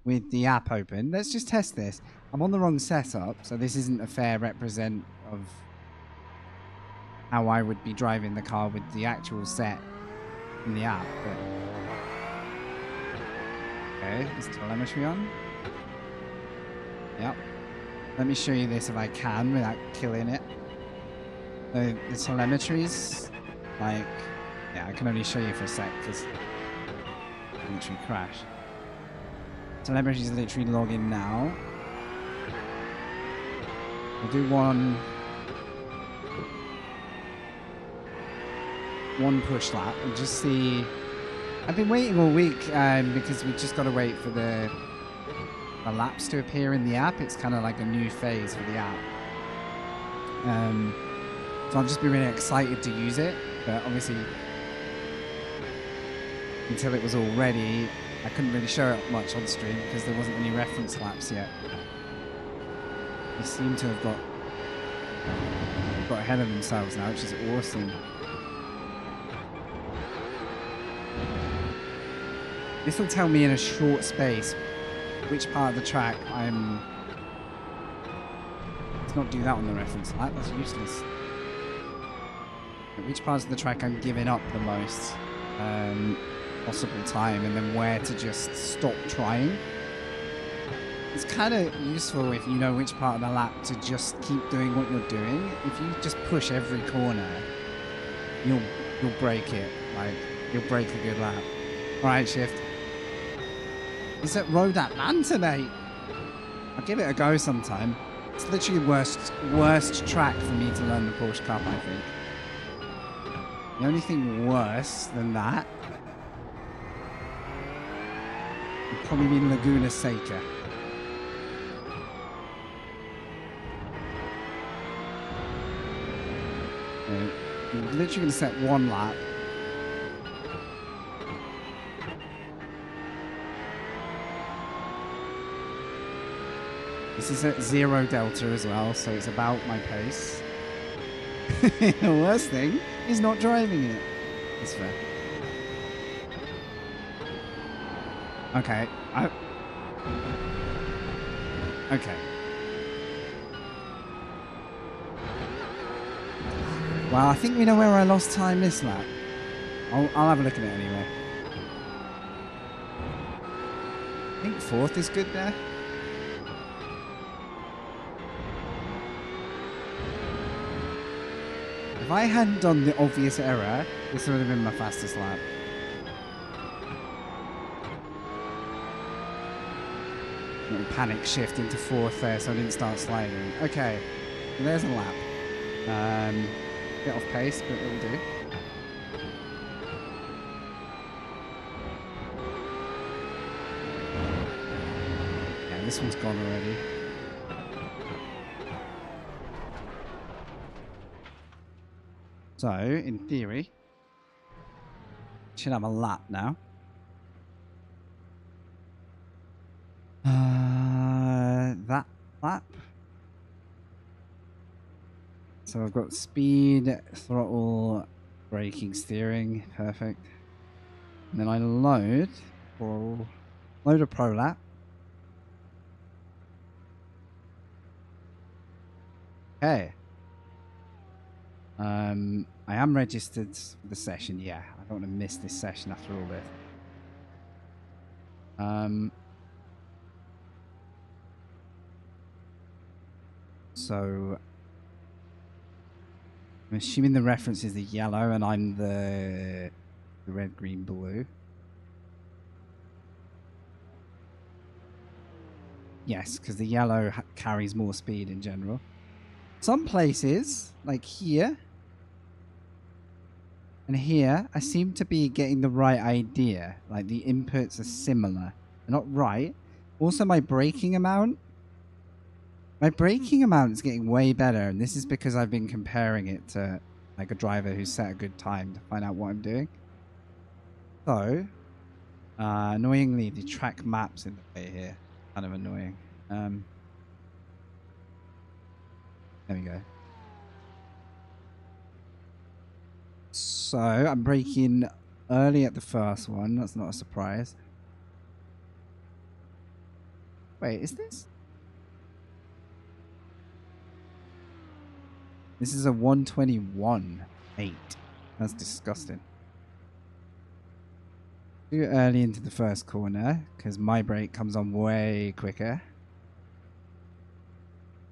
with the app open. Let's just test this. I'm on the wrong setup, so this isn't a fair represent of how I would be driving the car with the actual set in the app. But... okay, is telemetry on? Yep. Let me show you this if I can without killing it. So the telemetry's like... yeah, I can only show you for a sec because literally crash. Telemetry's literally logging now. I'll do one push lap and just see. I've been waiting all week because we've just got to wait for the laps to appear in the app. It's kind of like a new phase for the app. So I've just been really excited to use it, but obviously until it was all ready, I couldn't really show it much on stream because there wasn't any reference laps yet. They seem to have got ahead of themselves now, which is awesome. This will tell me in a short space which part of the track I'm... let's not do that on the reference lap, that's useless. Which parts of the track I'm giving up the most possible time, and then where to just stop trying. It's kind of useful if you know which part of the lap to just keep doing what you're doing. If you just push every corner, you'll break it. Like, you'll break a good lap. Alright, Shift. It's at Road Atlanta, mate. I'll give it a go sometime. It's literally the worst track for me to learn the Porsche Cup, I think. The only thing worse than that would probably be Laguna Seca. You're literally going to set one lap. This is at 0 delta as well, so it's about my pace. The worst thing is not driving it. It's fair. Okay. Okay. Well, I think we know where I lost time this lap. I'll have a look at it anyway. I think 4th is good there. If I hadn't done the obvious error, this would have been my fastest lap. Little panic shift into 4th there, so I didn't start sliding. Okay, so there's a lap. Bit off pace, but it'll do. Yeah, this one's gone already. So, in theory, should have a lap now. That lap. So I've got speed, throttle, braking, steering, perfect. And then I load a pro lap. Okay. I am registered for the session, yeah. I don't want to miss this session after all this. So I'm assuming the reference is the yellow and I'm the red, green, blue. Yes, because the yellow carries more speed in general. Some places, like here and here, I seem to be getting the right idea. Like the inputs are similar. They're not right. Also, my braking amount. My braking amount is getting way better, and this is because I've been comparing it to like a driver who's set a good time to find out what I'm doing. So, annoyingly, the track map's in the way here. Kind of annoying. There we go. So, I'm braking early at the first one. That's not a surprise. Wait, is this? This is a 121.8. That's disgusting. Too early into the first corner because my brake comes on way quicker.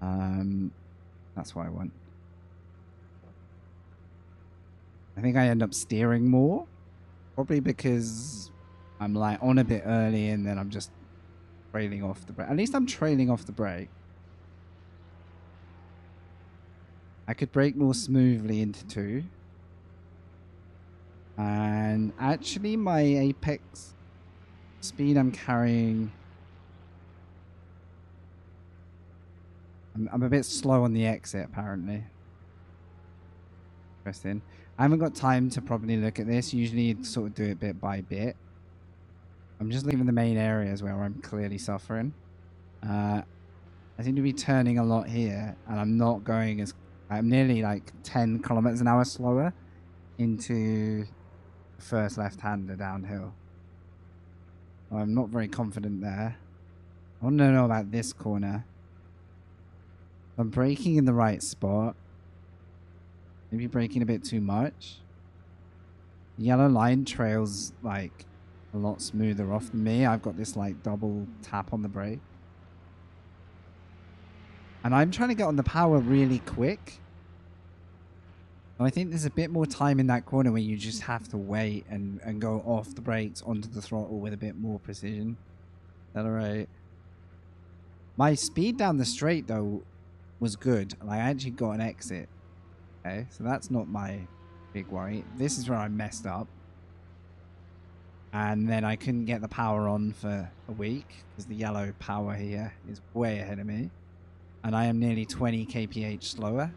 That's what I want. I think I end up steering more. Probably because I'm like on a bit early and then I'm just trailing off the brake. At least I'm trailing off the brake. I could brake more smoothly into 2. And actually my apex speed I'm carrying... I'm a bit slow on the exit apparently. Interesting. I haven't got time to probably look at this. Usually you sort of do it bit by bit. I'm just looking at the main areas where I'm clearly suffering. I seem to be turning a lot here and I'm not going as... I'm nearly like 10 kilometers an hour slower into the first left-hander downhill. I'm not very confident there. I want to know about this corner. I'm braking in the right spot. Maybe braking a bit too much. The yellow line trails like a lot smoother off than me. I've got this like double tap on the brake. And I'm trying to get on the power really quick. I think there's a bit more time in that corner where you just have to wait and go off the brakes onto the throttle with a bit more precision. Is that alright? My speed down the straight though was good. Like, I actually got an exit. Okay, so that's not my big worry. This is where I messed up. And then I couldn't get the power on for a week because the yellow power here is way ahead of me. And I am nearly 20 kph slower.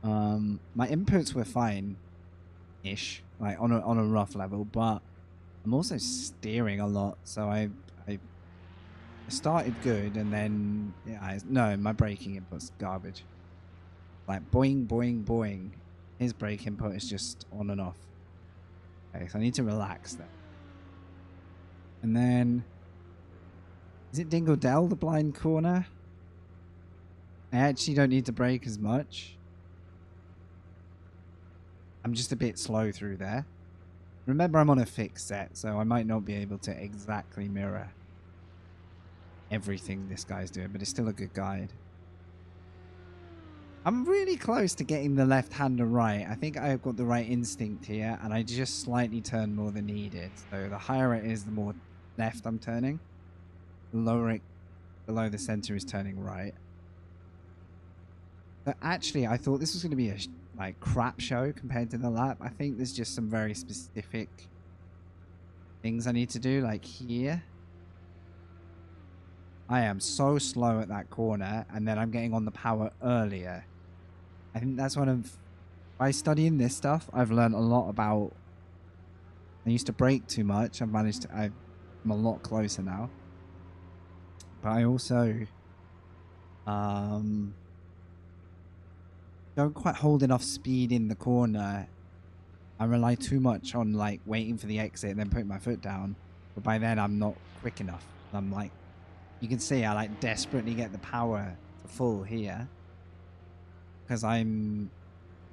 My inputs were fine-ish, like on a rough level, but I'm also steering a lot, so I started good, and then yeah, no, my braking input's garbage. Like boing, boing, boing. His brake input is just on and off. Okay, so I need to relax that. And then, is it Dingle Dell, the blind corner? I actually don't need to brake as much. I'm just a bit slow through there. Remember, I'm on a fixed set, so I might not be able to exactly mirror everything this guy's doing, but it's still a good guide. I'm really close to getting the left-hander right. I think I've got the right instinct here, and I just slightly turn more than needed. So the higher it is, the more left I'm turning. The lower it below the center is turning right. But actually, I thought this was going to be a like crap show compared to the lap. I think there's just some very specific things I need to do, like here. I am so slow at that corner, and then I'm getting on the power earlier. I think that's one of... By studying this stuff, I've learned a lot about... I used to brake too much. I've managed to... I'm a lot closer now. But I also... don't quite hold enough speed in the corner. I rely too much on like waiting for the exit and then putting my foot down. But by then I'm not quick enough. I'm like, you can see I like desperately get the power to full here. Because I'm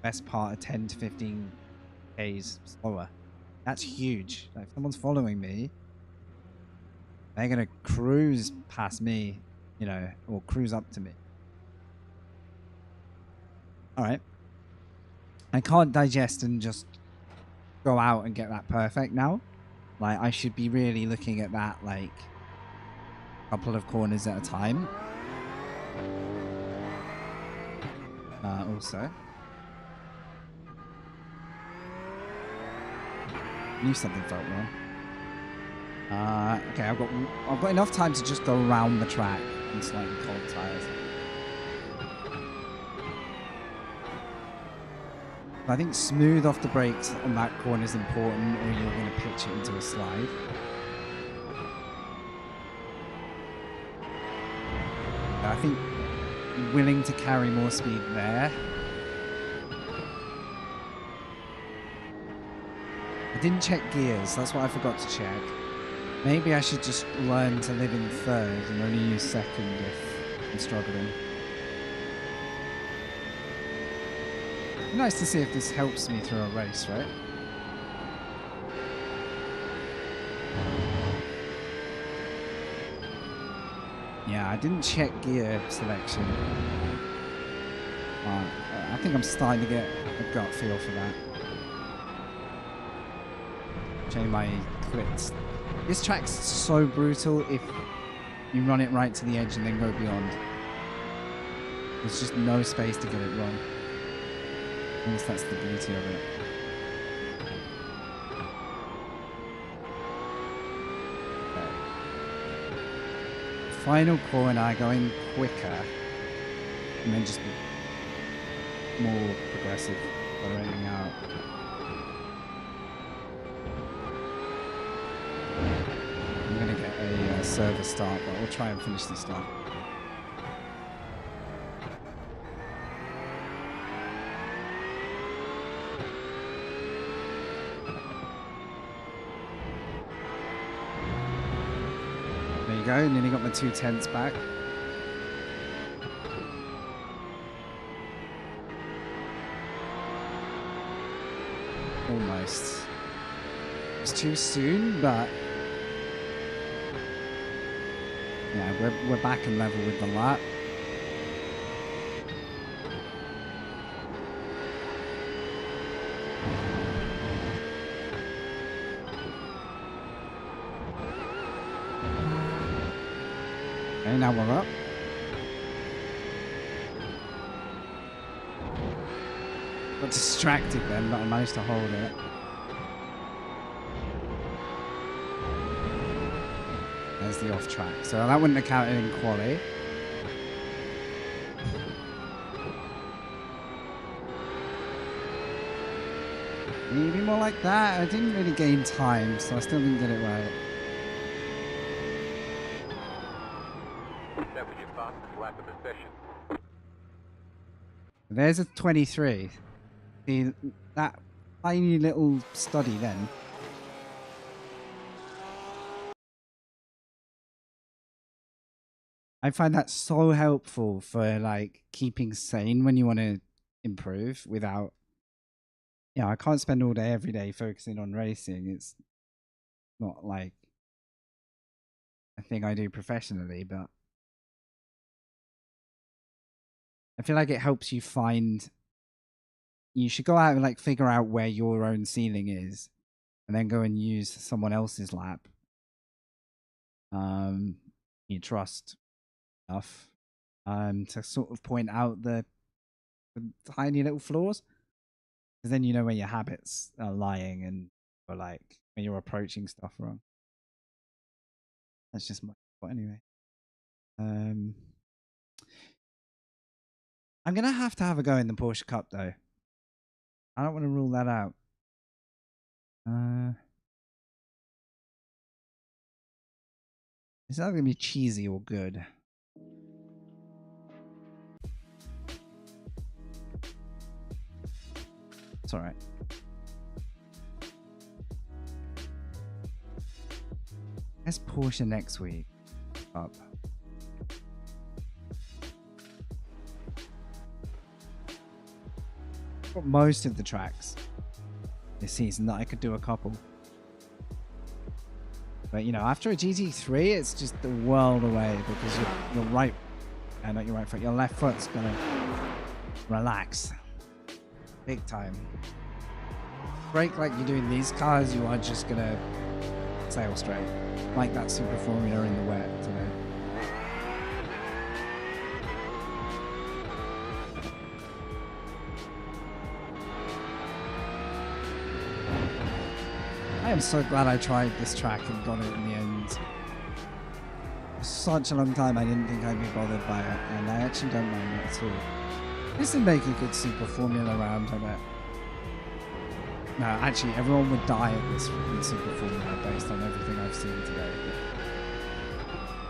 best part of 10 to 15 Ks slower. That's huge. Like, if someone's following me, they're going to cruise past me, you know, or cruise up to me. Alright. I can't digest and just go out and get that perfect now. Like, I should be really looking at that, like, a couple of corners at a time. Also. Knew something felt wrong. Okay, I've got enough time to just go around the track in slightly cold tires. I think smooth off the brakes on that corner is important, or you're going to pitch it into a slide. I think willing to carry more speed there. I didn't check gears, that's what I forgot to check. Maybe I should just learn to live in third and only use second if I'm struggling. Nice to see if this helps me through a race, right? Yeah, I didn't check gear selection. I think I'm starting to get a gut feel for that. Change my clips. This track's so brutal if you run it right to the edge and then go beyond. There's just no space to get it wrong. I guess that's the beauty of it. Okay. Final corner, going quicker, and then just be more progressive, lowering out. I'm gonna get a server start, but we'll try and finish this stuff. Go, nearly got my 2/10 back. Almost. It's too soon, but yeah, we're back in level with the lap. Okay, now we're up. Got distracted then, but I managed to hold it. There's the off track. So that wouldn't have counted in quali. Maybe more like that. I didn't really gain time, so I still didn't get it right. That was your fastest lap of the session. There's a 23. See, that tiny little study then. I find that so helpful for like keeping sane when you want to improve without, you know, I can't spend all day every day focusing on racing. It's not like a thing I do professionally, but I feel like it helps you find, you should go out and like figure out where your own ceiling is and then go and use someone else's lap. You trust enough to sort of point out the tiny little flaws, because then you know where your habits are lying and or like when you're approaching stuff wrong. That's just my thought anyway. I'm gonna have to have a go in the Porsche Cup though. I don't want to rule that out. It's either gonna be cheesy or good. It's alright. Let's Porsche next week. Up. Got most of the tracks this season that I could do a couple. But you know, after a GT3, it's just the world away because your right, not your right foot, your left foot's gonna relax. Big time. Brake like you do in these cars, you are just gonna sail straight. Like that Super Formula in the wet today. I am so glad I tried this track and got it in the end. For such a long time I didn't think I'd be bothered by it, and I actually don't mind it at all. This would make a good Super Formula round, I bet. No, actually, everyone would die at this freaking Super Formula based on everything I've seen today.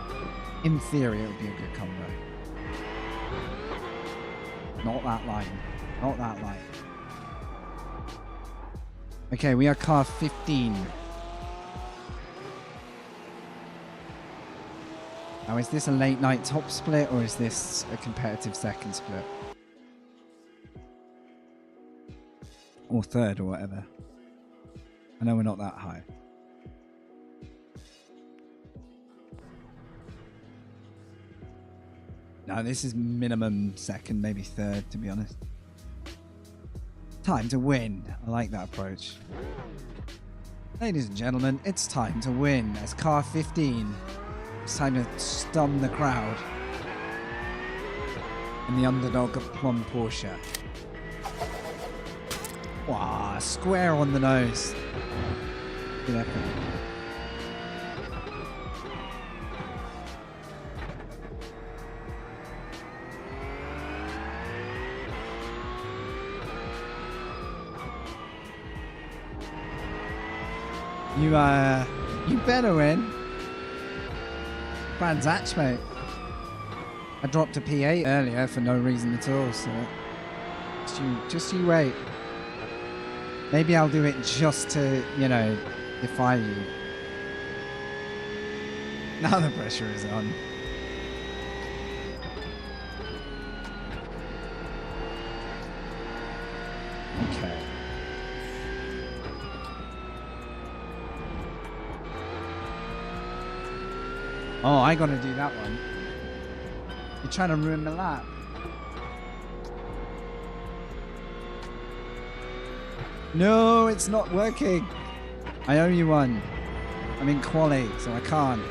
But in theory, it would be a good combo. Not that line. Not that line. Okay, we are car 15. Now, is this a late night top split or is this a competitive second split? Or third or whatever. I know we're not that high. No, this is minimum second, maybe third, to be honest. Time to win. I like that approach. Ladies and gentlemen, it's time to win as car 15. It's time to stun the crowd. And the underdog of Plum Porsche. Wow, square on the nose. Good effort. You better win. Brands Hatch, mate. I dropped a P8 earlier for no reason at all, so just you wait. Maybe I'll do it just to, you know, defy you. Now the pressure is on. Okay. Oh, I gotta do that one. You're trying to ruin my lap. No, it's not working. I owe you one. I'm in quali, so I can't.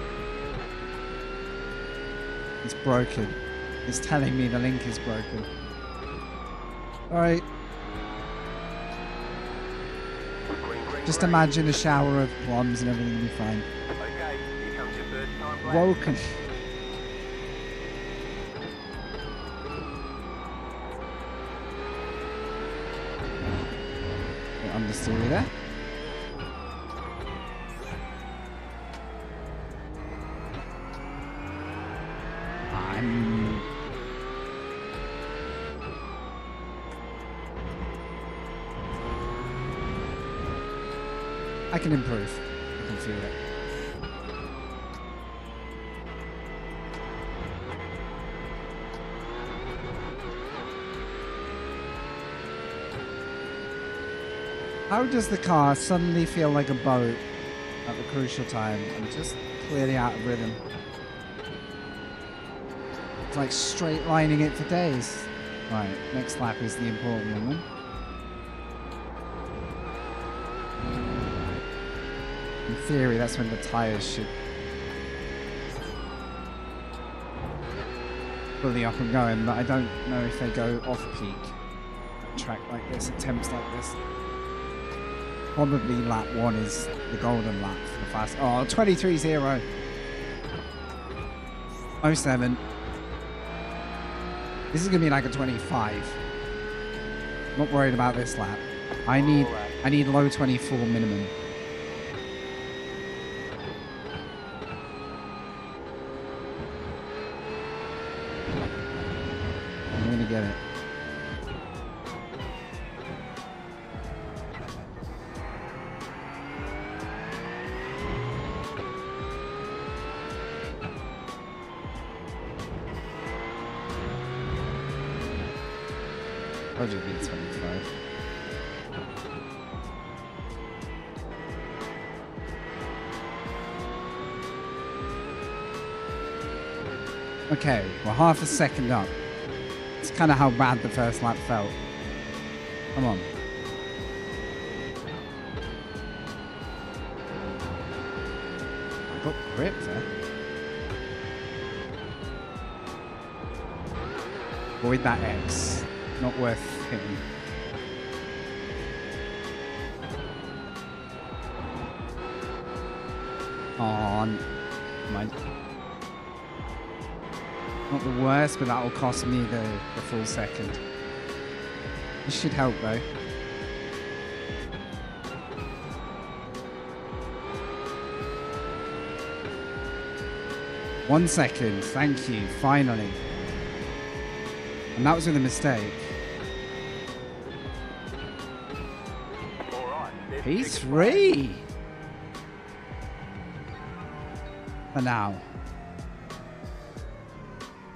It's broken. It's telling me the link is broken. Alright. Just imagine a shower of plums and everything will be fine. Okay, here comes your first time lap. Woken. Understory there. I can improve. I can feel it. How does the car suddenly feel like a boat at the crucial time? I'm just clearly out of rhythm. It's like straight lining it for days. Right, next lap is the important one then. In theory, that's when the tires should fully up and going, but I don't know if they go off peak at a track like this, attempts like this. Probably lap 1 is the golden lap for the fast. Oh, 23.0. 07. This is gonna be like a 25. Not worried about this lap. I need low 24 minimum. I'm gonna get it. Probably be 25. Okay, we're half a second up. It's kind of how bad the first lap felt. Come on. I got grip there. Avoid that X. Not worth hitting. On. Mind. Not the worst, but that will cost me the full second. This should help though. One second, thank you, finally. And that was with a mistake. P3 for now.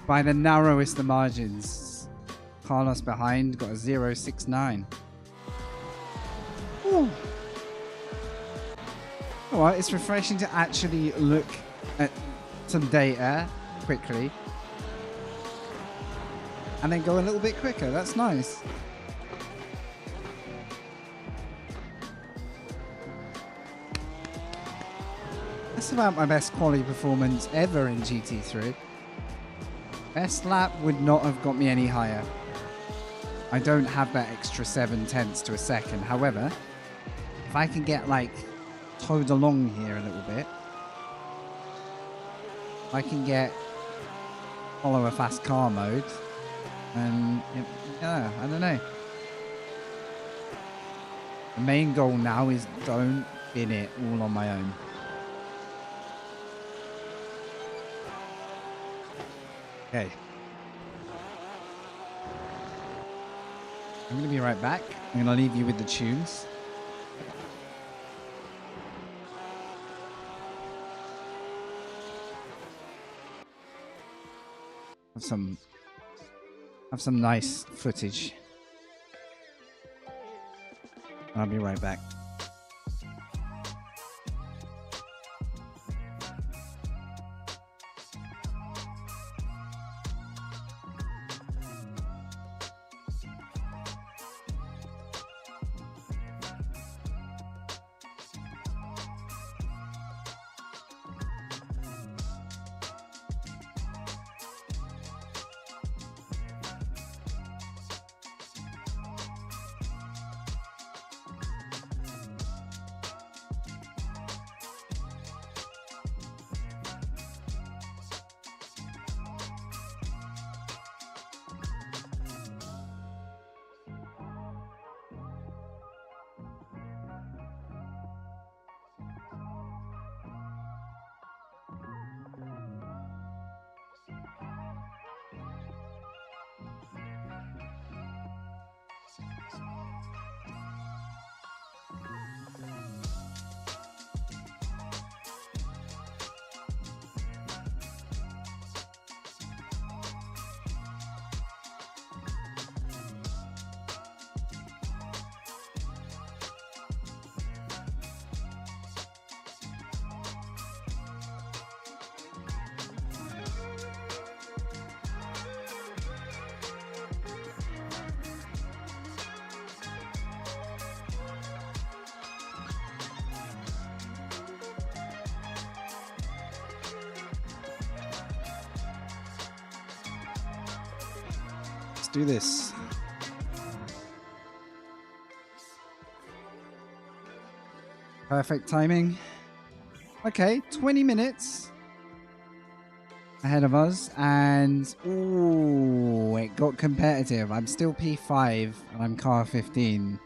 By the narrowest of margins. Carlos behind, got a 0.69. Ooh. Alright, it's refreshing to actually look at some data quickly. And then go a little bit quicker. That's nice. That's about my best quality performance ever in GT3. Best lap would not have got me any higher. I don't have that extra 7/10 to a second. However, if I can get like towed along here a little bit, I can get follow a fast car mode, and yeah, I don't know. The main goal now is don't bin it all on my own. Okay. I'm going to be right back. I'm going to leave you with the tunes. Have some nice footage. I'll be right back. do this. Perfect timing. Okay, 20 minutes ahead of us, and ooh, it got competitive. I'm still P5 and I'm car 15.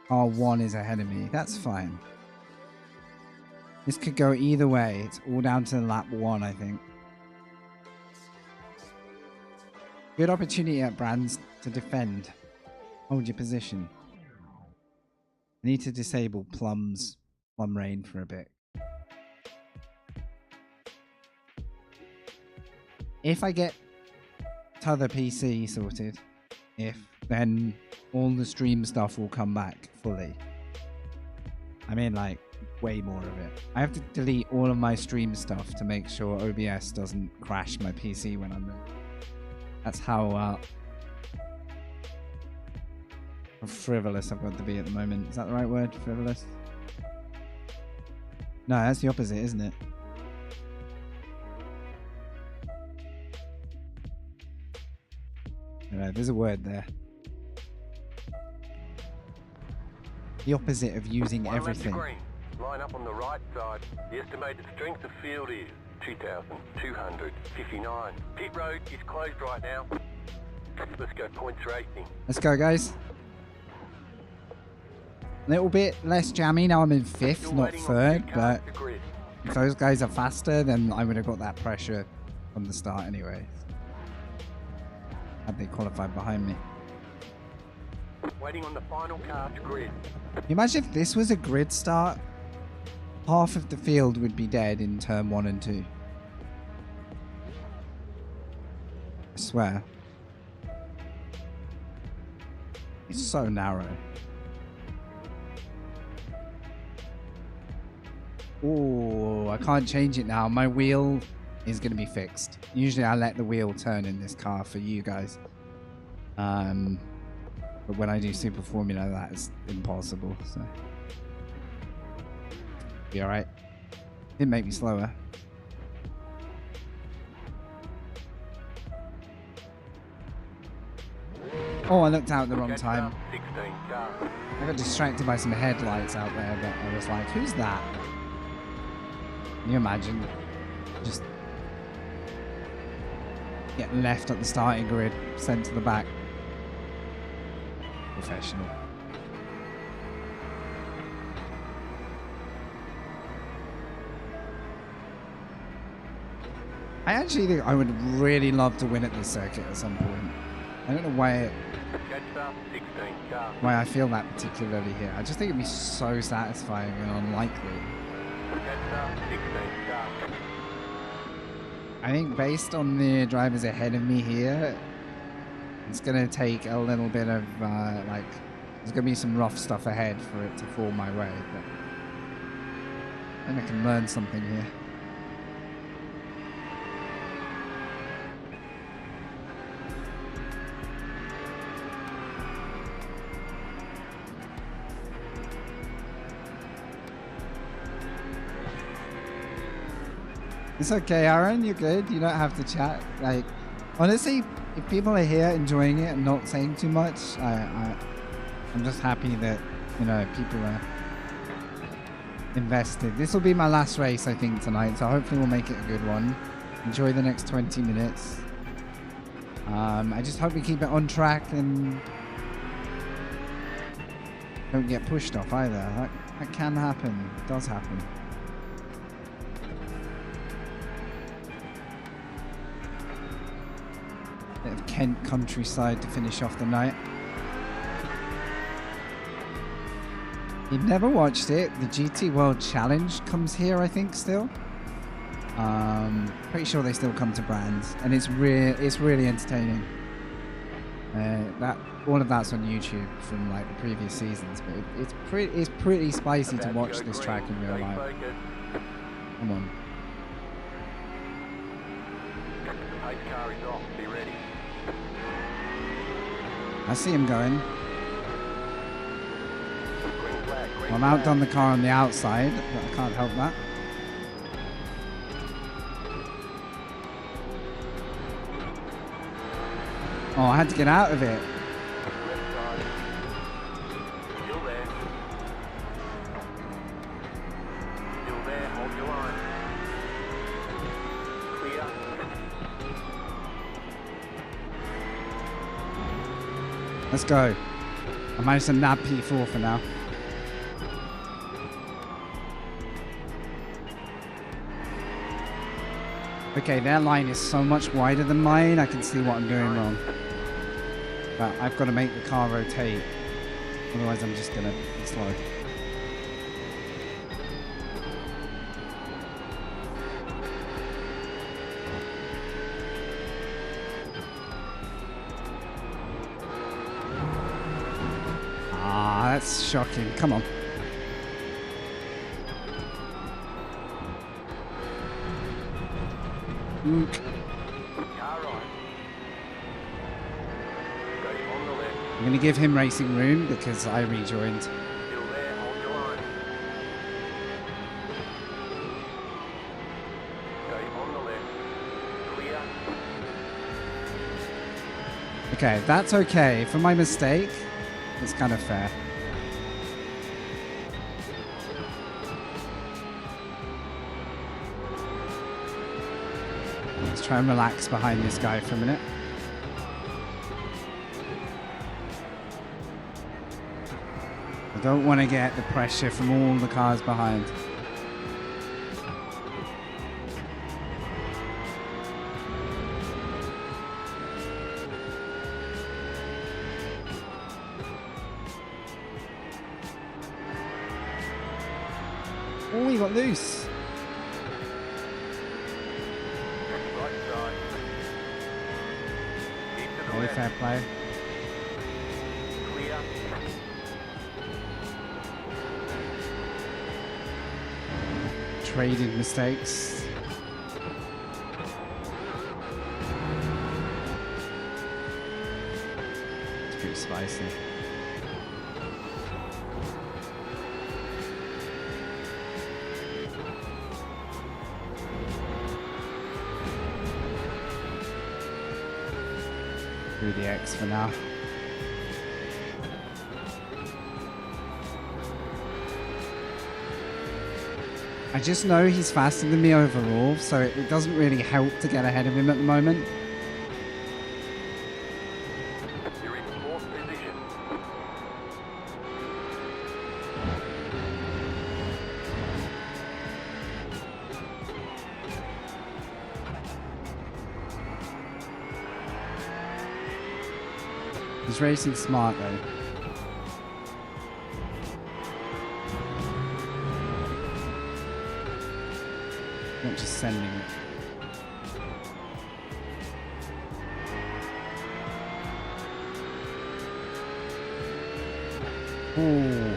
Car 1 is ahead of me. That's fine. This could go either way. It's all down to lap 1, I think. Good opportunity at Brands to defend. Hold your position. I need to disable Plum Rain for a bit. If I get T'other PC sorted, then all the stream stuff will come back fully. I mean, like, way more of it. I have to delete all of my stream stuff to make sure OBS doesn't crash my PC when I'm there. That's how frivolous I've got to be at the moment. Is that the right word? Frivolous? No, that's the opposite, isn't it? No, there's a word there. The opposite of using everything. Line up on the right side. The estimated strength of field is 2,259. Pit road is closed right now. Let's go points racing. Let's go, guys. A little bit less jammy. Now I'm in 5th, not 3rd, but if those guys are faster, then I would have got that pressure from the start anyway. Had they qualified behind me. Waiting on the final car to grid. Can you imagine if this was a grid start? Half of the field would be dead in turn 1 and 2. I swear. It's so narrow. Oh, I can't change it now. My wheel is going to be fixed. Usually I let the wheel turn in this car for you guys. But when I do Super Formula, that is impossible. So, be alright. Didn't make me slower. Oh, I looked out at the wrong time. I got distracted by some headlights out there, but I was like, who's that? Can you imagine? Just getting left at the starting grid, sent to the back. Professional. I actually think I would really love to win at this circuit at some point. I don't know why I feel that particularly here. I just think it'd be so satisfying and unlikely. I think based on the drivers ahead of me here, it's going to take a little bit of, there's going to be some rough stuff ahead for it to fall my way. But I think I can learn something here. It's okay, Aaron. You're good. You don't have to chat. Like, honestly, if people are here enjoying it and not saying too much, I'm just happy that, you know, people are invested. This will be my last race, I think, tonight, so hopefully we'll make it a good one. Enjoy the next 20 minutes. I just hope we keep it on track and don't get pushed off either. That can happen. It does happen. Bit of Kent countryside to finish off the night. You've never watched it. The GT World Challenge comes here, I think, still. Pretty sure they still come to Brands, and it's really entertaining. All of that's on YouTube from like the previous seasons, but it's pretty spicy to watch this track in real life. Come on. Car is off. Be ready. I see him going. I'm outdone the car on the outside, but I can't help that. Oh, I had to get out of it. Left side. Still there. Still there. Hold your line. Clear. Let's go. I managed to nab P4 for now. Okay, their line is so much wider than mine. I can see what I'm doing wrong. But I've got to make the car rotate. Otherwise, I'm just going to be slow. Ah, that's shocking. Come on. Luke. Car right. Go on the left. I'm going to give him racing room because I rejoined. Still there. Hold your line. Go on the left. Clear. Okay, that's okay. For my mistake, it's kind of fair. Let's try and relax behind this guy for a minute. I don't want to get the pressure from all the cars behind. Oh, he got loose. Right side. Keep to the Very left. fair play. Clear. Traded mistakes. It's pretty spicy. Through the X for now. I just know he's faster than me overall, so it doesn't really help to get ahead of him at the moment. You're in fourth position. He's racing smart though. Not just sending it. Ooh.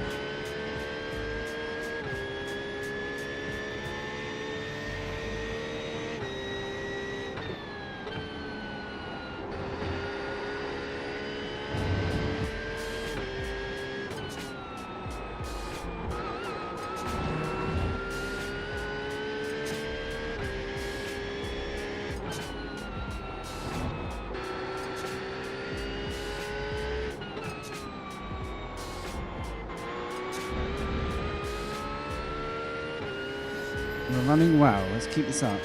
We're running well. Let's keep this up.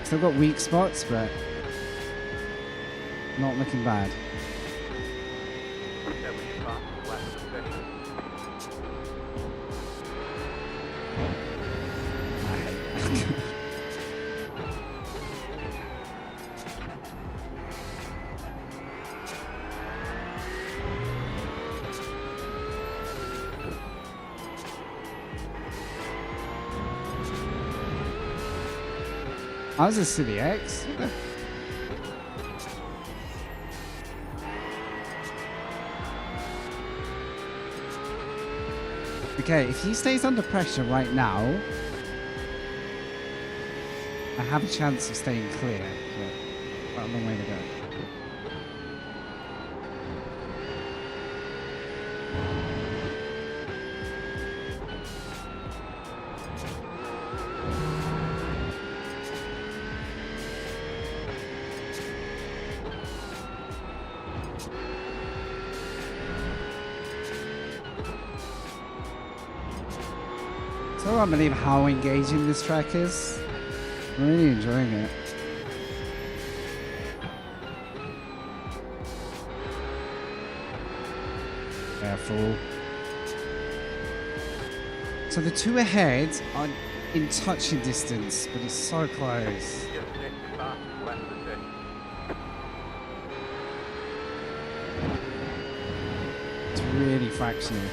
Still got weak spots, but not looking bad. That was your fastest lap of the session. I was a City X. Okay, if he stays under pressure right now, I have a chance of staying clear, but got a long way to go. So I can't believe how engaging this track is. I'm really enjoying it. Careful. So the two ahead are in touching distance, but it's so close. Just next fastest lap of the session. It's really fractional.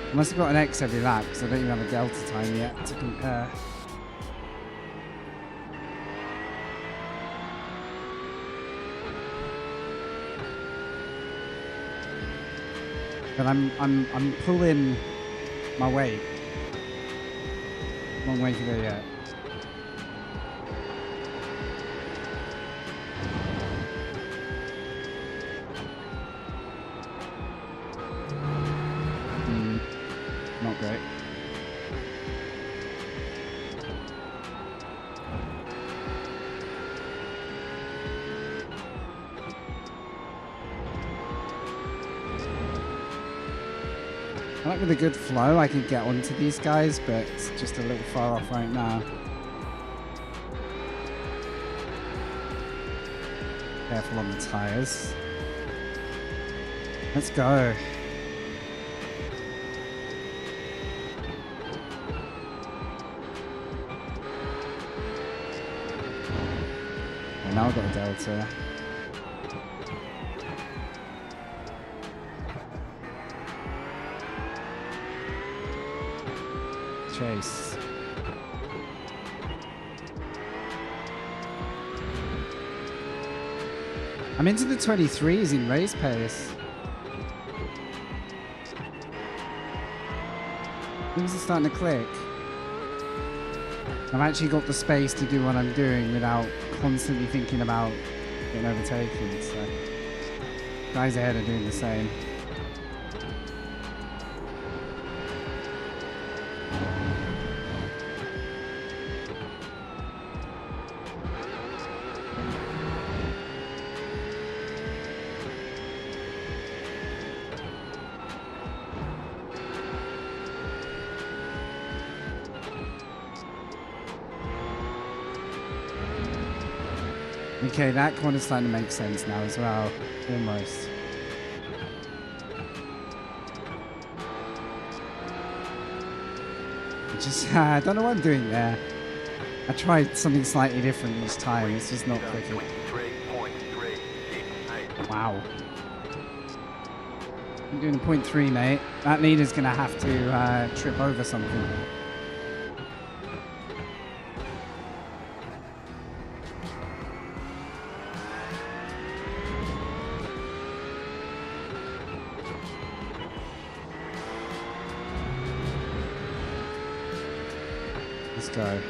I must have got an X every lap because I don't even have a delta time yet to compare. But I'm pulling my weight. Long way to go yet. Not great. I like with a good flow I can get onto these guys, but it's just a little far off right now. Careful on the tires. Let's go. And now I've got a delta. Chase. I'm into the 23s in race pace. Things are starting to click. I've actually got the space to do what I'm doing without constantly thinking about getting overtaken. So guys ahead are doing the same. Okay, that corner's starting to make sense now as well, almost. I don't know what I'm doing there. I tried something slightly different this time, it's just not clicking. 23.368. Wow. I'm doing a 0.3, mate. That leader's gonna have to trip over something. Let's go.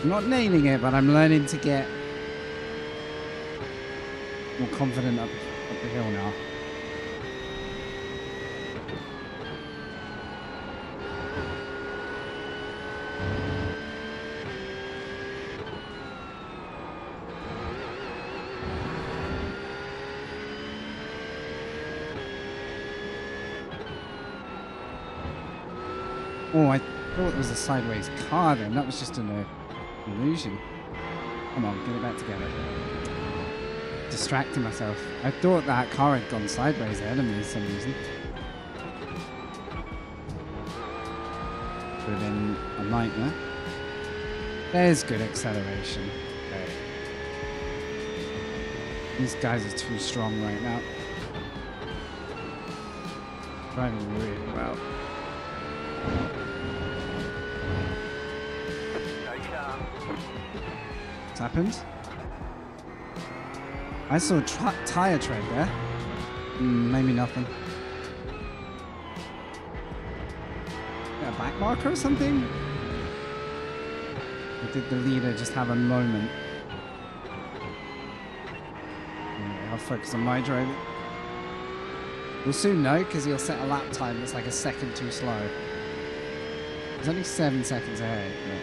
I'm not nailing it, but I'm learning to get more confident up the hill now. Oh, I thought it was a sideways car then. That was just an illusion. Come on, get it back together. Distracting myself. I thought that car had gone sideways ahead of me for some reason. Would have been a nightmare. There's good acceleration. Okay. These guys are too strong right now. Driving really well. What's happened? I saw a tire tread there. Maybe nothing. A back marker or something? Or did the leader just have a moment? Anyway, I'll focus on my driving. We'll soon know because he'll set a lap time that's like a second too slow. He's only 7 seconds ahead, but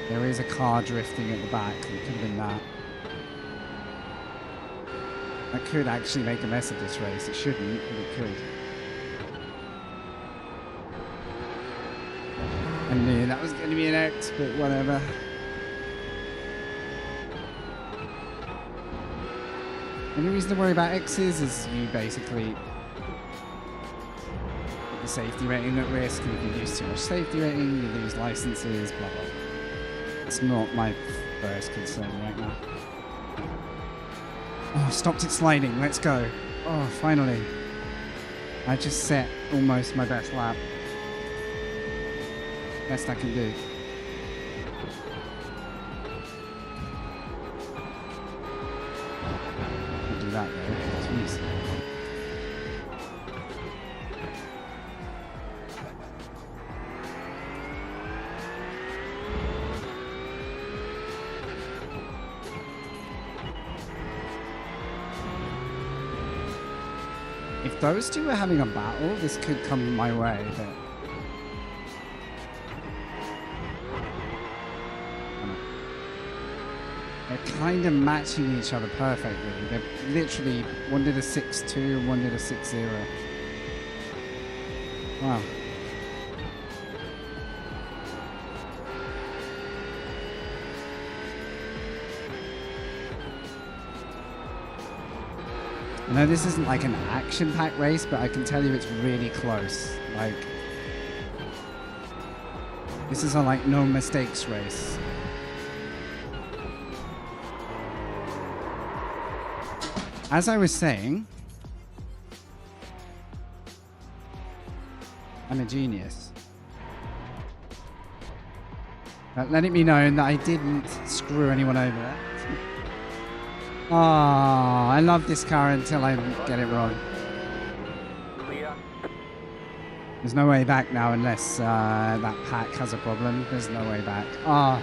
there is a car drifting at the back. It could have been that. That could actually make a mess of this race. It shouldn't, but it could. I knew that was going to be an X, but whatever. The only reason to worry about X's is you basically put the safety rating at risk, and if you use too much safety rating, you lose licenses, blah blah. It's not my first concern right now. Oh, stopped it sliding. Let's go. Oh, finally. I just set almost my best lap. Best I can do. I'll do that though. Jeez. If those two were having a battle, this could come my way, but they're kind of matching each other perfectly. They're literally, one did a 6-2 and one did a 6-0. Wow. I know this isn't like an action-packed race, but I can tell you it's really close. Like, this is a like no mistakes race. As I was saying, I'm a genius. But let it be known that I didn't screw anyone over. Oh, I love this car until I get it wrong. Clear. There's no way back now unless that pack has a problem. There's no way back. Ah,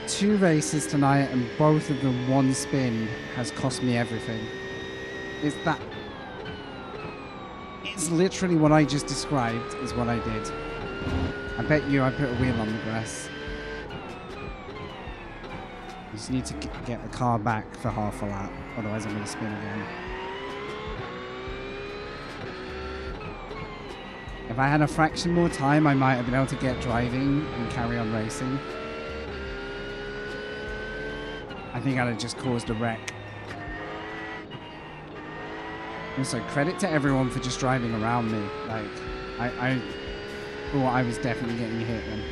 2 races tonight and both of them one spin has cost me everything. It's literally what I just described is what I did. I bet you I put a wheel on the grass. I just need to get the car back for half a lap, otherwise I'm going to spin again. If I had a fraction more time, I might have been able to get driving and carry on racing. I think I'd have just caused a wreck. Also, credit to everyone for just driving around me. Like, I thought I was definitely getting hit then.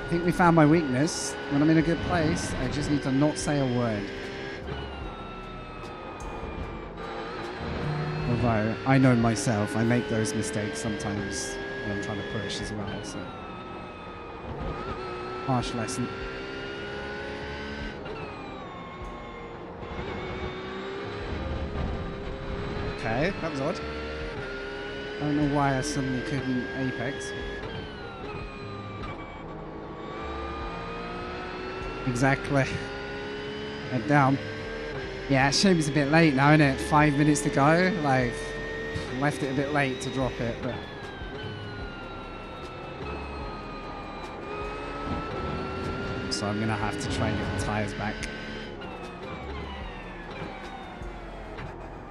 I think we found my weakness. When I'm in a good place, I just need to not say a word. Although, I know myself, I make those mistakes sometimes when I'm trying to push as well, so. Harsh lesson. Okay, that was odd. I don't know why I suddenly couldn't apex. Exactly. Head down. Yeah, shame it's a bit late now, isn't it? 5 minutes to go. Like, left it a bit late to drop it, but. So I'm gonna have to try and get the tires back.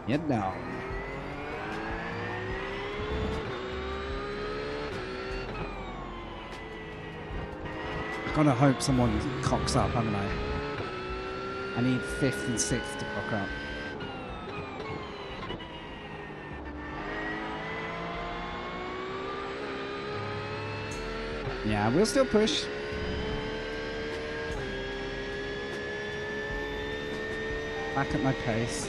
Head down. I gotta hope someone cocks up, haven't I? I need 5th and 6th to cock up. Yeah, we'll still push. Back at my pace.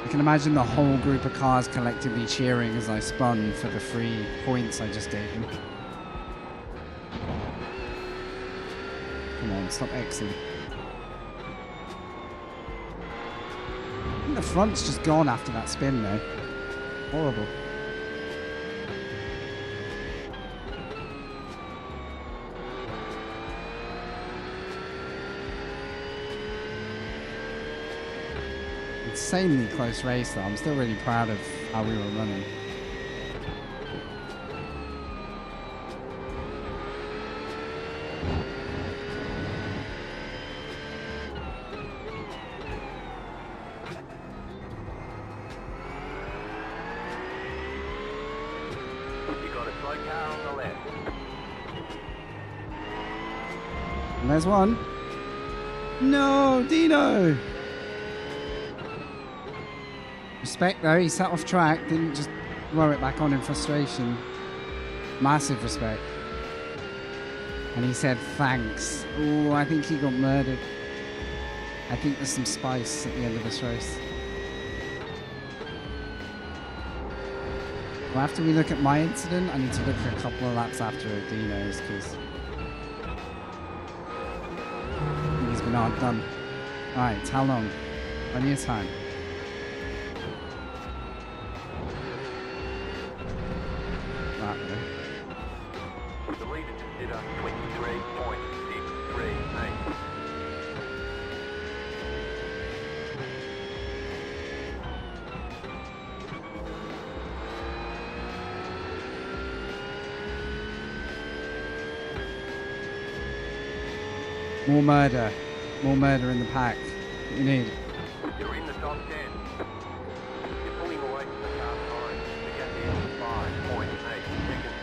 I can imagine the whole group of cars collectively cheering as I spun for the 3 points I just gave them. Come on, stop Xing. front's just gone after that spin though. Horrible. Insanely close race though. I'm still really proud of how we were running. You got a slow car on the left. And there's one. No, Dino! Respect though, he sat off track, didn't just throw it back on in frustration. Massive respect. And he said thanks. Oh, I think he got murdered. I think there's some spice at the end of this race. Well, after we look at my incident, I need to look at a couple of laps after Dino's because he's been outdone. Alright, how long? Plenty of time. The leader did a 23.638. More murder. More murder in the pack. What you need. You're in the top 10. You're pulling away from the car behind. The gap is 5.8 seconds.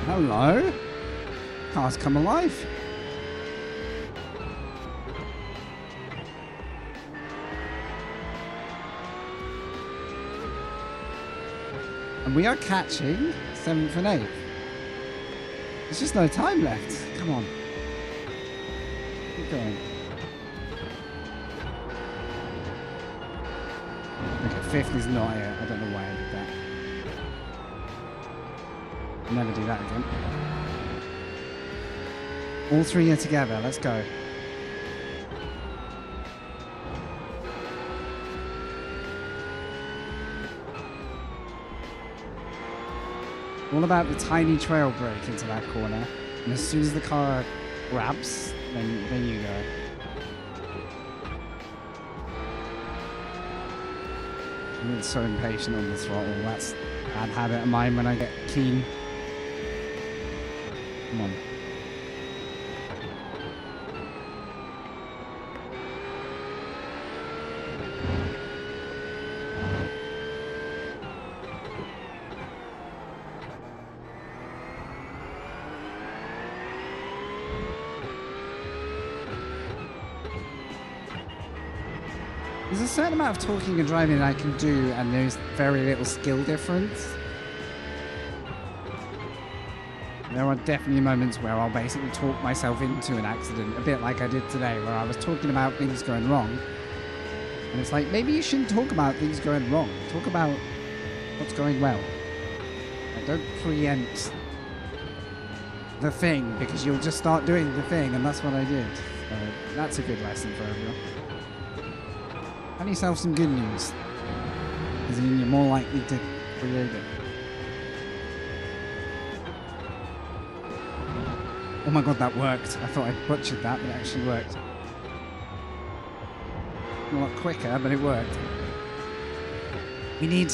Hello? Car's come alive. And we are catching 7th and 8th. There's just no time left. Come on. Keep going. Okay, 5th is not it. I don't know why I did that. I'll never do that again. All three are together. Let's go. All about the tiny trail break into that corner. And as soon as the car grabs, then you go. I'm getting so impatient on the throttle. That's a bad habit of mine when I get keen. Come on. There's a certain amount of talking and driving I can do, and there's very little skill difference. There are definitely moments where I'll basically talk myself into an accident, a bit like I did today, where I was talking about things going wrong. And it's like, maybe you shouldn't talk about things going wrong. Talk about what's going well. Like, don't preempt the thing, because you'll just start doing the thing, and that's what I did. So that's a good lesson for everyone. Have yourself some good news, because then you're more likely to create it. Oh my god, that worked. I thought I butchered that, but it actually worked. A lot quicker, but it worked. We need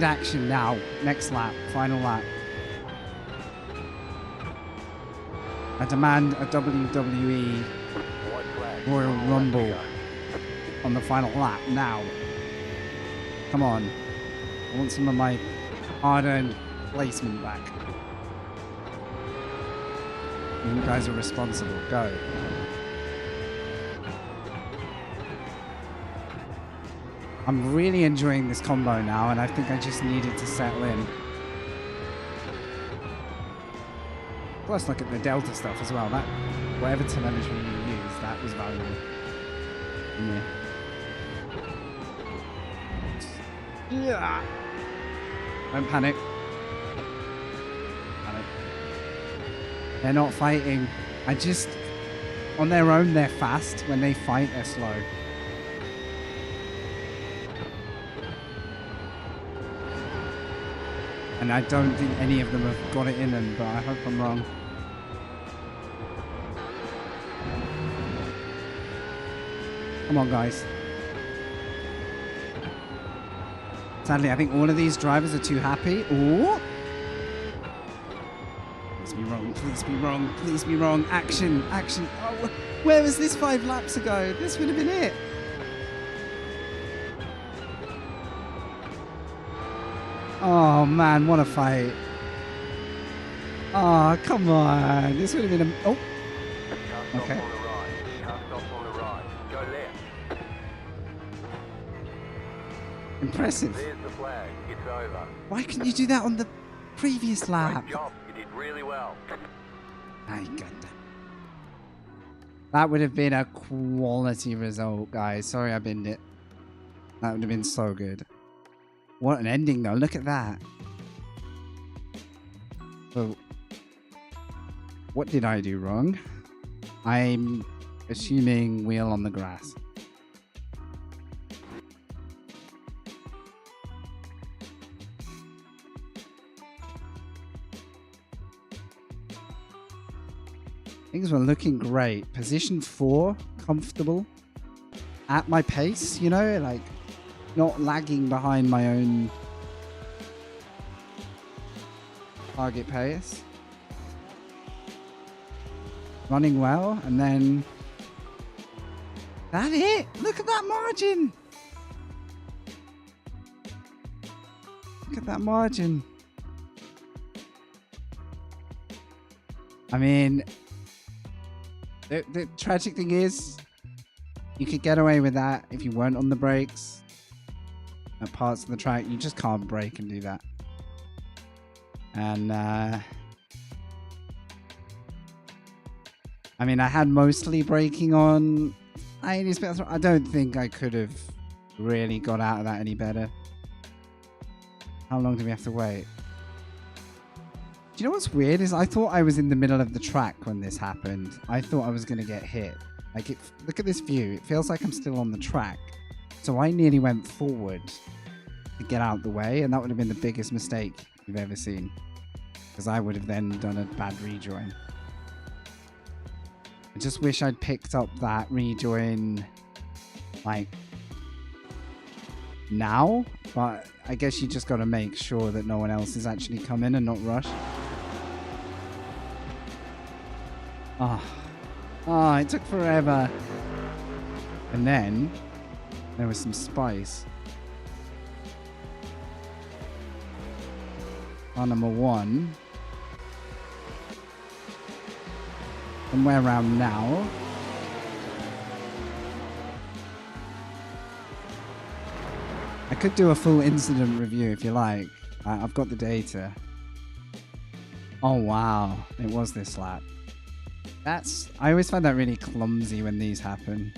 action now. Next lap, final lap. I demand a WWE Royal Rumble on the final lap now. Come on. I want some of my hard-earned placement back. You guys are responsible. Go. I'm really enjoying this combo now, and I think I just needed to settle in. Plus, look at the Delta stuff as well. That, whatever telemetry you use, that was valuable. Yeah. Yeah. Don't panic. They're not fighting. On their own, they're fast. When they fight, they're slow. And I don't think any of them have got it in them, but I hope I'm wrong. Come on, guys. Sadly, I think all of these drivers are too happy. Ooh. Please be wrong. Please be wrong. Please be wrong. Action. Action. Oh, where was this 5 laps ago? This would have been it. Oh, man. What a fight. Oh, come on. This would have been a... Oh. Okay. Impressive. There's the flag. It's over. Why couldn't you do that on the previous lap? Great job. You did really well. My God. That would have been a quality result, guys. Sorry I binned it. That would have been so good. What an ending, though. Look at that. So, what did I do wrong? I'm assuming wheel on the grass. Things were looking great. Position 4, comfortable. At my pace, you know, like not lagging behind my own target pace. Running well, and then that it. Look at that margin. Look at that margin. I mean, the tragic thing is, you could get away with that if you weren't on the brakes at parts of the track. You just can't brake and do that. And I mean, I had mostly braking on. I don't think I could have really got out of that any better. How long do we have to wait? Do you know what's weird is I thought I was in the middle of the track when this happened. I thought I was going to get hit. Like, look at this view. It feels like I'm still on the track. So I nearly went forward to get out the way, and that would have been the biggest mistake you've ever seen. Because I would have then done a bad rejoin. I just wish I'd picked up that rejoin, like, now. But I guess you just got to make sure that no one else is actually coming and not rush. Oh, it took forever. And then there was some spice. Car number 1. Somewhere around now. I could do a full incident review if you like. I've got the data. Oh wow, it was this lap. I always find that really clumsy when these happen.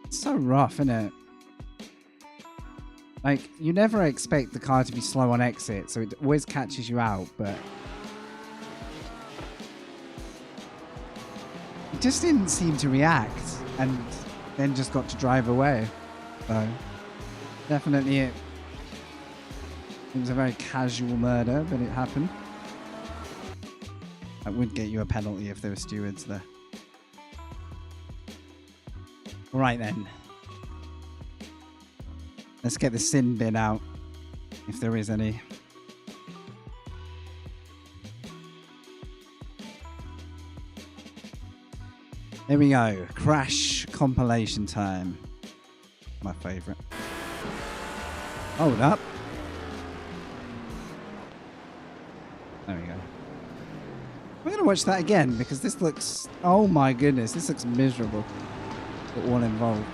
It's so rough, isn't it? Like, you never expect the car to be slow on exit, so it always catches you out, but it just didn't seem to react, and then just got to drive away. So, definitely it was a very casual murder, but it happened. That would get you a penalty if there were stewards there. Right then. Let's get the sin bin out, if there is any. Here we go. Crash compilation time. My favorite. Hold up. There we go. We're going to watch that again because this looks... Oh my goodness, this looks miserable. For all involved.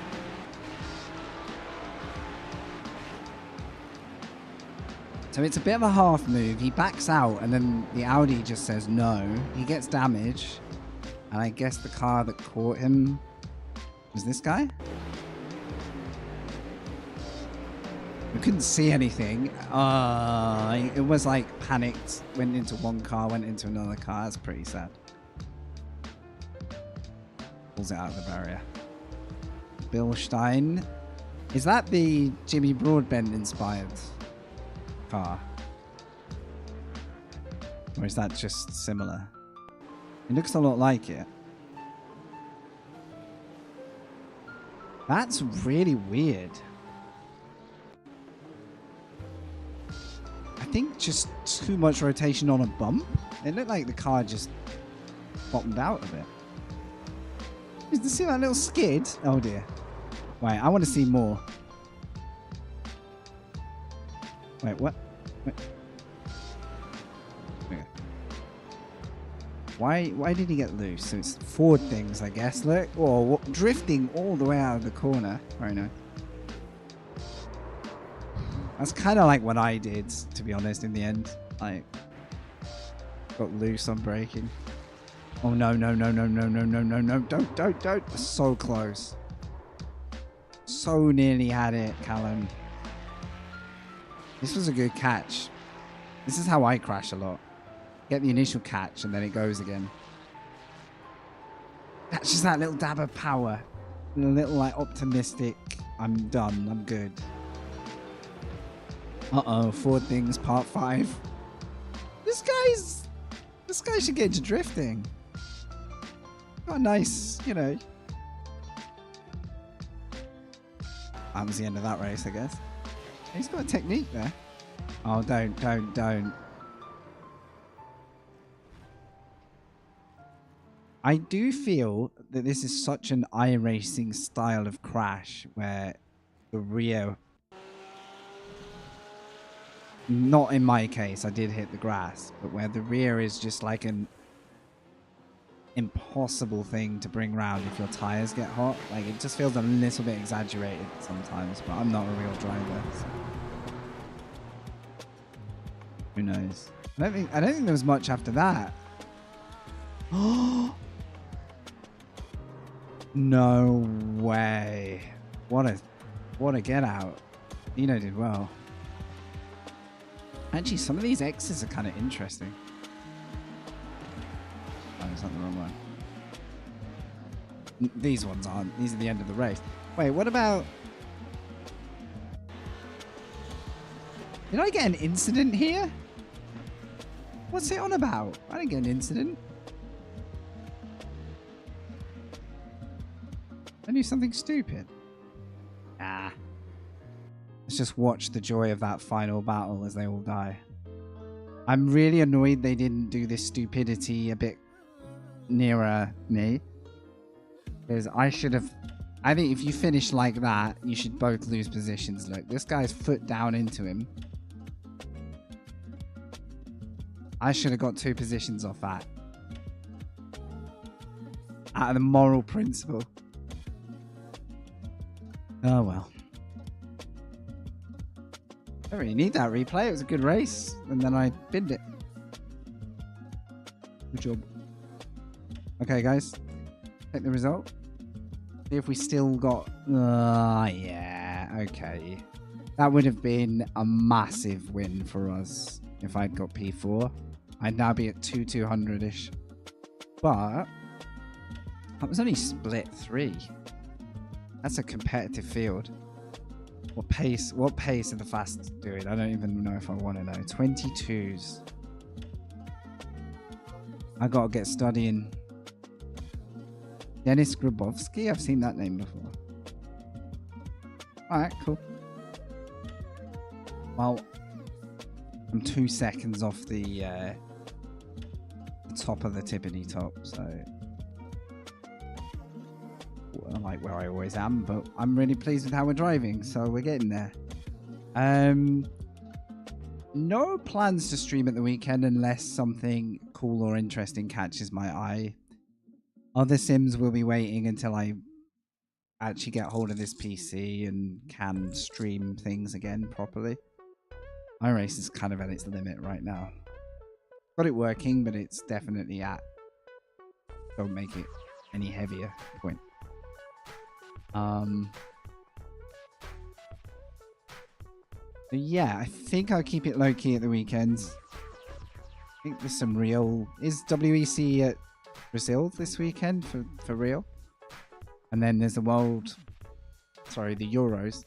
So it's a bit of a half move. He backs out and then the Audi just says no. He gets damage. And I guess the car that caught him was this guy? We couldn't see anything. It was like panicked. Went into one car, went into another car. That's pretty sad. Pulls it out of the barrier. Bilstein. Is that the Jimmy Broadbent inspired car? Or is that just similar? It looks a lot like it. That's really weird. I think just too much rotation on a bump. It looked like the car just bottomed out of it. Did you see that little skid? Oh dear. Wait, I want to see more. Wait, what? Wait. Okay. Why did he get loose? So it's forward things, I guess. Look. Oh, drifting all the way out of the corner. Very nice. That's kind of like what I did, to be honest, in the end. I got loose on braking. Oh, no, no, no, no, no, no, no, no, no. Don't. So close. So nearly had it, Callum. This was a good catch. This is how I crash a lot. Get the initial catch and then it goes again. That's just that little dab of power. A little like optimistic. I'm done. I'm good. Uh-oh. Forward Things Part 5. This guy should get into drifting. Got a nice, you know. That was the end of that race, I guess. He's got a technique there. Oh, don't. I do feel that this is such an iRacing style of crash where the rear... Not in my case, I did hit the grass, but where the rear is just like an impossible thing to bring round if your tires get hot. Like, it just feels a little bit exaggerated sometimes, but I'm not a real driver, so who knows? I don't think there was much after that. Oh, no way! What a get out. Eno did well. Actually, some of these X's are kind of interesting. Oh, it's not the wrong one. These ones aren't. These are the end of the race. Wait, what about... Did I get an incident here? What's it on about? I didn't get an incident. I knew something stupid. Ah. Let's just watch the joy of that final battle as they all die. I'm really annoyed they didn't do this stupidity a bit nearer me. Because I should have... I think if you finish like that, you should both lose positions. Look, this guy's foot down into him. I should have got 2 positions off that. Out of the moral principle. Oh well. I don't really need that replay. It was a good race. And then I binned it. Good job. Okay, guys. Take the result. See if we still got... yeah. Okay. That would have been a massive win for us if I'd got P4. I'd now be at 200-ish. But... that was only split 3. That's a competitive field. What pace are the fastest doing? I don't even know if I want to know. 22s. I gotta get studying. Dennis Grabowski? I've seen that name before. Alright, cool. Well, I'm 2 seconds off the top of the tippity top, so... like where I always am, but I'm really pleased with how we're driving, so we're getting there. No plans to stream at the weekend unless something cool or interesting catches my eye. Other Sims will be waiting until I actually get hold of this PC and can stream things again properly. iRacing is kind of at its limit right now. Got it working, but it's definitely at don't make it any heavier. Point. Yeah, I think I'll keep it low key at the weekends. I think there's some real. Is WEC at Brazil this weekend for real? And then there's the the Euros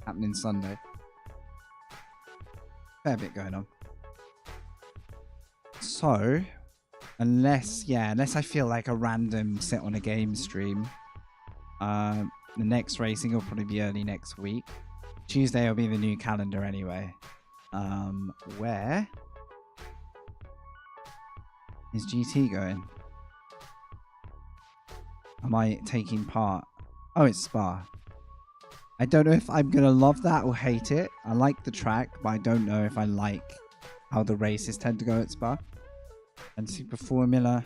happening Sunday. Fair bit going on. So, unless I feel like a random sit on a game stream, the next racing will probably be early next week. Tuesday will be the new calendar anyway. Where is GT going? Am I taking part? Oh, it's Spa. I don't know if I'm going to love that or hate it. I like the track, but I don't know if I like how the races tend to go at Spa. And Super Formula.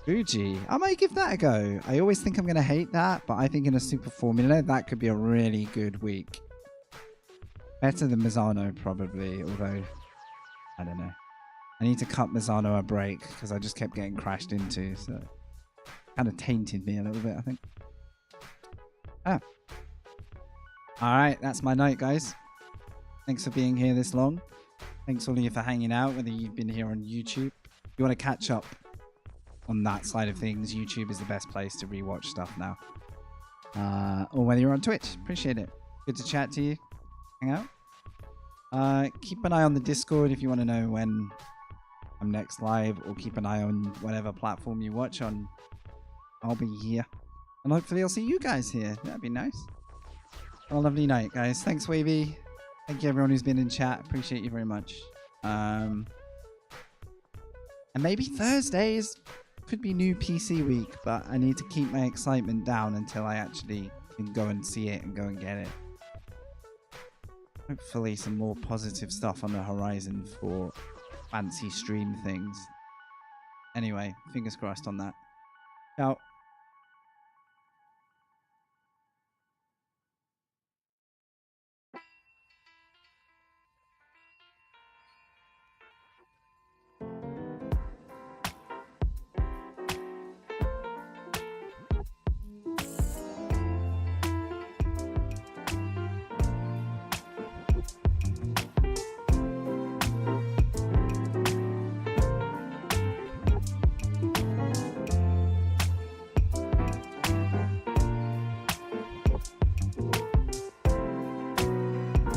Fuji. I might give that a go. I always think I'm going to hate that, but I think in a Super Formula, that could be a really good week. Better than Mazzano, probably, although, I don't know. I need to cut Mazzano a break, because I just kept getting crashed into, so kind of tainted me a little bit, I think. Ah. Alright, that's my night, guys. Thanks for being here this long. Thanks all of you for hanging out, whether you've been here on YouTube. If you want to catch up on that side of things, YouTube is the best place to rewatch stuff now. Or whether you're on Twitch. Appreciate it. Good to chat to you. Hang out. Keep an eye on the Discord if you want to know when I'm next live, or keep an eye on whatever platform you watch on. I'll be here. And hopefully I'll see you guys here. That'd be nice. Have a lovely night, guys. Thanks, Wavy. Thank you everyone who's been in chat. Appreciate you very much. And maybe Thursdays could be new PC week, but I need to keep my excitement down until I actually can go and see it and go and get it. Hopefully some more positive stuff on the horizon for fancy stream things. Anyway, fingers crossed on that. Ciao.